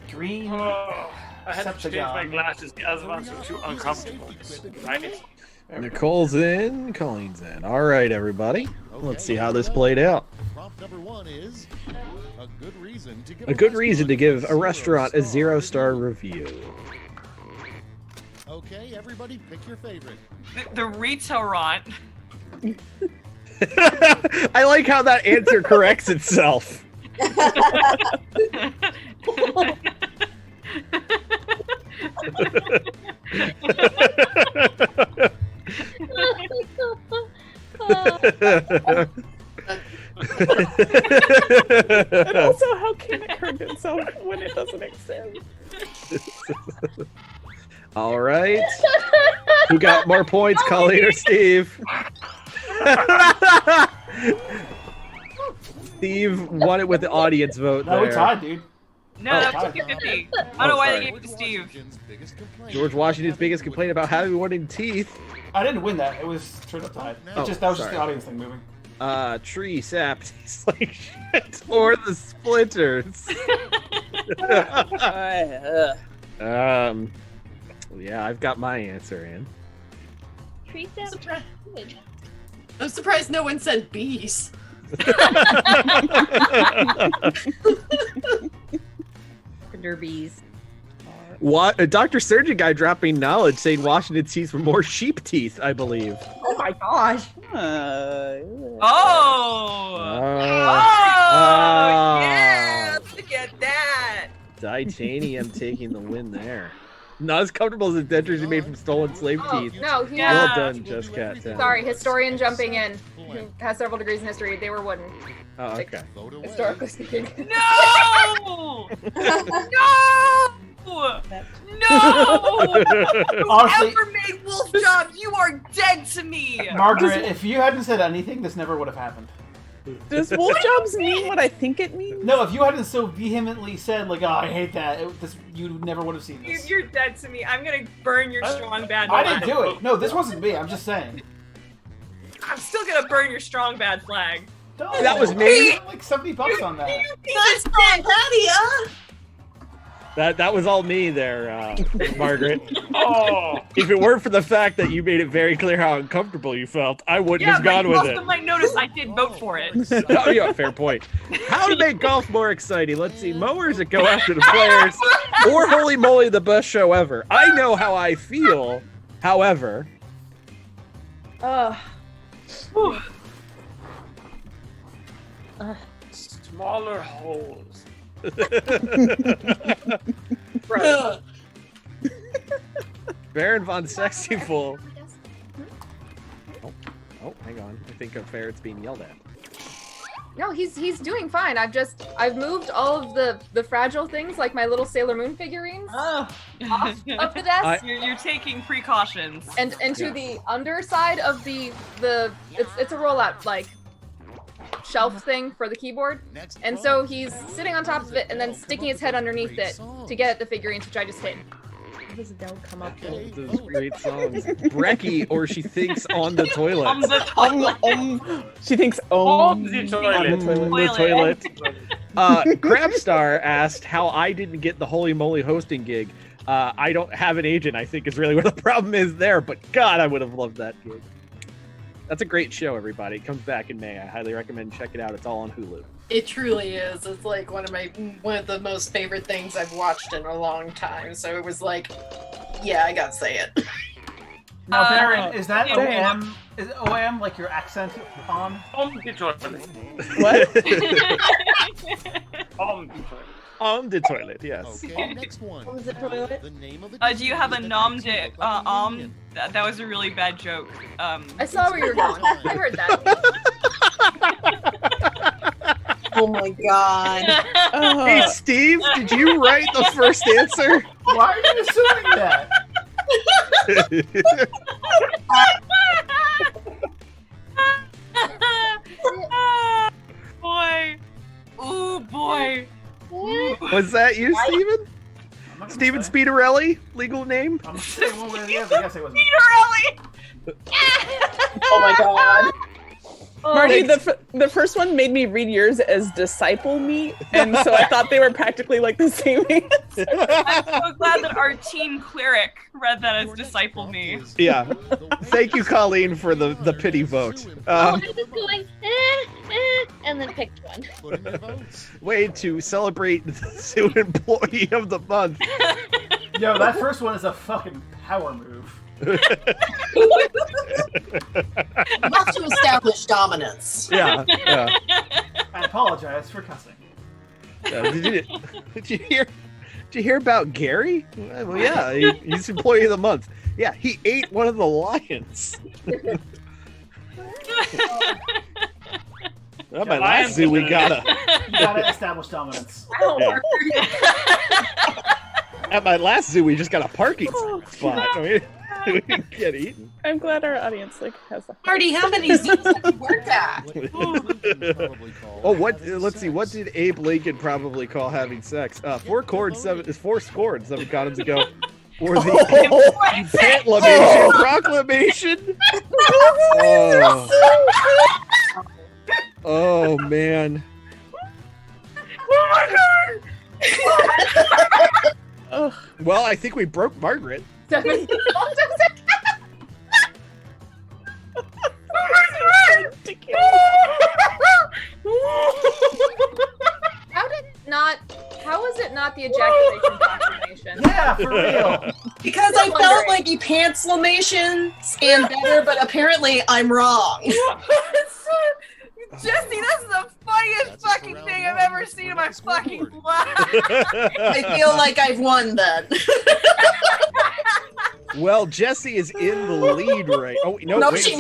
Green. I had to change my Septagon. glasses. The other ones were too uncomfortable. Right? Nicole's in. Colleen's in. All right, everybody. Let's see how this played out. Prompt number one is a good reason to give A good reason to give a restaurant a 0-star review. Okay, everybody, pick your favorite. The restaurant. I like how that answer corrects itself. And also, how can it correct itself when it doesn't exist? All right. Who got more points, Colleen or Steve? Steve won it with the audience vote No, we there. tied, dude. No, that was 50-50. I don't know why they gave it to Steve. George Washington's biggest complaint about having wooden teeth. I didn't win that. It was straight up tied. Oh, That was just sorry. the audience thing moving. Tree sap tastes like shit, or the splinters. Yeah, I've got my answer in. Tree sap. I'm surprised no one said bees. Derbies. What? A Dr. Surgeon guy dropping knowledge saying Washington's teeth were more sheep teeth, I believe. Oh my gosh. Oh! Oh, Yeah! Look at that! Titanium taking the win there. Not as comfortable as the dentures you made from stolen slave teeth. No, Well done, Just Cat. Sorry, historian jumping in. Who has several degrees in history. They were wooden. Oh, okay. Historically speaking. No! No! No! Honestly- Whoever made Wolf Job, you are dead to me! Margaret, if you hadn't said anything, this never would have happened. Does wolf jobs mean what I think it means? No, if you hadn't so vehemently said, like, oh, I hate that, you never would have seen this. You're dead to me. I'm gonna burn your strong bad I flag. didn't do it. No, this wasn't me. I'm just saying. I'm still gonna burn your strong bad flag. That was me? Like $70 on that. Nice strong patty, huh? That was all me there, Margaret. If it weren't for the fact that you made it very clear how uncomfortable you felt, I wouldn't have gone with it. Most might notice I did vote for it. Oh, yeah, fair point. How to make golf more exciting? Let's see, mowers that go after the players, or holy moly, the best show ever. I know how I feel, however. Smaller holes. Baron von SEXYFUL. Oh, hang on. I think a ferret's being yelled at. No, he's doing fine. I've moved all of the fragile things, like my little Sailor Moon figurines, off of the desk. You're taking precautions. And to the underside of the it's a rollout like shelf thing for the keyboard, and so he's sitting on top of it and then sticking his head underneath it to get at the figurines, which I just hit. How does Adele come up with? Those great songs. Brekkie, or she thinks on the toilet. On the toilet. She thinks On the toilet. The toilet. Crabstar asked how I didn't get the holy moly hosting gig. I don't have an agent, I think is really where the problem is there, but God, I would have loved that gig. That's a great show, everybody. It comes back in May. I highly recommend check it out. It's all on Hulu. It truly is. It's like one of the most favorite things I've watched in a long time. So it was like, yeah, I gotta say it. Now, Baron, is that OM? Is OM like your accent on? On the toilet. What? On the toilet. On the toilet, yes. Okay, next one. What was the toilet? The name of Do you have a nom de That was a really bad joke. I saw where you were going. I heard that. Oh my god. Hey, Steve, did you write the first answer? Why are you assuming that? Boy. Ooh, boy. Was that you, Steven? Steven Spiederelli, legal name? I'm saying one way or the other. Yes, it was me. Oh my god. Marty, the first one made me read yours as disciple me, and so I thought they were practically like the same answer. I'm so glad that our team cleric read that as disciple me. Yeah. Thank you, Colleen, for the pity vote. I was going, and then picked one. Way to celebrate the Zoo Employee of the Month. Yo, that first one is a fucking power move. Not to establish dominance. Yeah. I apologize for cussing. Did you hear about Gary? Well, yeah, he's Employee of the Month. Yeah, he ate one of the lions. Well, my last zoo, we gotta establish dominance. Yeah. At my last zoo, we just got a parking spot. I mean, we didn't get eaten. I'm glad our audience has a Marty, how many zoos have you worked at? Oh, what? Let's see. What did Abe Lincoln probably call having sex? Four scored, 7 condoms ago. Or the Pantlamation Proclamation. Oh man. Well, I think we broke Margaret. How is it not the ejaculation proclamation? Yeah, for real. Because I felt like you pantslamation stand better, but apparently I'm wrong. Jessi, that's the funniest fucking thing I've ever seen in my fucking life. I feel like I've won then. Well, Jessi is in the lead right. Oh no, No, wait, she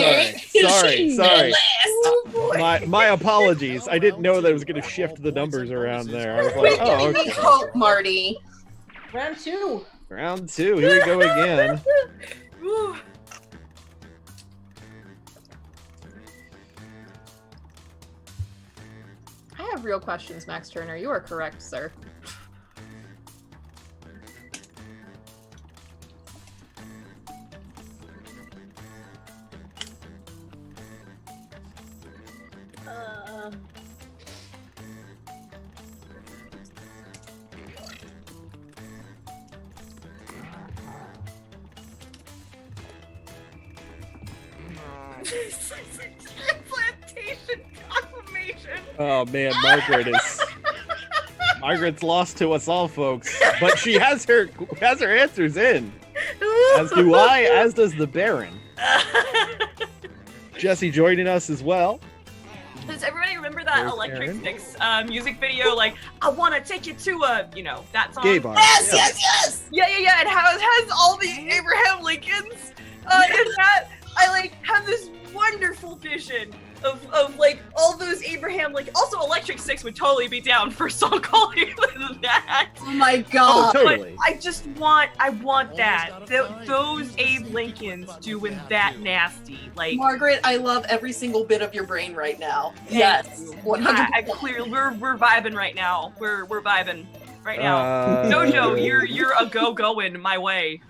sorry. ain't. Sorry. Oh, My apologies. I didn't know that I was going to shift the numbers around there. I was like, oh, Give me okay. hope, Marty. Round 2. Round 2. Here we go again. I have real questions, Max Turner. You are correct, sir. Transplantation confirmation. Oh man, Margaret's lost to us all, folks. But she has her answers in. As do I, as does the Baron. Jessi joining us as well. Does everybody remember that There's Electric Erin. Six music video? Like, I want to take you to a, that song. Gay bar. Yes. Yeah. It has all the Abraham Lincolns. In that, I have this wonderful vision of all those Abraham also Electric Six would totally be down for a song called that. Oh my god. Oh, totally. But I want that. Those Abe Lincolns doing that nasty. Margaret, I love every single bit of your brain right now. Yes. 100%. I clearly we're vibing right now. We're vibing right now. Jojo, you're a going my way.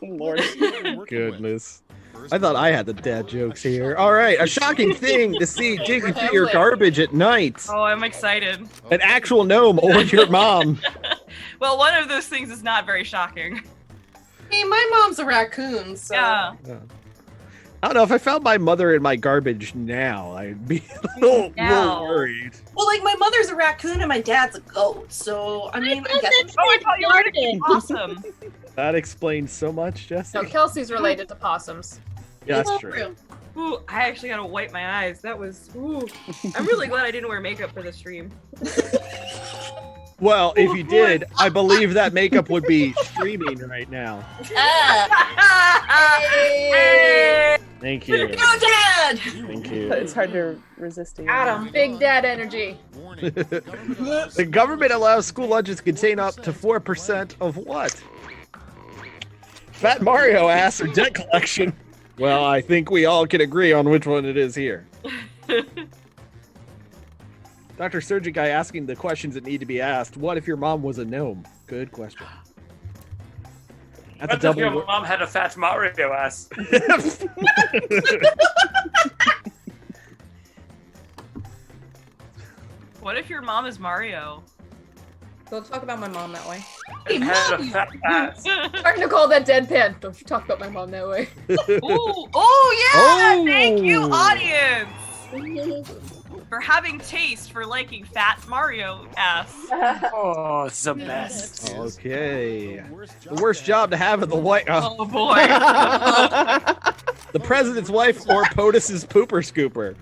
Lord. Goodness. I thought I had the dad jokes here. All right, a shocking thing to see digging through your garbage at night. Oh, I'm excited. An actual gnome or your mom. Well, one of those things is not very shocking. Hey, my mom's a raccoon, so. Yeah. I don't know, if I found my mother in my garbage now, I'd be a little worried. Well, my mother's a raccoon and my dad's a goat, so I mean, I guess. I thought you were gonna be awesome. That explains so much, Jessi. No, Kelsey's related to possums. Yeah, that's true. Ooh, I actually gotta wipe my eyes. That was. Ooh. I'm really glad I didn't wear makeup for the stream. Well, if you did, I believe that makeup would be streaming right now. Thank you. Go, Dad! Thank you. It's hard to resist it. Adam, big dad energy. The government allows school lunches to contain up to 4% of what? Fat Mario asks or debt collection. Well, I think we all can agree on which one it is here. Dr. Surgeon Guy asking the questions that need to be asked. What if your mom was a gnome? Good question. That's a What if double. your mom had a fat Mario ass? What if your mom is Mario? Don't talk about my mom that way. And had a fat ass. Or Nicole, that deadpan. Don't you talk about my mom that way. Ooh, oh yeah! Oh. Thank you, audience, for having taste for liking fat Mario ass. Oh, it's the best. Okay. The worst job to have in the White House. Oh boy. The president's wife or POTUS's pooper scooper.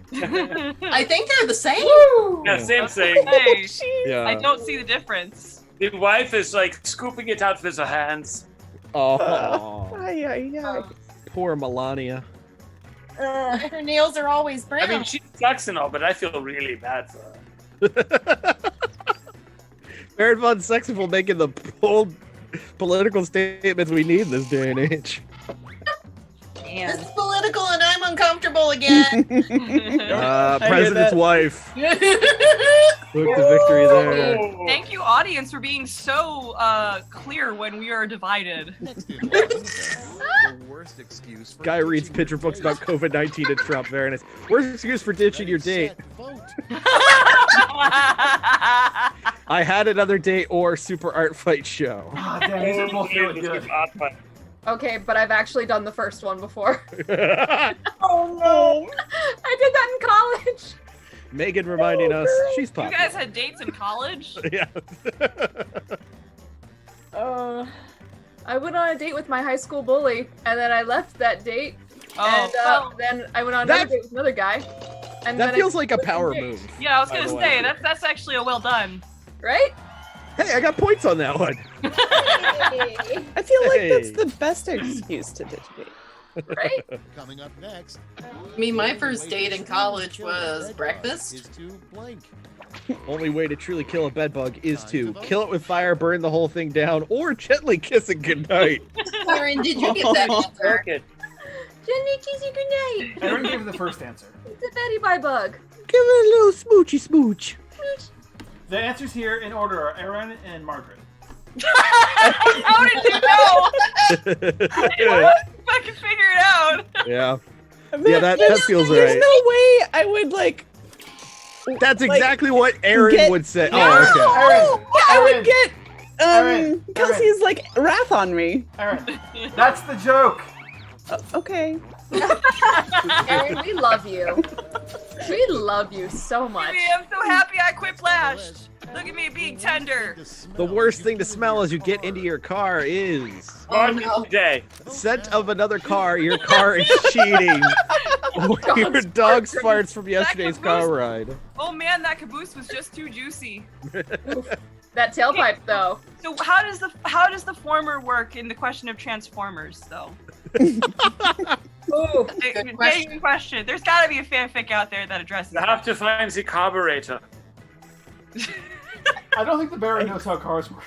I think they're the same. Yeah, same thing. Hey, Yeah. I don't see the difference. The wife is scooping it out with her hands. Oh, Ay, ay, ay. poor Melania. Her nails are always brown. I mean, she sucks and all, but I feel really bad for her. Very fun, SEXYFUL making the bold political statements we need in this day and age. This is political and I'm uncomfortable again. President's wife. Took the victory there. Thank you, audience, for being so clear when we are divided. The worst excuse for Guy reads picture books about COVID-19 and Trump. Very nice. Worst excuse for ditching your date. I had another date or super art fight show. Ah, damn, these are both really good. Okay, but I've actually done the first one before. Oh no! I did that in college. Megan reminding us she's You popular. guys had dates in college? Yeah. I went on a date with my high school bully, and then I left that date. Oh, And then I went on another date with another guy. And That then feels like a power move. Yeah, I was by gonna the say way. that's actually a well done. Right? Hey, I got points on that one. I feel like that's the best excuse to ditch me. Right? Coming up next. I mean, my first date in college was breakfast. Is to blank. Only way to truly kill a bedbug is to kill it with fire, burn the whole thing down, or gently kiss it goodnight. Erin, did you get that answer? Jenny, kissy goodnight. Erin gave the first answer. It's a Betty Bye bug. Give it a little smoochy smooch. The answers here in order are Erin and Margaret. How did you know? I can figure it out. Yeah. Yeah, that feels There's right. no way I would like. That's exactly what Erin get- would say. No! Oh, okay. I would get Erin. Kelsey's like wrath on me. Erin, that's the joke. Okay. Erin, we love you. We love you so much. I'm so happy I quit flashed. Look at me being tender. The worst thing to smell as you get into your car is Day. scent of another car. Your car is cheating. Or your dog's farts from yesterday's car ride. Oh man, that caboose was just too juicy. That tailpipe, though. So how does the former work in the question of Transformers, though? Ooh, Good question. There's got to be a fanfic out there that addresses You that. have to find the carburetor. I don't think the Barry knows how cars work.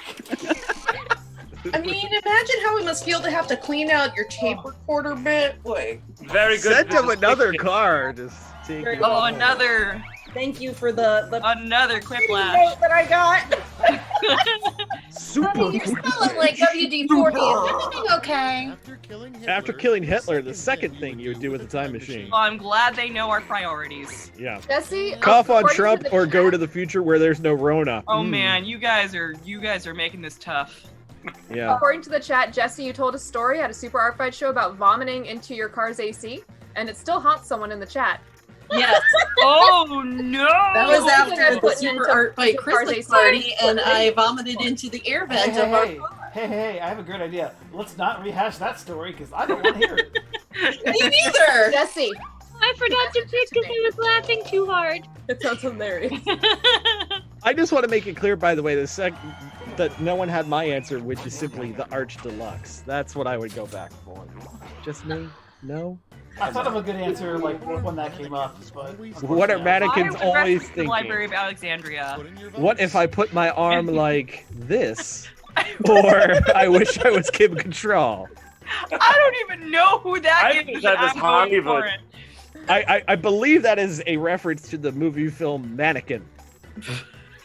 I mean, imagine how it must feel to have to clean out your tape recorder bit. Like, Very good. Scent of another car. Just take it. Oh, another Thank you for the another quiplash. note that I got. Super. You're smelling like WD-40. Is everything okay? After killing Hitler, the second thing you would do with a time machine. Oh, I'm glad they know our priorities. Yeah. Jessi, Cough on according to Trump the or go chat- to the future where there's no Rona. Oh man, you guys are making this tough. Yeah. According to the chat, Jessi, you told a story at a Super Art Fight show about vomiting into your car's AC, and it still haunts someone in the chat. yes, Oh no! that was only thing I after the put Super into- Art Fight into cars Christmas AC. party, and I vomited into the air vent of our Hey, I have a great idea. Let's not rehash that story because I don't want to hear it. Me neither. Jessi, I forgot to pick because I was laughing too hard. it sounds hilarious. I just want to make it clear, by the way, that no one had my answer, which is simply the Arch Deluxe. That's what I would go back for. Just me? No? I thought of a good answer like when that came up, but What are mannequins I would always reference the thinking? Library of Alexandria. What if I put my arm like this? Or I wish I was Kim Control. I don't even know who that I is. think that is I'm voting for Hollywood. it. I believe that is a reference to the movie film Mannequin.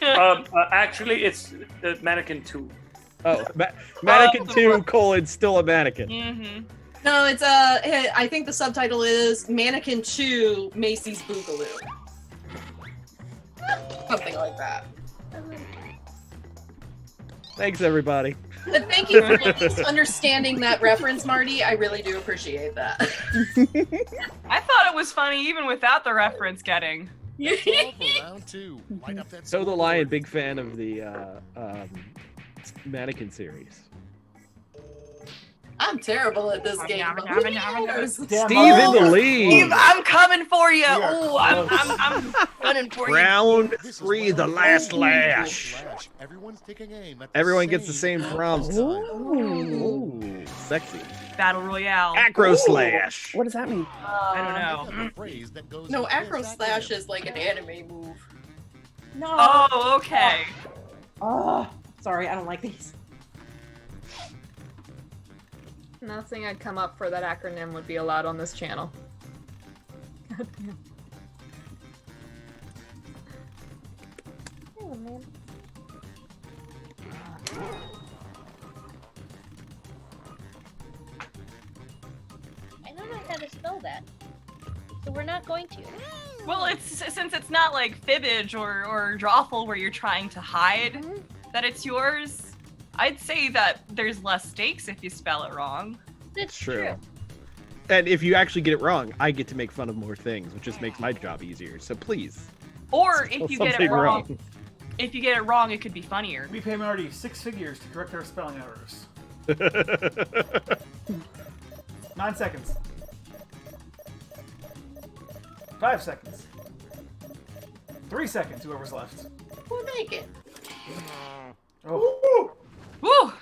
Actually, it's Mannequin 2. Oh, Mannequin 2, still a mannequin. Mm-hmm. No, it's I think the subtitle is Mannequin 2 Macy's Boogaloo. Something like that. Thanks, everybody. But thank you for at least understanding that reference, Marty. I really do appreciate that. I thought it was funny even without the reference getting. Round two. Light up that So the Lion, big fan of the Mannequin series. I'm terrible at this game. But who cares? Steve in the lead. Steve, I'm coming for you. are Ooh, I'm running for you. Round 3, the last lash. Everyone's taking aim at Everyone gets the same time. prompts. Ooh, sexy. Battle Royale. Acro slash. What does that mean? I don't know. A phrase that goes No, with Acro this Slash acronym. is like an anime move. No. Oh, okay. Oh, sorry, I don't like these. Nothing I'd come up for that acronym would be allowed on this channel. God damn. Oh, man. I don't know how to spell that. So we're not going to. Well, since it's not like fibbage or drawful where you're trying to hide that it's yours, I'd say that there's less stakes if you spell it wrong. That's True. And if you actually get it wrong, I get to make fun of more things, which just makes my job easier. So please. Or spell if you get it something wrong, if you get it wrong, it could be funnier. we pay Marty 6 figures to correct our spelling errors. 9 seconds. 5 seconds. 3 seconds, whoever's left. We'll make it. Oh. Woo!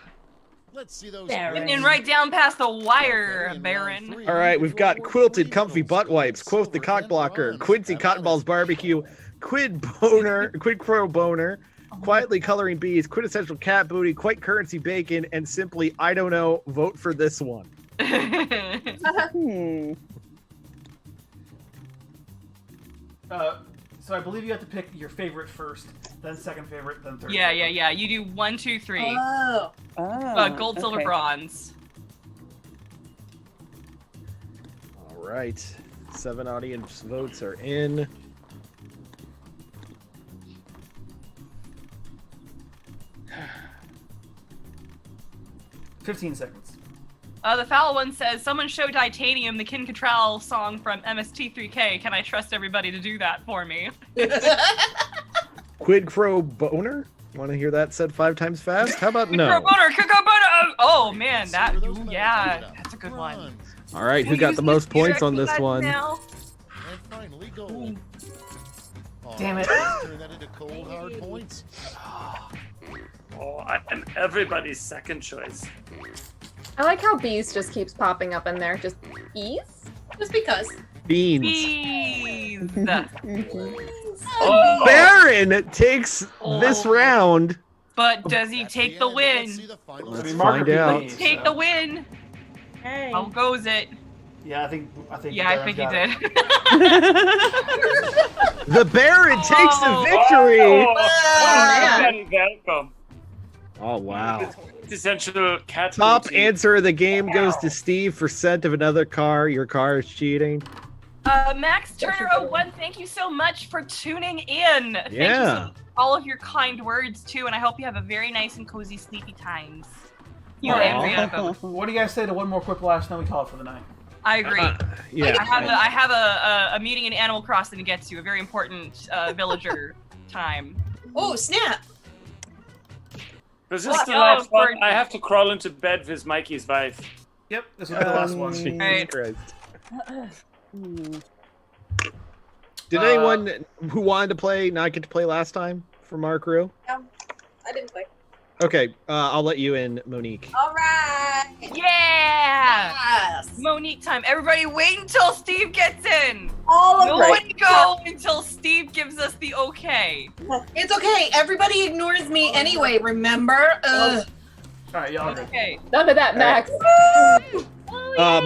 Let's see those. Getting right down past the wire, Baron. All right, we've got Quilted Comfy Butt Wipes, Quoth the Cock Blocker, Quincy Cotton Balls Barbecue, Quid Crow Boner, Quietly Coloring Bees, Quintessential Cat Booty, Quite Currency Bacon, and simply, I don't know, vote for this one. So I believe you have to pick your favorite first, then second favorite, then third. Yeah. You do 1, 2, 3. Oh. Gold, silver, okay. bronze. All right, 7 audience votes are in. $15 seconds. The foul one says, someone show Titanium the Kin Cattrall song from MST3K. Can I trust everybody to do that for me? Quid Crow Boner? Want to hear that said 5 times fast? How about no? Quid Crow Boner! Oh man, yeah, that's a good one. All right, who got the most points on this one? And finally, gold. Damn it. Turn that into cold hard points. Oh, I'm everybody's second choice. I like how bees just keeps popping up in there. Just bees? Just because. Beans. Bees. Oh. Baron takes this round. But does he take the win? Let's find out. Take the win. Hey. How goes it? Yeah, I think. Yeah, I think he did. The Baron takes the victory. Welcome. Oh wow. Essential cat. Top booty. answer of the game goes to Steve for scent of another car. Your car is cheating. Max Turner 01, thank you so much for tuning in. Thank you Yeah. for all of your kind words too, and I hope you have a very nice and cozy sleepy times. You Aw. Andrea. What do you guys say to one more quick blast, and then we call it for the night? I agree. Yeah. I have a meeting in Animal Crossing to get to, a very important villager time. Oh, snap! Was this the last one? I have to crawl into bed with Mikey's wife. Yep, this will be the last one. Jesus Alright. Christ. Did anyone who wanted to play not get to play last time for Mark Rue? I didn't play. Okay, I'll let you in, Monique. All right. Yeah! Yes! Monique time. Everybody wait until Steve gets in! All of Nobody go until Steve gives us the okay. It's okay. Everybody ignores me anyway, remember? Alright, y'all good. Okay. None of that, Max.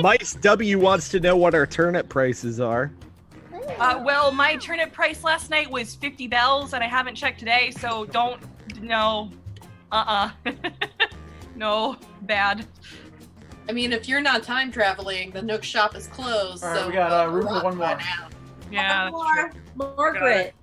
Mice W wants to know what our turnip prices are. Well, my turnip price last night was 50 bells, and I haven't checked today, so don't. No. No. Bad. I mean, if you're not time traveling, the Nook shop is closed. Alright, so we got room we're for locked one more. right now. Yeah. More. Margaret,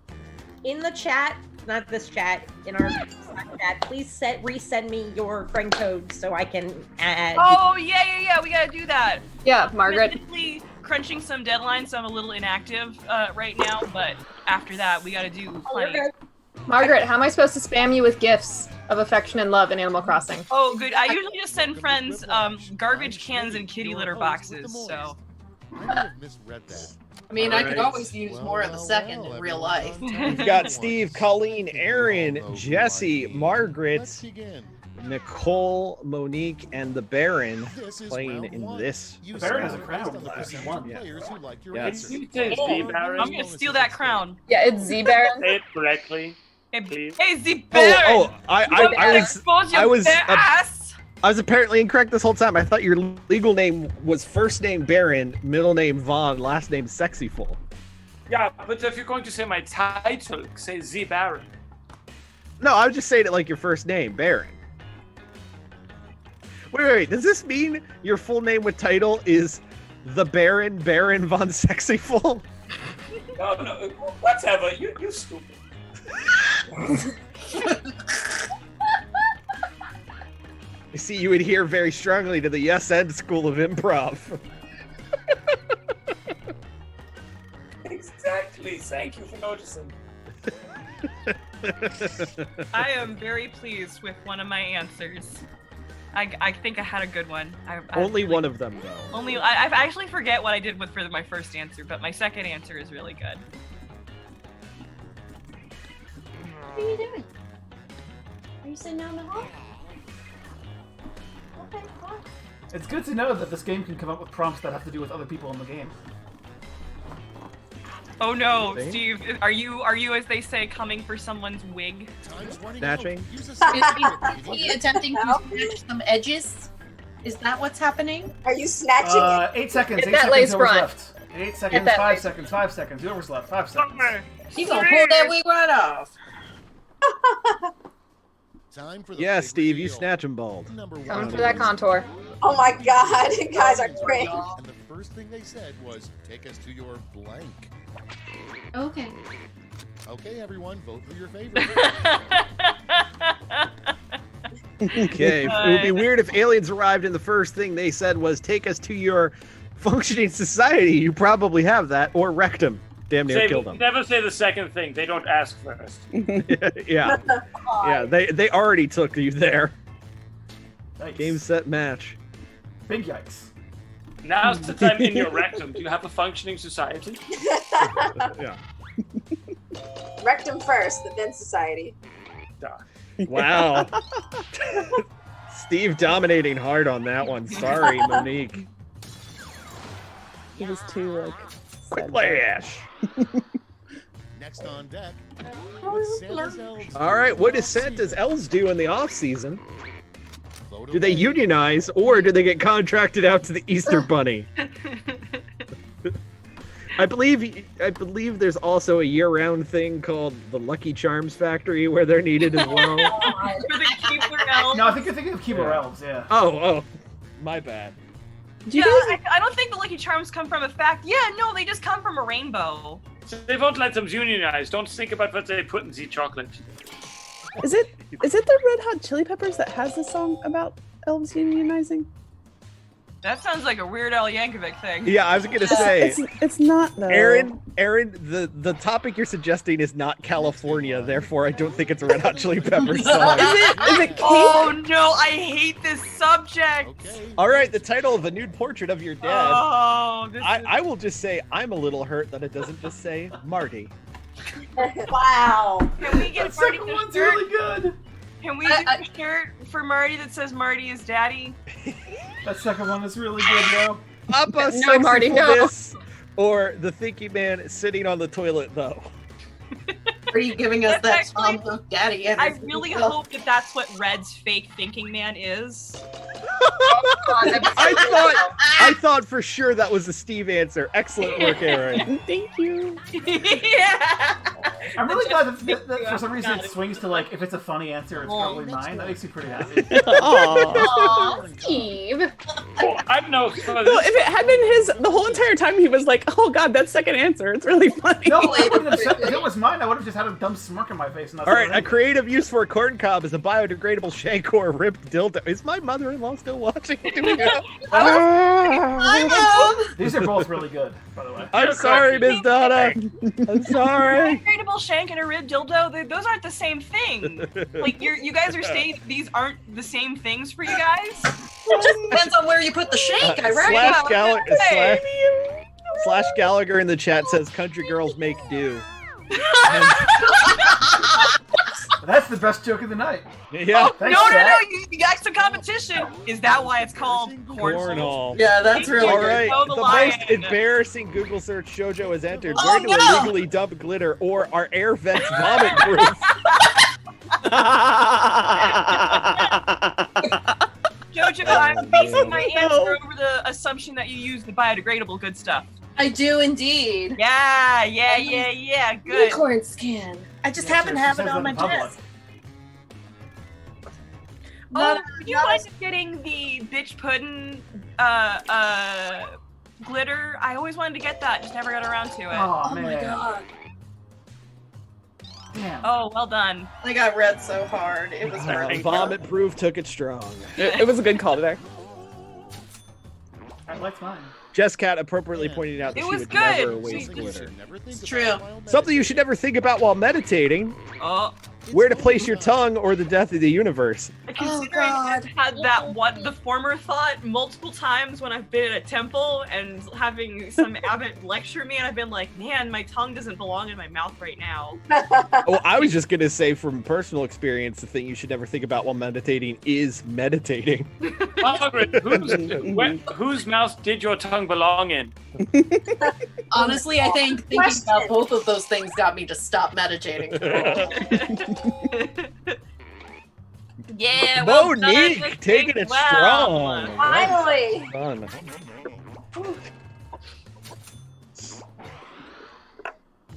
in the chat, not this chat, in our Slack chat, please resend me your friend code so I can add. Oh, yeah. We gotta do that. Yeah, Margaret. I'm admittedly crunching some deadlines, so I'm a little inactive right now, but after that, we gotta do plenty. Margaret, how am I supposed to spam you with gifts of affection and love in Animal Crossing? Oh, good. I usually just send friends garbage cans and kitty litter boxes, so. I might have misread that. I mean, I could Alright. always use more in the second in real life. We've got Steve, Colleen, Erin, Jessi, Margaret, Let's begin. Nicole, Monique, and the Baron This is playing round in one. this. You Baron has a select crown. on the Last percentage one. of players who like your Yeah. answer. You say Z, Baron. I'm gonna steal that crown. Yeah, it's Z Baron. Say it correctly, please. Hey, Z Baron! Oh, I was apparently incorrect this whole time. I thought your legal name was first name Baron, middle name Vaughn, last name SEXYFUL. Yeah, but if you're going to say my title, say Z Baron. No, I was just saying it like your first name, Baron. Wait. Does this mean your full name with title is the Baron von SEXYFUL? No, whatever. You stupid. I see you adhere very strongly to the Yes End School of Improv. Exactly. Thank you for noticing. I am very pleased with one of my answers. I think I had a good one. Only one of them, though. I actually forget what I did for my first answer, but my second answer is really good. What are you doing? Are you sitting down the hall? Okay, fine. It's good to know that this game can come up with prompts that have to do with other people in the game. Oh no, Steve, are you, as they say, coming for someone's wig? Snatching? Is he attempting to snatch some edges? Is that what's happening? Are you snatching it? 8 seconds. Get 8 that seconds. lace Whoever's front. left. 8 seconds. that 5 lace. seconds. 5 seconds. Whoever's left. 5 seconds. He's gonna pull that wig right off. Time for the Yeah, big Steve, you reveal. snatch him bald. Number Coming one. for that contour. Oh my god, you guys are great. And the first thing they said was, take us to your blank. Okay. Okay, everyone, vote for your favorite. Okay, it would be weird if aliens arrived and the first thing they said was, take us to your functioning society. You probably have that. Or rectum. Damn near killed them. Never say the second thing. They don't ask first. Yeah. Yeah, they already took you there. Nice. Game, set, match. Big yikes. Now's the time in your rectum. Do you have a functioning society? Yeah. Rectum first, but then society. Wow. Steve dominating hard on that one. Sorry, Monique. He was too like. Quick flash. Next on deck, with Santa's elves. All right, what does Santa's elves do in the off season? Do they unionize or do they get contracted out to the Easter Bunny? I believe there's also a year-round thing called the Lucky Charms Factory where they're needed as well. For the keeper elves. No, I think you're thinking of Keeper Elves, yeah. Oh, my bad. Yeah, I don't think the Lucky Charms come from a fact. Yeah, no, they just come from a rainbow. So they won't let them unionize. Don't think about what they put in the chocolate. Is it the Red Hot Chili Peppers that has the song about elves unionizing? That sounds like a Weird Al Yankovic thing. Yeah, I was gonna say it's not though. Erin, the topic you're suggesting is not California, therefore I don't think it's a Red Hot Chili Peppers song. Is it cake? Oh no, I hate this subject. All right, the title of a nude portrait of your dad. Oh, I will just say I'm a little hurt that it doesn't just say Marty. Wow. Can we get That Marty second a one's shirt? really good. Can we do a shirt for Marty that says Marty is daddy? That second one is really good, bro. Uppa No, Marty, no. Or the thinky man sitting on the toilet, though. Are you giving us That's that Tom Look Daddy? I really hope that that's what Red's fake thinking man is. I thought for sure that was a Steve answer. Excellent work, Erin. Thank you. Yeah. I'm really glad that for some reason it swings to like if it's a funny answer, it's probably mine. That makes me pretty happy. Aw, Steve. Oh, I've no. No, if it had been his the whole entire time, he was like, "Oh God, that second answer. It's really funny." No, I wouldn't have said, if it was mine, I would have just had a dumb smirk on my face. And All right, a creative use for a corn cob is a biodegradable shank or ripped dildo. Is my mother-in-law still watching? Do we know? These are both really good, by the way. I'm sorry, Miss Donna. I'm sorry. Biodegradable shank and a rib dildo, those aren't the same thing. Like you guys are saying these aren't the same things for you guys. It just depends on where you put the shank. I reckon. Slash Gallagher in the chat says country girls make do. That's the best joke of the night. Yeah. Thanks, No, Chad. you got some competition. Is that why it's called Cornhole. Yeah, that's really All good. right. Toe The the line. most embarrassing Google search Shoujo has entered. Oh, Where do no! illegally dump glitter or are air vents vomit proof? Jojo, I'm basing my answer over the assumption that you use the biodegradable good stuff. I do indeed. Yeah, good. Unicorn skin. I just happen to have it on my desk. Oh, would you mind getting the bitch pudding glitter? I always wanted to get that, just never got around to it. Oh, my man. God. Damn. Oh, well done. I got read so hard. It was hurting. Vomit proof took it strong. It was a good call today. I liked mine. Jesscat appropriately pointed out that It she was would good. never waste glitter. It's true. Something you should never think about while meditating. Oh. Where to place your tongue or the death of the universe. Considering I've had the former thought multiple times when I've been at a temple and having some abbot lecture me, and I've been like, man, my tongue doesn't belong in my mouth right now. Well, I was just gonna say from personal experience, the thing you should never think about while meditating is meditating. Margaret, whose mouth did your tongue belong in? Honestly, I think thinking about both of those things got me to stop meditating. Yeah, well done, Monique, taking it strong. Finally. Fun.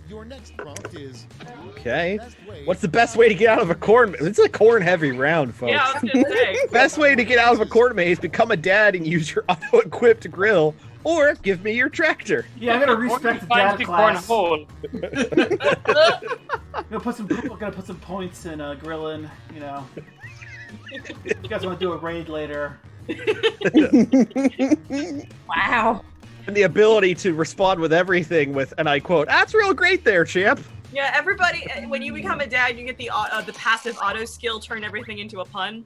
Your next prompt is Okay. What's the best way to get out of a corn? It's a corn-heavy round, folks. Yeah, I was gonna say. Best way to get out of a corn maze: become a dad and use your auto-equipped grill, or give me your tractor. Yeah, I'm gonna respect the dad class. I'm gonna put some points in grilling. You know, you guys want to do a raid later? Wow. And the ability to respond with everything with, and I quote, "That's real great there, champ." Yeah, everybody, when you become a dad, you get the passive auto skill, turn everything into a pun.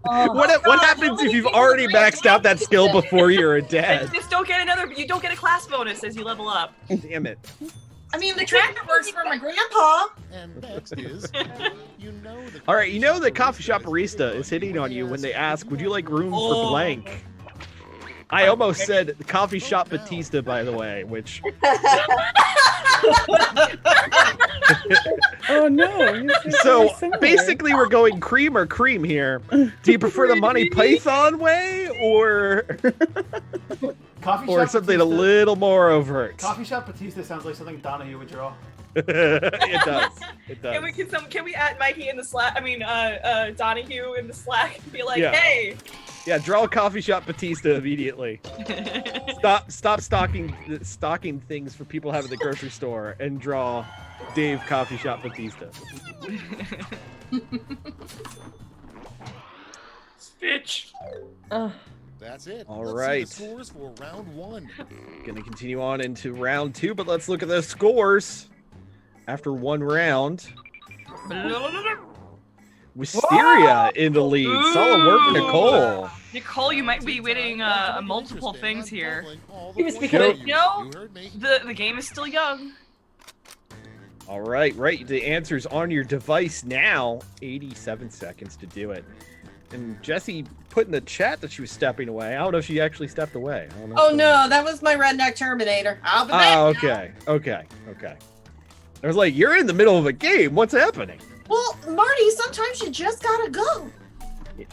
What happens if you've already maxed out that skill before you're a dad? And just you don't get a class bonus as you level up. Damn it. I mean, the tractor works for my grandpa. And next is, All right, you know the coffee shop barista is hitting on you when they ask, would you like room for blank? I almost said coffee shop Batista, by the way, which... Oh no. So basically we're going cream or cream here. Do you prefer the Monty Python way or something Batista. a little more overt? Coffee shop Batista sounds like something Donahue would draw. It does. It does. Can we add Mikey in the Slack? I mean, Donahue in the Slack and be like, Yeah. hey. Yeah, draw coffee shop Batista immediately. Stop stocking things for people having the grocery store and draw Dave coffee shop Batista. Bitch. That's it. All Let's right. see the scores for round 1. Gonna continue on into round 2, but let's look at the scores after one round. Wisteria in the lead. Solid work, Nicole. Nicole, you might be winning multiple things here. Go. No, the game is still young. All right. The answer's on your device now. 87 seconds to do it. And Jessi put in the chat that she was stepping away. I don't know if she actually stepped away. I don't know. Oh no, that was my redneck Terminator. I'll be back. Oh, okay. I was like, you're in the middle of a game. What's happening? Well, Marty, sometimes you just gotta go.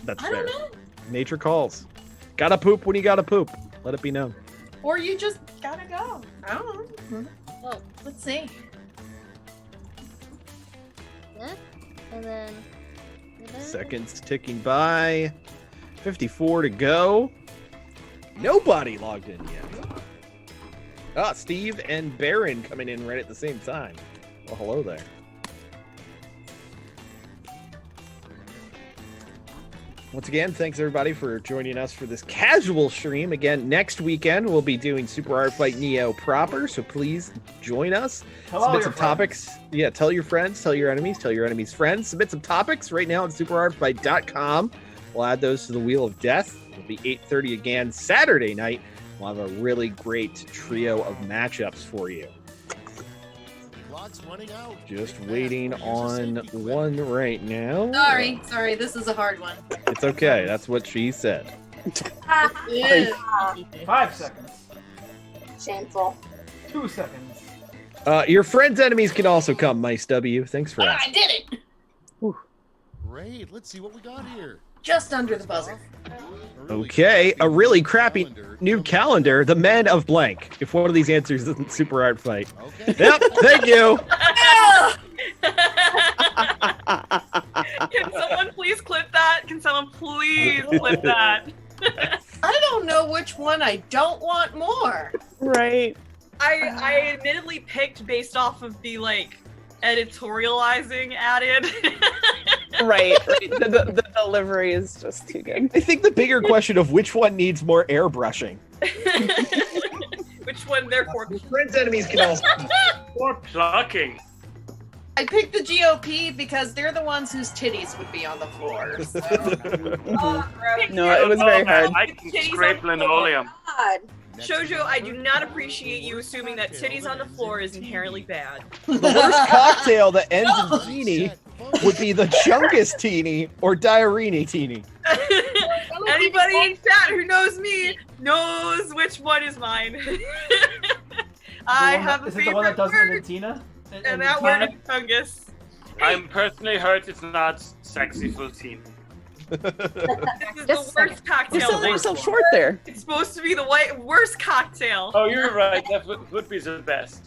That's I fair. don't know. Nature calls. Gotta poop when you gotta poop. Let it be known. Or you just gotta go. I don't know. Well, let's see. Yeah. And then. Seconds ticking by. 54 to go. Nobody logged in yet. Steve and Baron coming in right at the same time. Well, hello there. Once again, thanks everybody for joining us for this casual stream. Again, next weekend we'll be doing Super Art Fight Neo proper, so please join us. Submit some topics. Yeah, tell your friends, tell your enemies' friends. Submit some topics right now on superartfight.com. We'll add those to the Wheel of Death. It'll be 8:30 again Saturday night. We'll have a really great trio of matchups for you. Clock's running out. Just waiting on one right now. Sorry, this is a hard one. It's okay. That's what she said. Yeah. 5 seconds. Shameful. 2 seconds. Your friends' enemies can also come, Mice W. Thanks for asking. I did it! Great. Let's see what we got here. Just under the buzzer. Okay, a really crappy new calendar, the Men of Blank. If one of these answers isn't Super Art Fight. Okay. Yep, thank you. Can someone please clip that? Can someone please clip that? I don't know which one I don't want more. Right. I admittedly picked based off of the editorializing added. Right. The delivery is just too good. I think the bigger question of which one needs more airbrushing. Which one, therefore? Your friends' enemies can also More plucking. I picked the GOP because they're the ones whose titties would be on the floor. So. No, it was very hard. I can scrape linoleum. God. Shoujo, I do not appreciate you assuming that titties on the floor is inherently bad. The worst cocktail that ends in teeny would be the Chungus teeny or Diarini teeny. Anybody in chat who knows me knows which one is mine. I have a Is it the one that favorite doesn't end word, in Tina? and that word is fungus. I'm personally hurt it's not SEXYFUL team. This is the worst cocktail. You're selling yourself short there. It's supposed to be the worst cocktail. Oh, you're right. That would be the best.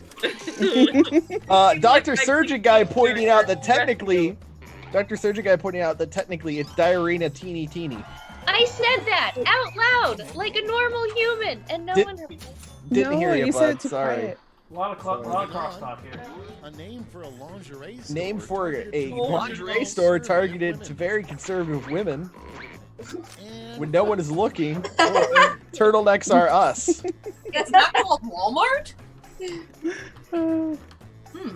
Dr. Surgeon Guy pointing out that technically it's Diarina teeny teeny. I said that out loud, like a normal human, and no one heard. Didn't hear you, said bud. it too Sorry. quiet. A lot of crosstalk here. A name for a lingerie store. Name for a lingerie store targeted to very conservative women. When no one is looking, turtlenecks are us. It's not called Walmart?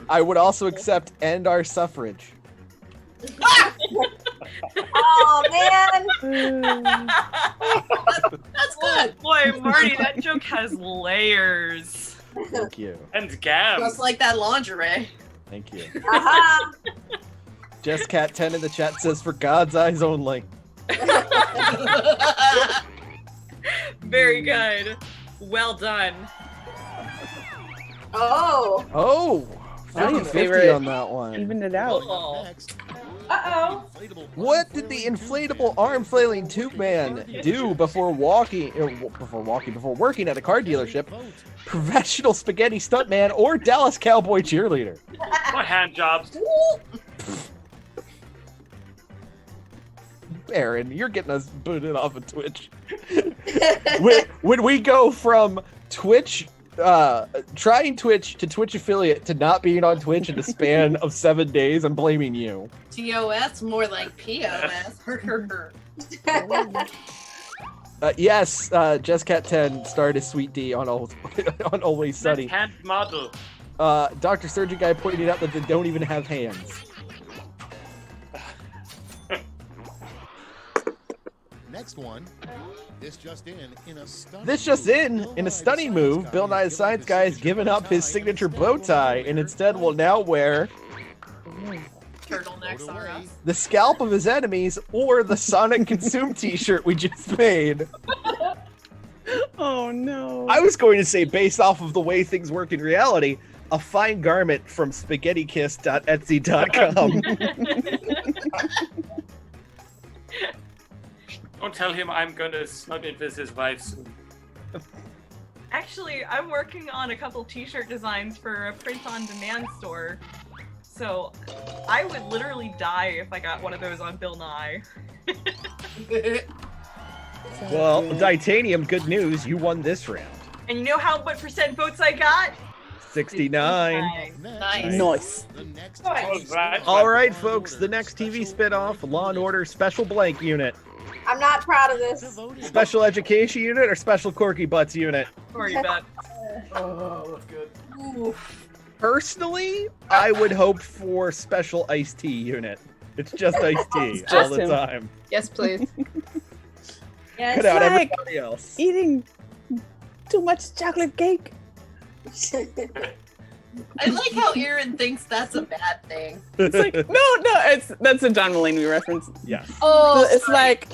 I would also accept end our suffrage. Oh man. That's good. Boy, Marty, that joke has layers. Thank you. And gams. Just like that lingerie. Thank you. Aha. JessCat10 in the chat says for God's eyes only. Very good. Well done. Oh. Oh! Wow, 50 favorite. on that one. Evened it out. Uh-oh. What did the inflatable arm flailing tube man do before working at a car dealership? Professional spaghetti stuntman or Dallas Cowboy cheerleader? What hand jobs? Erin, you're getting us booted off of Twitch. when we go from Twitch, trying Twitch to Twitch affiliate to not being on Twitch in the span of 7 days, I'm blaming you. TOS, more like POS. Yes, JessCat10 starred as Sweet D on Always Sunny. Hand model. Dr. Surgeon Guy pointed out that they don't even have hands. Next one. This just in a stunning move, Bill Nye the Science Guy has given up his signature bow tie and instead will now wear Turtlenecks are us. the scalp of his enemies or the Sonic Consume t-shirt we just made. Oh no. I was going to say, based off of the way things work in reality, a fine garment from spaghettikiss.etsy.com. Don't tell him I'm gonna snuggle with his wife soon. Actually, I'm working on a couple t-shirt designs for a print-on-demand store. So, I would literally die if I got one of those on Bill Nye. Well, Titanium, good news, you won this round. And you know what percent votes I got? 69. Nice. All right, folks, the next TV spinoff, Law & Order Special Blank Unit. I'm not proud of this. Special Education Unit or Special Corky Butts Unit? Sorry, bet. Oh, that's good. Personally, I would hope for Special Iced Tea Unit. It's just iced tea all Just the him. time. Yes, please. Yes. Cut out like everybody else. Eating too much chocolate cake. I like how Erin thinks that's a bad thing. It's like no, that's a John Mulaney reference. Yes. Oh, It's like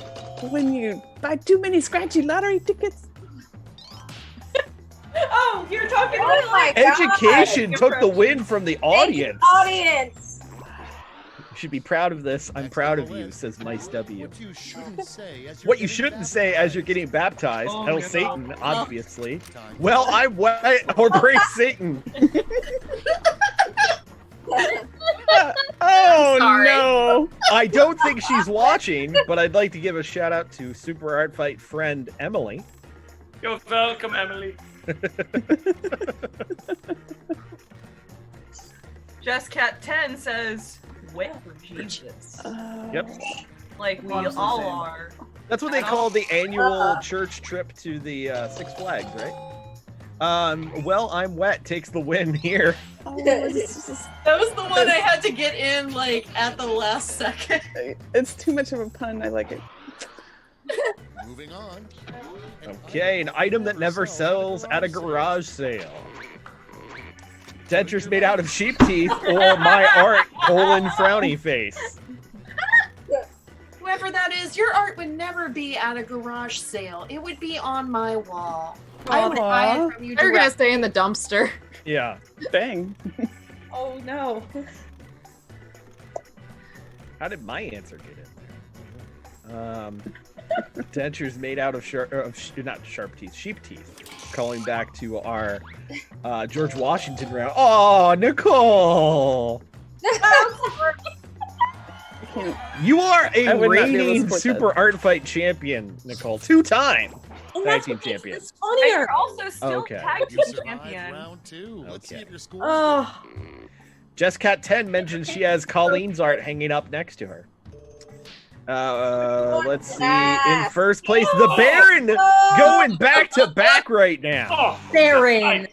when you buy too many scratchy lottery tickets. Oh, you're talking Oh my God. Education took the win from the audience. Audience. You should be proud of this. I'm proud of you, says Mice W. What you shouldn't say as What you shouldn't say as you're getting baptized, Oh, hell no. Satan, obviously. Well, I'm wet or praise Satan. Oh Sorry. no. I don't think she's watching, but I'd like to give a shout out to Super Art Fight friend Emily. You're welcome, Emily. JessCat10 says, wait for Jesus. Yep. Like we all are. That's what they call the annual church trip to the Six Flags, right? Well, I'm wet takes the win here. That was the one I had to get in like at the last second. It's too much of a pun. I like it. Moving on. Okay, an item that never sells at a garage sale. Dentures made out of sheep teeth or my art, frowny face. Whoever that is, your art would never be at a garage sale. It would be on my wall. I would buy it from you They're gonna direct. stay in the dumpster. Yeah. Dang. Oh no. How did my answer get in there? Dentures made out of not sharp teeth, sheep teeth. Calling back to our George Washington round. Oh, Nicole! You are a I would not be able to reigning support Super that. Art Fight champion, Nicole. 2-time And tag that's team what makes champion. this funnier. You're also still Okay. tag You team survived champion. round 2. Let's see Okay. if your score. Oh. JessCat10 mentions she has Colleen's art hanging up next to her. Let's see. In first place, the Baron going back to back right now. Baron.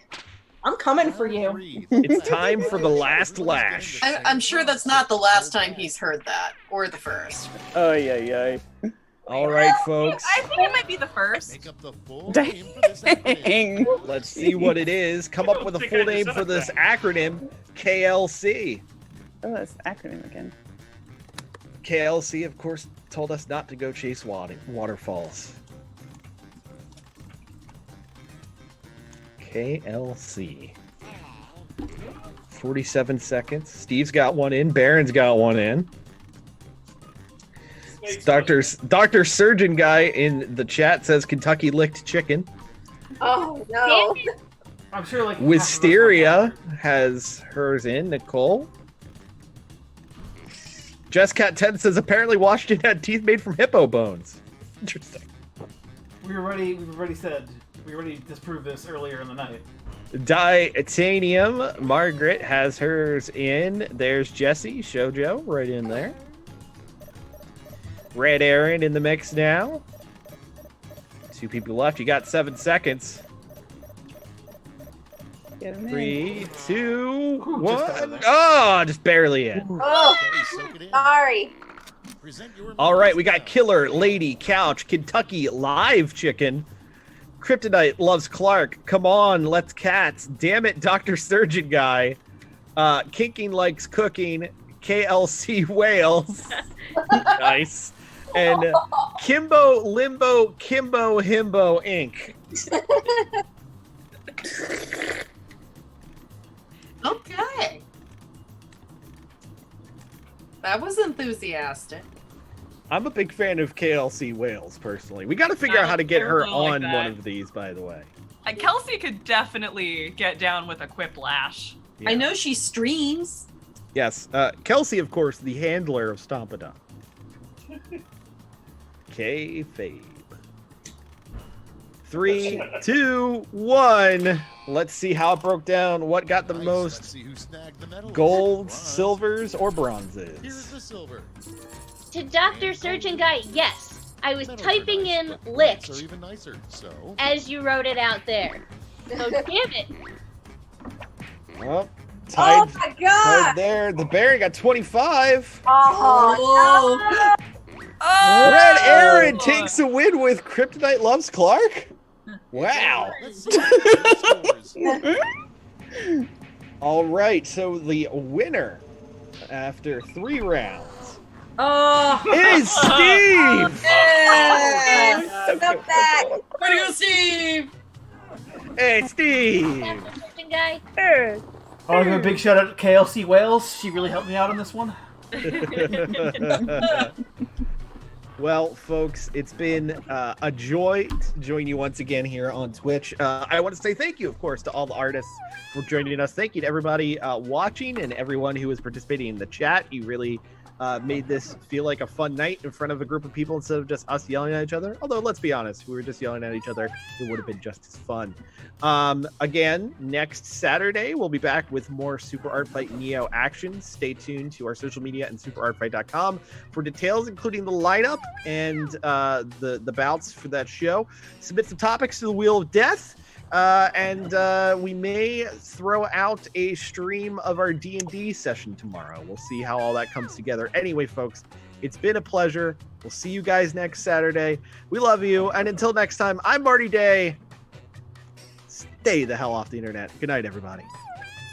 I'm coming for you. It's time for the last lash. I'm sure that's not the last time he's heard that, or the first. Oh yeah. All right, folks. I think it might be the first. Make up the full name for this acronym. Dang. Let's see what it is. Come up with a full name for this acronym, KLC. Oh, that's the acronym again. KLC, of course, told us not to go chase waterfalls. KLC. 47 seconds. Steve's got one in. Baron's got one in. Dr. Surgeon Guy in the chat says Kentucky licked chicken. Oh no. I'm sure like Wisteria has hers in. Nicole. JessCat10 says apparently Washington had teeth made from hippo bones. Interesting. we already disproved this earlier in the night. Titanium. Margaret has hers in. There's Jessi. Shoujo right in there. Red Erin in the mix now. 2 people left. You got 7 seconds. Get him in. 3, 2, Ooh, 1. Oh, just barely in. Oh, Soak it in. sorry. Present your All right, we reminders got Killer, Lady, Couch, Kentucky, Live Chicken. Kryptonite loves Clark. Come on, let's cats. Damn it, Dr. Surgeon Guy. Kinking likes cooking. KLC Whales. Nice. And Kimbo, Limbo, Kimbo, Himbo, Inc. Okay. That was enthusiastic. I'm a big fan of KLC Whales, personally. We got to figure out how to get her Terrible like on that. one of these, by the way. Kelsey could definitely get down with a quiplash. Yeah. I know she streams. Yes. Kelsey, of course, the handler of Stompadon. Kayfabe. 3, 2, 1. Let's see how it broke down. What got the Nice. most Let's see who snagged the medals. golds, Bronze. silvers, or Here's bronzes? the silver. To Dr. Surgeon Guy, yes. I was Medals are typing nice, in but points licked are even nicer. So as you wrote it out there. So damn it. Well, Oh tied, my tied god. there. The Barry got 25. Oh, Oh! Red Erin takes a win with Kryptonite Loves Clark. Wow. let's see the scores. All right, so the winner after 3 rounds Oh. is Steve. yes. Come back. Where do you Steve? Hey, Steve. Dr. Surgeon Guy. I'll give a big shout out to KLC Wales. She really helped me out on this one. Well, folks, it's been a joy to join you once again here on Twitch. I want to say thank you, of course, to all the artists for joining us. Thank you to everybody watching and everyone who was participating in the chat. You really made this feel like a fun night in front of a group of people instead of just us yelling at each other. Although, let's be honest, if we were just yelling at each other, it would have been just as fun. Again, next Saturday, we'll be back with more Super Art Fight Neo action. Stay tuned to our social media and superartfight.com for details, including the lineup and the bouts for that show. Submit some topics to the Wheel of Death. And we may throw out a stream of our D&D session tomorrow. We'll see how all that comes together. Anyway, folks, it's been a pleasure. We'll see you guys next Saturday. We love you. And until next time, I'm Marty Day. Stay the hell off the internet. Good night, everybody.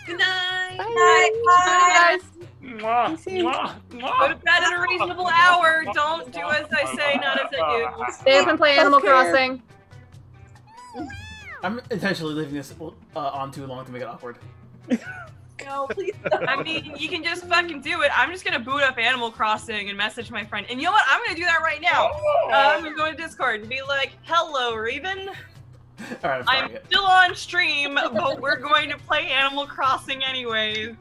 Good night. Bye. Bye, guys. Go to bed at a reasonable hour. Don't do as I say, not as I do. Stay up and play Animal Crossing. I'm intentionally leaving this on too long to make it awkward. No, please. I mean, you can just fucking do it. I'm just gonna boot up Animal Crossing and message my friend. And you know what? I'm gonna do that right now. I'm gonna go to Discord and be like, "Hello, Raven. All right, I'm still on stream, but we're going to play Animal Crossing anyways."